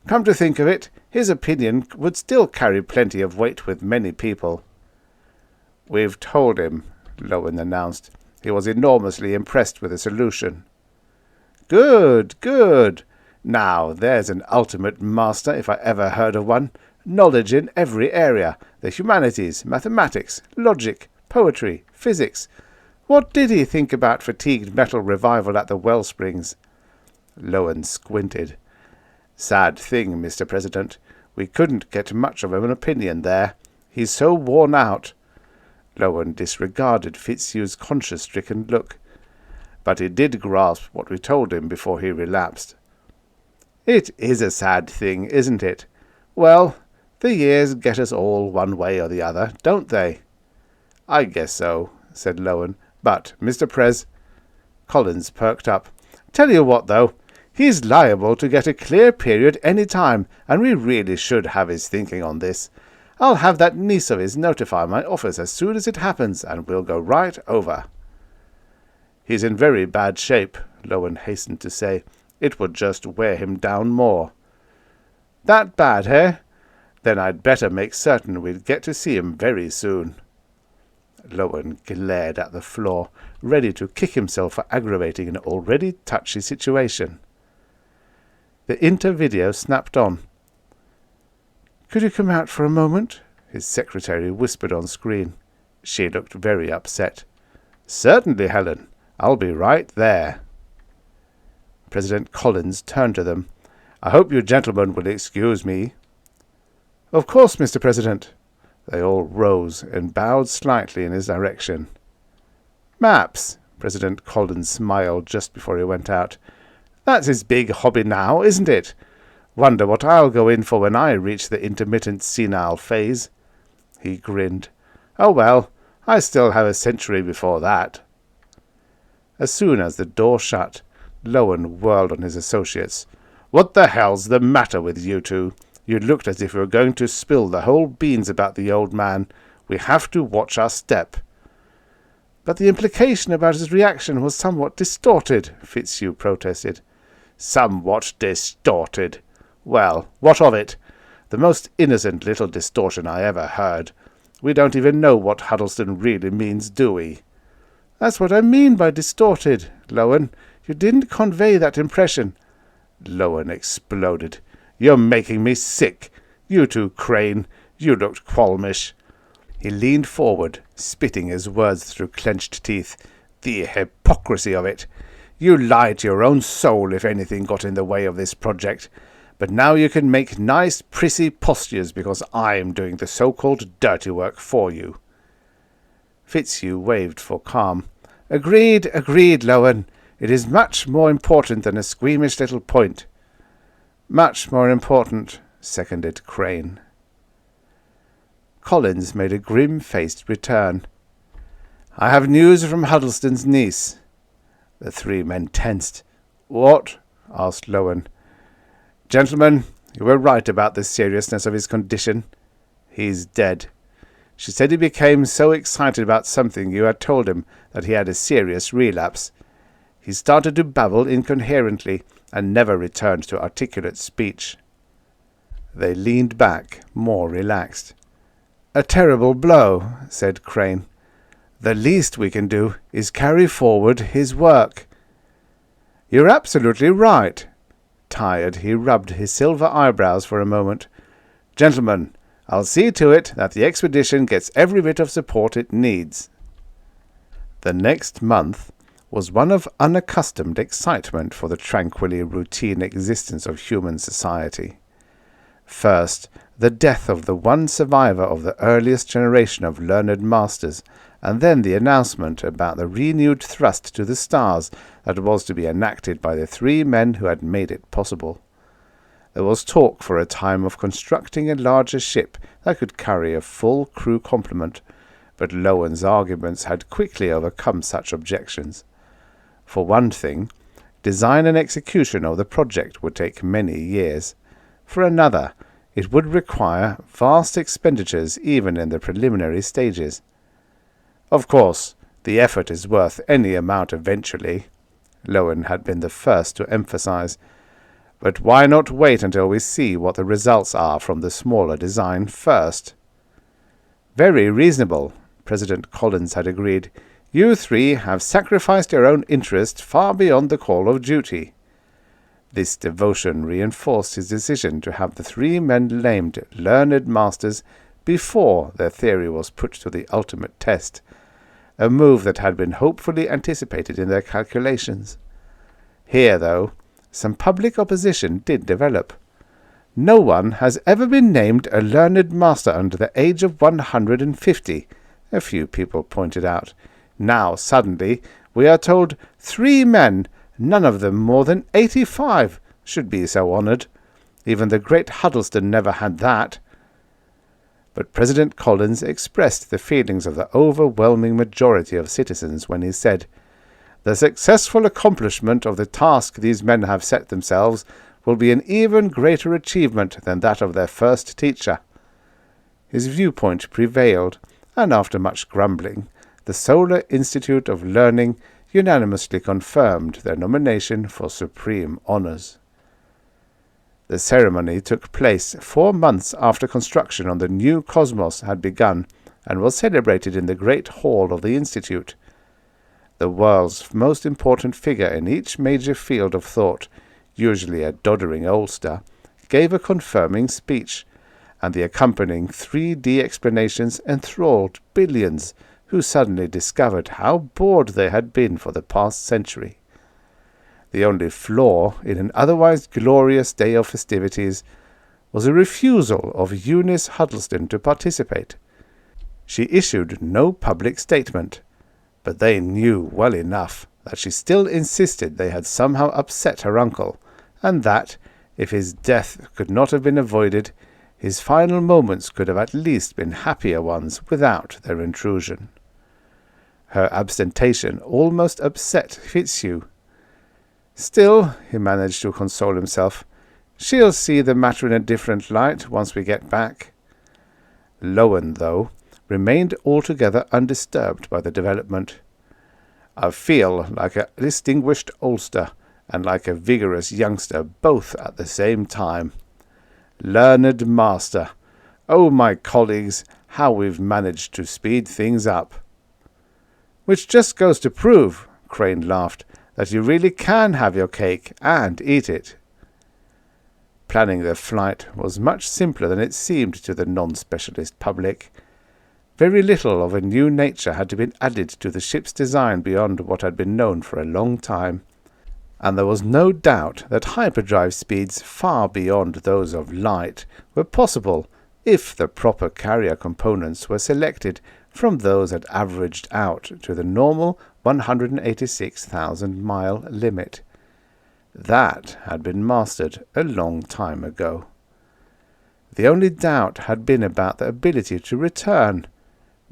Come to think of it, his opinion would still carry plenty of weight with many people." "We've told him," Lowen announced. "He was enormously impressed with the solution." "Good, good. Now there's an ultimate master, if I ever heard of one. Knowledge in every area, the humanities, mathematics, logic, poetry, physics. What did he think about fatigued metal revival at the Wellsprings?" Lowen squinted. "Sad thing, Mr. President. We couldn't get much of an opinion there. He's so worn out." Lowen disregarded Fitzhugh's conscience-stricken look. "But he did grasp what we told him before he relapsed." It is a sad thing, isn't it? Well, the years get us all one way or the other, don't they? I guess so, said Lowen. But, Mr. Prez... Collins perked up. Tell you what, though. He's liable to get a clear period any time, and we really should have his thinking on this. I'll have that niece of his notify my office as soon as it happens, and we'll go right over. He's in very bad shape, Lowen hastened to say. It would just wear him down more. That bad, eh? Then I'd better make certain we'd get to see him very soon. Lowen glared at the floor, ready to kick himself for aggravating an already touchy situation. The intervideo snapped on. "Could you come out for a moment?" his secretary whispered on screen. She looked very upset. "Certainly, Helen. I'll be right there." President Collins turned to them. "I hope you gentlemen will excuse me." "Of course, Mr. President." They all rose and bowed slightly in his direction. "Maps," President Collins smiled just before he went out. "That's his big hobby now, isn't it? Wonder what I'll go in for when I reach the intermittent senile phase." He grinned. "Oh well, I still have a century before that." As soon as the door shut, Lowen whirled on his associates. "What the hell's the matter with you two? You looked as if you were going to spill the whole beans about the old man. We have to watch our step." "But the implication about his reaction was somewhat distorted," Fitzhugh protested. "Somewhat distorted. Well, what of it? The most innocent little distortion I ever heard. We don't even know what Huddleston really means, do we?" "That's what I mean by distorted, Lowen. You didn't convey that impression." Lowen exploded. "You're making me sick. You too, Crane. You looked qualmish." He leaned forward, spitting his words through clenched teeth. "The hypocrisy of it. You lied to your own soul if anything got in the way of this project. But now you can make nice, prissy postures because I'm doing the so-called dirty work for you." Fitzhugh waved for calm. Agreed, Lowen. It is much more important than a squeamish little point." "Much more important," seconded Crane. Collins made a grim-faced return. "I have news from Huddleston's niece." The three men tensed. "What?" asked Lowen. "Gentlemen, you were right about the seriousness of his condition. He's dead. She said he became so excited about something you had told him that he had a serious relapse. He started to babble incoherently and never returned to articulate speech." They leaned back, more relaxed. "A terrible blow," said Crane. "The least we can do is carry forward his work." "You're absolutely right." Tired, he rubbed his silver eyebrows for a moment. "Gentlemen, I'll see to it that the expedition gets every bit of support it needs." The next month was one of unaccustomed excitement for the tranquilly routine existence of human society. First, the death of the one survivor of the earliest generation of learned masters, and then the announcement about the renewed thrust to the stars that was to be enacted by the three men who had made it possible. There was talk for a time of constructing a larger ship that could carry a full crew complement, but Lowen's arguments had quickly overcome such objections. For one thing, design and execution of the project would take many years. For another, it would require vast expenditures even in the preliminary stages. "Of course, the effort is worth any amount eventually," Lowen had been the first to emphasize. "But why not wait until we see what the results are from the smaller design first?" "Very reasonable," President Collins had agreed. "You three have sacrificed your own interest far beyond the call of duty." This devotion reinforced his decision to have the three men named learned masters before their theory was put to the ultimate test, a move that had been hopefully anticipated in their calculations. Here, though, some public opposition did develop. No one has ever been named a learned master under the age of 150, a few people pointed out. Now, suddenly, we are told 3 men, none of them more than 85, should be so honoured. Even the great Huddleston never had that. But President Collins expressed the feelings of the overwhelming majority of citizens when he said, "The successful accomplishment of the task these men have set themselves will be an even greater achievement than that of their first teacher." His viewpoint prevailed, and after much grumbling, the Solar Institute of Learning unanimously confirmed their nomination for supreme honours. The ceremony took place 4 months after construction on the new cosmos had begun, and was celebrated in the great hall of the Institute. The world's most important figure in each major field of thought, usually a doddering oldster, gave a confirming speech, and the accompanying 3D explanations enthralled billions who suddenly discovered how bored they had been for the past century. The only flaw in an otherwise glorious day of festivities was a refusal of Eunice Huddleston to participate. She issued no public statement, but they knew well enough that she still insisted they had somehow upset her uncle, and that, if his death could not have been avoided, his final moments could have at least been happier ones without their intrusion. Her abstention almost upset Fitzhugh. Still, he managed to console himself, she'll see the matter in a different light once we get back. Lowen, though, remained altogether undisturbed by the development. "I feel like a distinguished oldster and like a vigorous youngster both at the same time. Learned master! Oh, my colleagues, how we've managed to speed things up!" "Which just goes to prove," Crane laughed, "that you really can have your cake and eat it." Planning the flight was much simpler than it seemed to the non-specialist public. Very little of a new nature had been added to the ship's design beyond what had been known for a long time, and there was no doubt that hyperdrive speeds far beyond those of light were possible if the proper carrier components were selected from those that averaged out to the normal 186,000-mile limit. That had been mastered a long time ago. The only doubt had been about the ability to return.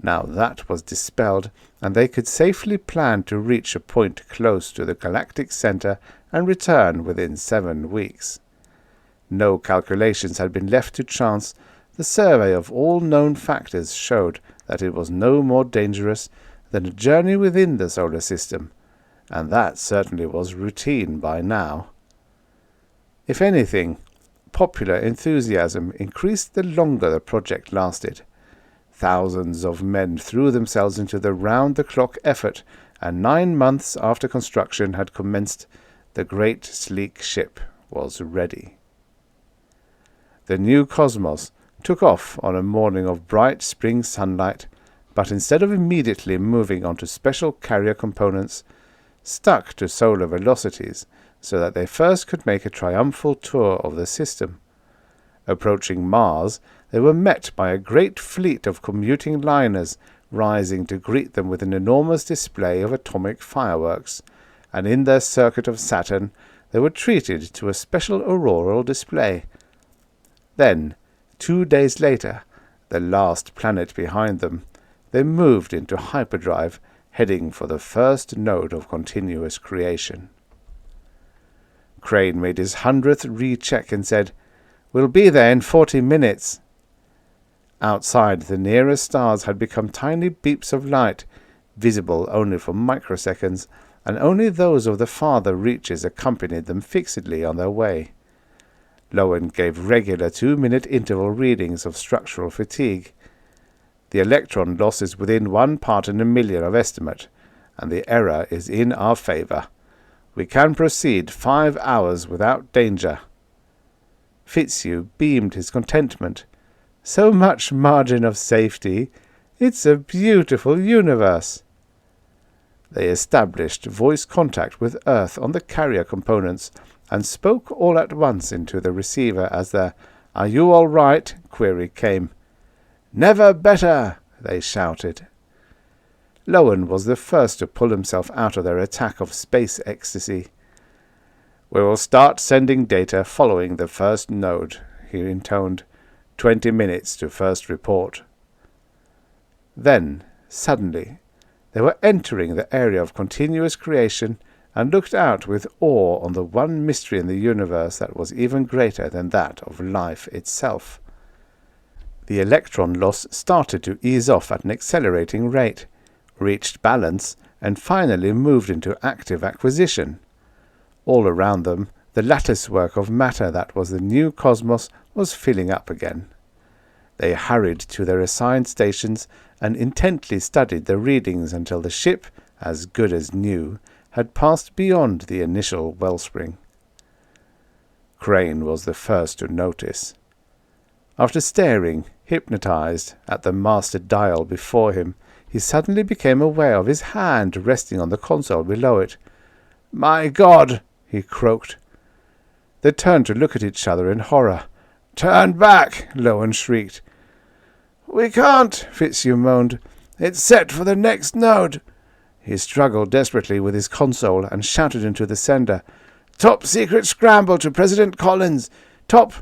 Now that was dispelled, and they could safely plan to reach a point close to the galactic center and return within 7 weeks. No calculations had been left to chance. The survey of all known factors showed that it was no more dangerous than a journey within the solar system, and that certainly was routine by now. If anything, popular enthusiasm increased the longer the project lasted. Thousands of men threw themselves into the round-the-clock effort, and 9 months after construction had commenced, the great sleek ship was ready. The new cosmos took off on a morning of bright spring sunlight, but instead of immediately moving on to special carrier components, stuck to solar velocities so that they first could make a triumphal tour of the system. Approaching Mars, they were met by a great fleet of commuting liners rising to greet them with an enormous display of atomic fireworks, and in their circuit of Saturn they were treated to a special auroral display. Then, 2 days later, the last planet behind them, they moved into hyperdrive, heading for the first node of continuous creation. Crane made his 100th recheck and said, "We'll be there in 40 minutes. Outside, the nearest stars had become tiny beeps of light, visible only for microseconds, and only those of the farther reaches accompanied them fixedly on their way. Lowen gave regular 2-minute interval readings of structural fatigue. The electron loss is within 1 part in a million of estimate, and the error is in our favour. We can proceed 5 hours without danger." Fitzhugh beamed his contentment. "So much margin of safety. It's a beautiful universe." They established voice contact with Earth on the carrier components, and spoke all at once into the receiver as the "Are you all right?" query came. "Never better!" they shouted. Lowen was the first to pull himself out of their attack of space ecstasy. We will start sending data following the first node, he intoned. 20 minutes to first report. Then, suddenly, they were entering the area of continuous creation and looked out with awe on the one mystery in the universe that was even greater than that of life itself. The electron loss started to ease off at an accelerating rate, reached balance, and finally moved into active acquisition. All around them, the latticework of matter that was the new cosmos was filling up again. They hurried to their assigned stations and intently studied the readings until the ship, as good as new, had passed beyond the initial wellspring. Crane was the first to notice. After staring, hypnotized, at the master dial before him, he suddenly became aware of his hand resting on the console below it. "My God!" he croaked. They turned to look at each other in horror. "Turn back!" Lowen shrieked. "We can't," Fitzhugh moaned. "It's set for the next node." He struggled desperately with his console and shouted into the sender. "Top secret scramble to President Collins! Top—"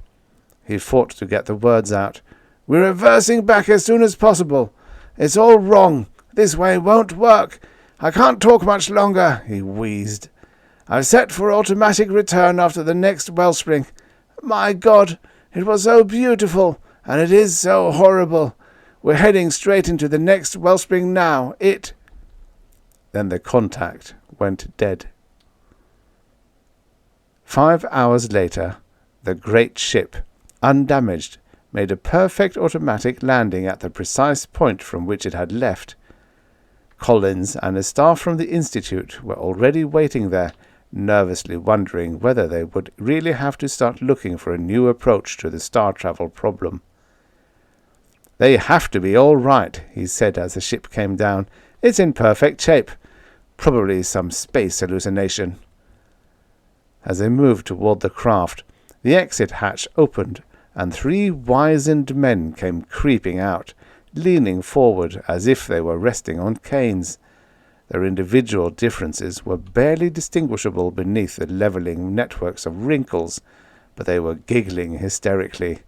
He fought to get the words out. "We're reversing back as soon as possible. It's all wrong. This way won't work. I can't talk much longer," he wheezed. "I've set for automatic return after the next wellspring. My God, it was so beautiful, and it is so horrible. We're heading straight into the next wellspring now. Then the contact went dead. 5 hours later, the great ship, undamaged, made a perfect automatic landing at the precise point from which it had left. Collins and a staff from the Institute were already waiting there, nervously wondering whether they would really have to start looking for a new approach to the star travel problem. "They have to be all right," he said as the ship came down. "It's in perfect shape. Probably some space hallucination." As they moved toward the craft, the exit hatch opened, and 3 wizened men came creeping out, leaning forward as if they were resting on canes. Their individual differences were barely distinguishable beneath the levelling networks of wrinkles, but they were giggling hysterically.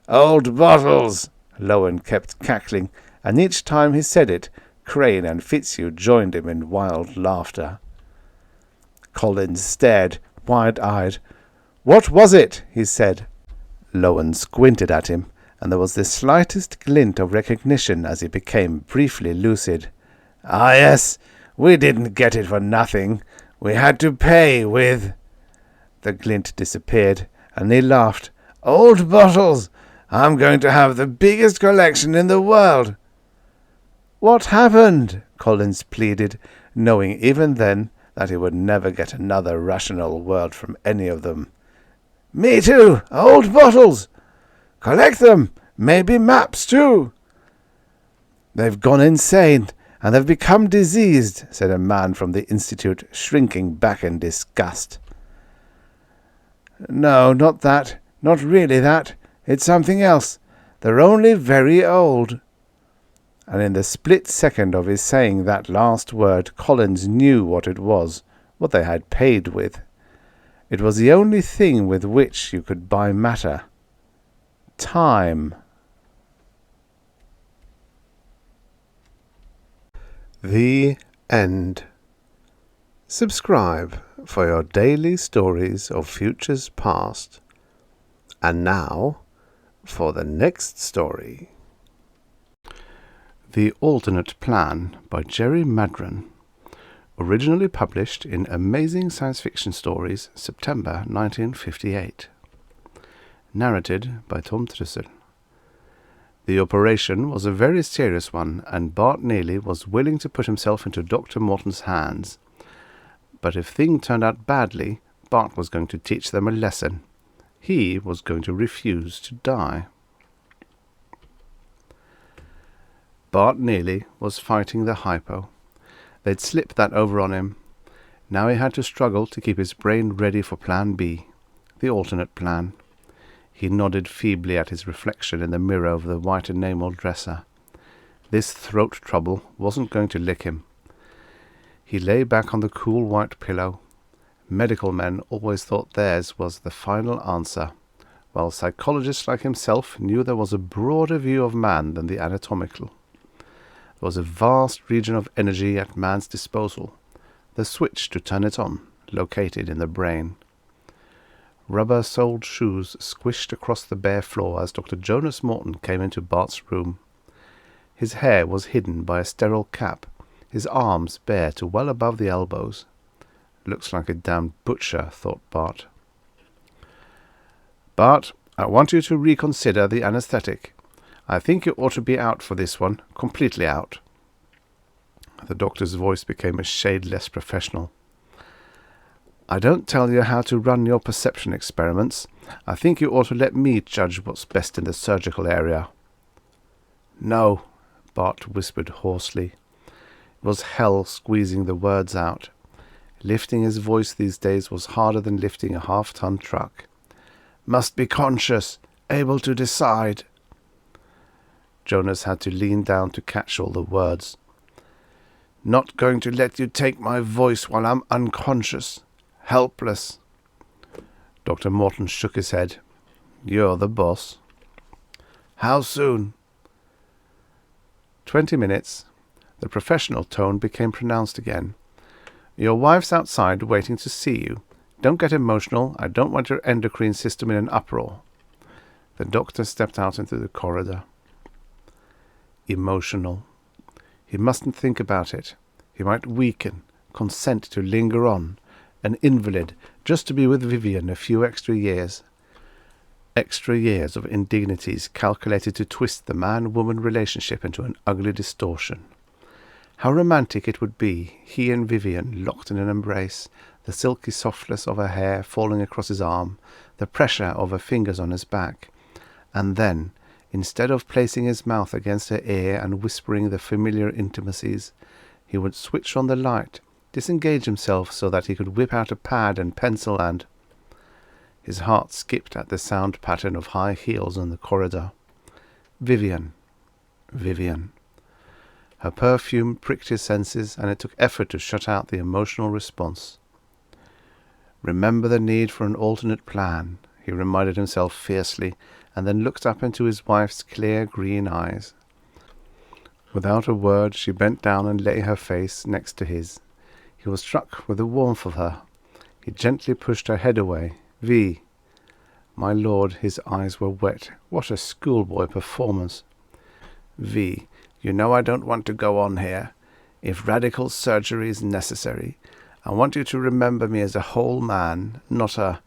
"Old bottles!" Lowen kept cackling, and each time he said it, Crane and Fitzhugh joined him in wild laughter. Collins stared, wide-eyed. "What was it?" he said. Lowen squinted at him, and there was the slightest glint of recognition as he became briefly lucid. "Ah, yes, we didn't get it for nothing. We had to pay with—" The glint disappeared, and he laughed. "Old bottles! I'm going to have the biggest collection in the world." "What happened?" Collins pleaded, knowing even then that he would never get another rational word from any of them. "Me too! Old bottles! Collect them! Maybe maps too!" "They've gone insane, and they've become diseased," said a man from the Institute, shrinking back in disgust. "No, not that. Not really that. It's something else. They're only very old." And in the split second of his saying that last word, Collins knew what it was, what they had paid with. It was the only thing with which you could buy matter. Time. The end. Subscribe for your daily stories of futures past. And now, for the next story. The Alternate Plan by Gerry Maddren. Originally published in Amazing Science Fiction Stories, September 1958. Narrated by Tom Trussel. The operation was a very serious one, and Bart Neely was willing to put himself into Dr. Morton's hands. But if things turned out badly, Bart was going to teach them a lesson. He was going to refuse to die. Bart Neely was fighting the hypo. They'd slipped that over on him. Now he had to struggle to keep his brain ready for Plan B, the alternate plan. He nodded feebly at his reflection in the mirror of the white enamel dresser. This throat trouble wasn't going to lick him. He lay back on the cool white pillow. Medical men always thought theirs was the final answer, while psychologists like himself knew there was a broader view of man than the anatomical. There was a vast region of energy at man's disposal, the switch to turn it on, located in the brain. Rubber-soled shoes squished across the bare floor as Dr. Jonas Morton came into Bart's room. His hair was hidden by a sterile cap, his arms bare to well above the elbows. Looks like a damned butcher, thought Bart. Bart, I want you to reconsider the anesthetic. I think you ought to be out for this one, completely out. The doctor's voice became a shade less professional. I don't tell you how to run your perception experiments. I think you ought to let me judge what's best in the surgical area. No, Bart whispered hoarsely. It was hell squeezing the words out. Lifting his voice these days was harder than lifting a half-ton truck. Must be conscious, able to decide. Jonas had to lean down to catch all the words. Not going to let you take my voice while I'm unconscious. Helpless. Dr. Morton shook his head. You're the boss. How soon? 20 minutes. The professional tone became pronounced again. Your wife's outside waiting to see you. Don't get emotional. I don't want your endocrine system in an uproar. The doctor stepped out into the corridor. Emotional. He mustn't think about it. He might weaken, consent to linger on, an invalid, just to be with Vivian a few extra years. Extra years of indignities calculated to twist the man-woman relationship into an ugly distortion. How romantic it would be, he and Vivian locked in an embrace, the silky softness of her hair falling across his arm, the pressure of her fingers on his back. And then, instead of placing his mouth against her ear and whispering the familiar intimacies, he would switch on the light, disengage himself so that he could whip out a pad and pencil and... His heart skipped at the sound pattern of high heels in the corridor. Vivian. Vivian. Her perfume pricked his senses, and it took effort to shut out the emotional response. Remember the need for an alternate plan, he reminded himself fiercely, and then looked up into his wife's clear green eyes. Without a word, she bent down and lay her face next to his. He was struck with the warmth of her. He gently pushed her head away. V. My lord, his eyes were wet. What a schoolboy performance. V. You know I don't want to go on here. If radical surgery is necessary, I want you to remember me as a whole man, not a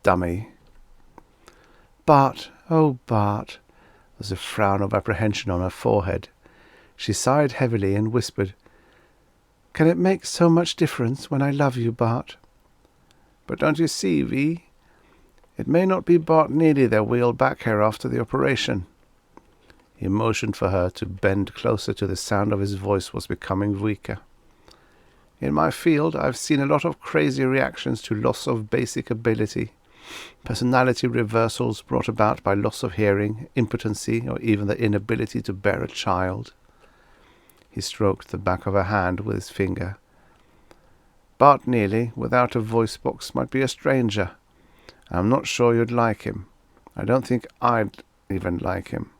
dummy. Bart, oh Bart, there was a frown of apprehension on her forehead. She sighed heavily and whispered, Can it make so much difference when I love you, Bart? But don't you see, V? It may not be Bart Neely they'll wheel back here after the operation. He motioned for her to bend closer till the sound of his voice was becoming weaker. In my field, I've seen a lot of crazy reactions to loss of basic ability, personality reversals brought about by loss of hearing, impotency, or even the inability to bear a child. He stroked the back of her hand with his finger. Bart Neely, without a voice box, might be a stranger. I'm not sure you'd like him. I don't think I'd even like him.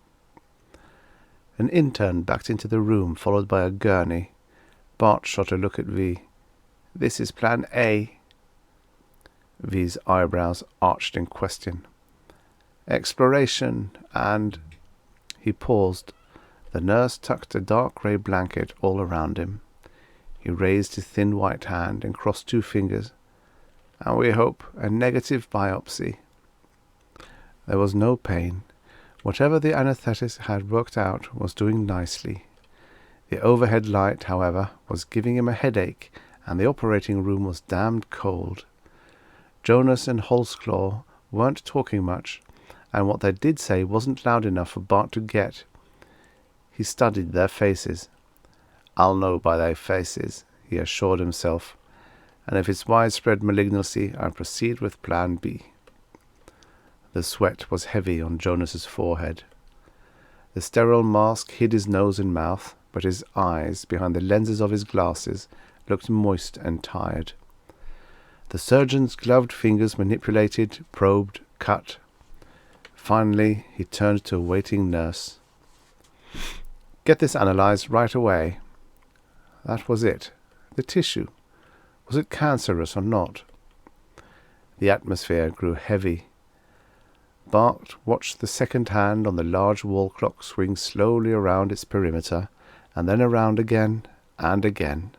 An intern backed into the room, followed by a gurney. Bart shot a look at V. This is plan A. V's eyebrows arched in question. Exploration and... He paused. The nurse tucked a dark grey blanket all around him. He raised his thin white hand and crossed two fingers. And we hope a negative biopsy. There was no pain. Whatever the anaesthetist had worked out was doing nicely. The overhead light, however, was giving him a headache, and the operating room was damned cold. Jonas and Holsclaw weren't talking much, and what they did say wasn't loud enough for Bart to get. He studied their faces. I'll know by their faces, he assured himself, and if it's widespread malignancy, I'll proceed with plan B. The sweat was heavy on Jonas's forehead. The sterile mask hid his nose and mouth, but his eyes, behind the lenses of his glasses, looked moist and tired. The surgeon's gloved fingers manipulated, probed, cut. Finally, he turned to a waiting nurse. "Get this analysed right away." That was it. The tissue. Was it cancerous or not? The atmosphere grew heavy. Bart watched the second hand on the large wall clock swing slowly around its perimeter, and then around again and again.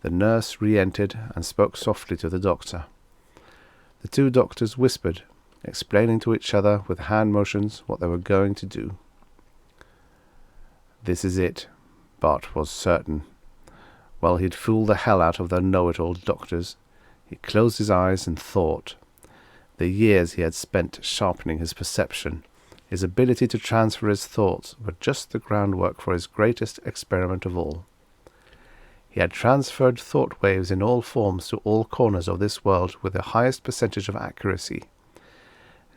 The nurse re-entered and spoke softly to the doctor. The two doctors whispered, explaining to each other with hand motions what they were going to do. This is it, Bart was certain. Well, he'd fooled the hell out of the know-it-all doctors. He closed his eyes and thought. The years he had spent sharpening his perception, his ability to transfer his thoughts, were just the groundwork for his greatest experiment of all. He had transferred thought waves in all forms to all corners of this world with the highest percentage of accuracy.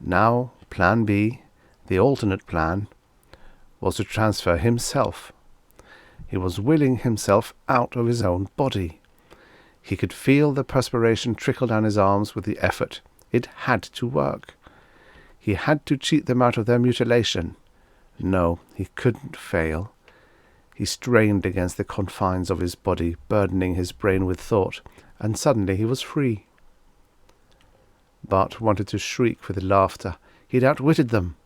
Now, Plan B, the alternate plan, was to transfer himself. He was willing himself out of his own body. He could feel the perspiration trickle down his arms with the effort. It had to work. He had to cheat them out of their mutilation. No, he couldn't fail. He strained against the confines of his body, burdening his brain with thought, and suddenly he was free. Bart wanted to shriek with laughter. He'd outwitted them.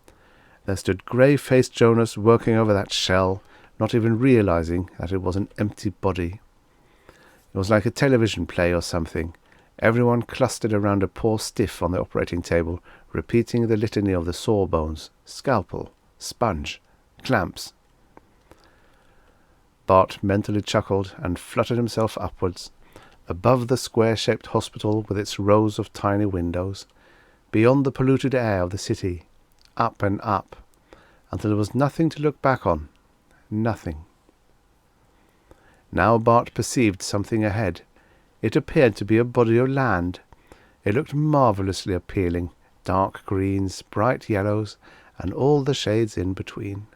There stood grey-faced Jonas working over that shell, not even realizing that it was an empty body. It was like a television play or something. Everyone clustered around a poor stiff on the operating table, repeating the litany of the sawbones, scalpel, sponge, clamps. Bart mentally chuckled and fluttered himself upwards, above the square-shaped hospital with its rows of tiny windows, beyond the polluted air of the city, up and up, until there was nothing to look back on. Nothing. Now Bart perceived something ahead. It appeared to be a body of land. It looked marvellously appealing, dark greens, bright yellows, and all the shades in between.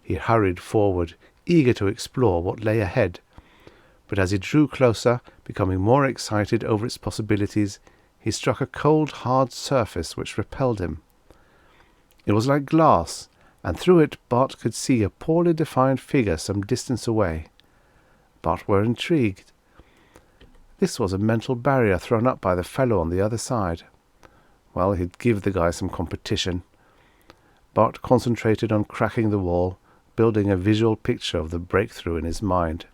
He hurried forward, eager to explore what lay ahead. But as he drew closer, becoming more excited over its possibilities, he struck a cold, hard surface which repelled him. It was like glass, and through it Bart could see a poorly defined figure some distance away. Bart were intrigued. This was a mental barrier thrown up by the fellow on the other side. Well, he'd give the guy some competition. Bart concentrated on cracking the wall, building a visual picture of the breakthrough in his mind.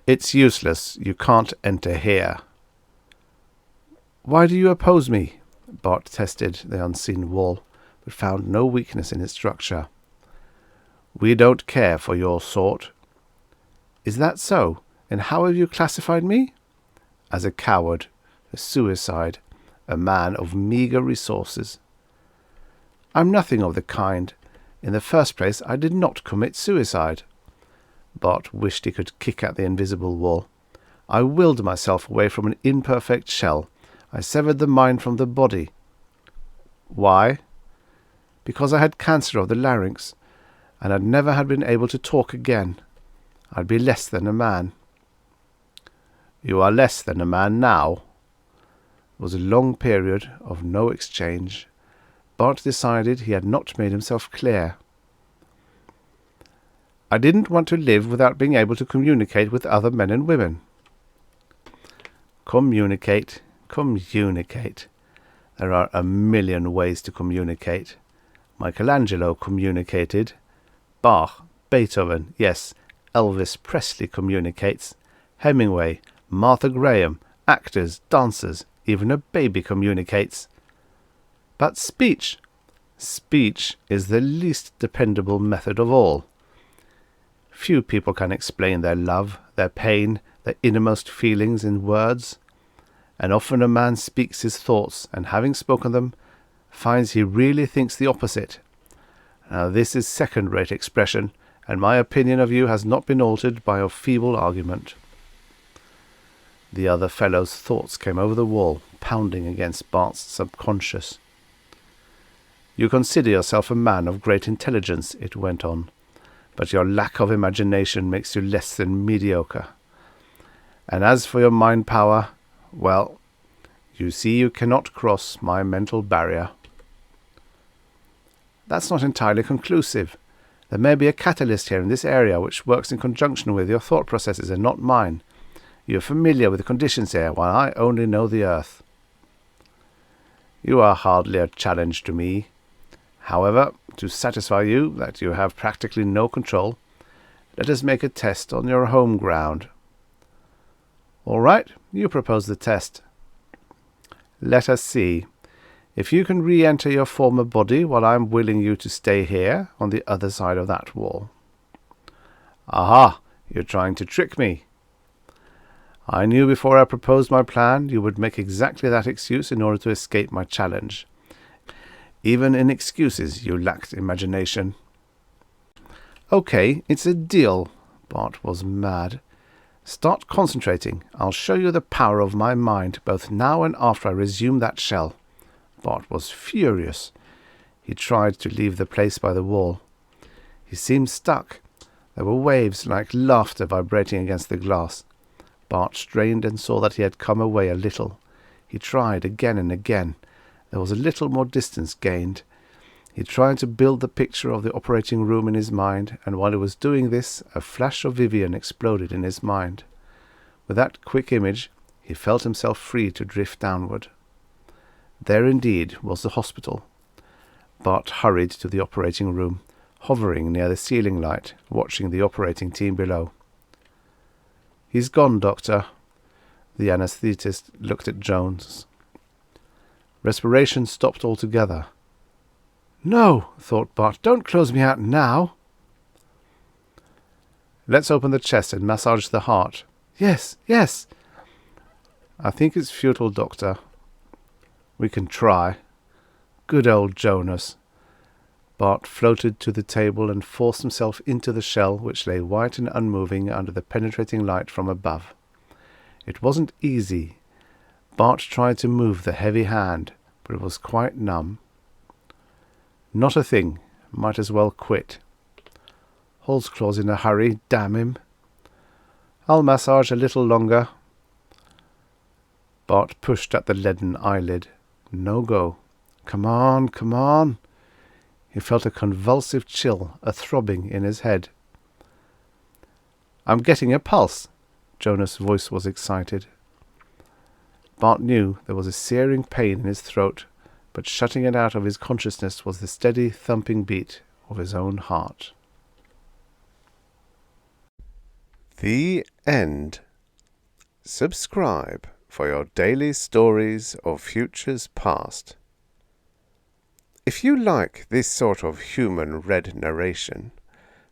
"It's useless. You can't enter here." "Why do you oppose me?" Bart tested the unseen wall, but found no weakness in its structure. "We don't care for your sort." "Is that so? And how have you classified me?" "As a coward, a suicide, a man of meagre resources." "I'm nothing of the kind. In the first place, I did not commit suicide." Bart wished he could kick at the invisible wall. "I willed myself away from an imperfect shell. I severed the mind from the body." "Why?" "Because I had cancer of the larynx, and I'd never had been able to talk again. I'd be less than a man." "You are less than a man now." It was a long period of no exchange. Bart decided he had not made himself clear. "I didn't want to live without being able to communicate with other men and women." Communicate. There are a million ways to communicate. Michelangelo communicated. Bach, Beethoven, yes, Elvis Presley communicates. Hemingway, Martha Graham, actors, dancers, even a baby communicates. But speech is the least dependable method of all. Few people can explain their love, their pain, their innermost feelings in words. And often a man speaks his thoughts, and having spoken them, finds he really thinks the opposite. Now this is second-rate expression, and my opinion of you has not been altered by your feeble argument. The other fellow's thoughts came over the wall, pounding against Bart's subconscious. "You consider yourself a man of great intelligence," it went on, "but your lack of imagination makes you less than mediocre. And as for your mind power, well, you see you cannot cross my mental barrier. That's not entirely conclusive. There may be a catalyst here in this area which works in conjunction with your thought processes and not mine. You are familiar with the conditions here, while I only know the earth. You are hardly a challenge to me. However, to satisfy you that you have practically no control, let us make a test on your home ground. All right, you propose the test. Let us see. If you can re-enter your former body while I am willing you to stay here, on the other side of that wall. Aha, you're trying to trick me. I knew before I proposed my plan you would make exactly that excuse in order to escape my challenge. Even in excuses you lacked imagination. Okay, it's a deal. Bart was mad. Start concentrating. I'll show you the power of my mind, both now and after I resume that shell. Bart was furious. He tried to leave the place by the wall. He seemed stuck. There were waves like laughter vibrating against the glass. Bart strained and saw that he had come away a little. He tried again and again. There was a little more distance gained. He tried to build the picture of the operating room in his mind, and while he was doing this, a flash of Vivian exploded in his mind. With that quick image, he felt himself free to drift downward. There indeed was the hospital. Bart hurried to the operating room, hovering near the ceiling light, watching the operating team below. He's gone, Doctor. The anaesthetist looked at Jones. Respiration stopped altogether. No, thought Bart, don't close me out now. Let's open the chest and massage the heart. Yes, yes. I think it's futile, Doctor. We can try. Good old Jonas. Bart floated to the table and forced himself into the shell, which lay white and unmoving under the penetrating light from above. It wasn't easy. Bart tried to move the heavy hand, but it was quite numb. Not a thing. Might as well quit. Holsclaw's in a hurry, damn him. I'll massage a little longer. Bart pushed at the leaden eyelid. No go. Come on, come on. He felt a convulsive chill, a throbbing in his head. I'm getting a pulse. Jonas' voice was excited. Bart knew there was a searing pain in his throat, but shutting it out of his consciousness was the steady thumping beat of his own heart. The end. Subscribe for your daily stories of futures past. If you like this sort of human-read narration,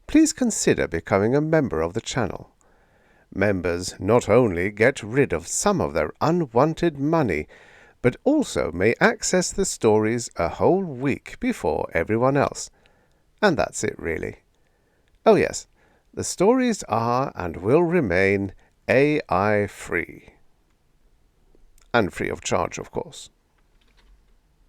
please consider becoming a member of the channel. Members not only get rid of some of their unwanted money, but also may access the stories a whole week before everyone else. And that's it, really. Oh yes, the stories are and will remain AI-free. And free of charge, of course.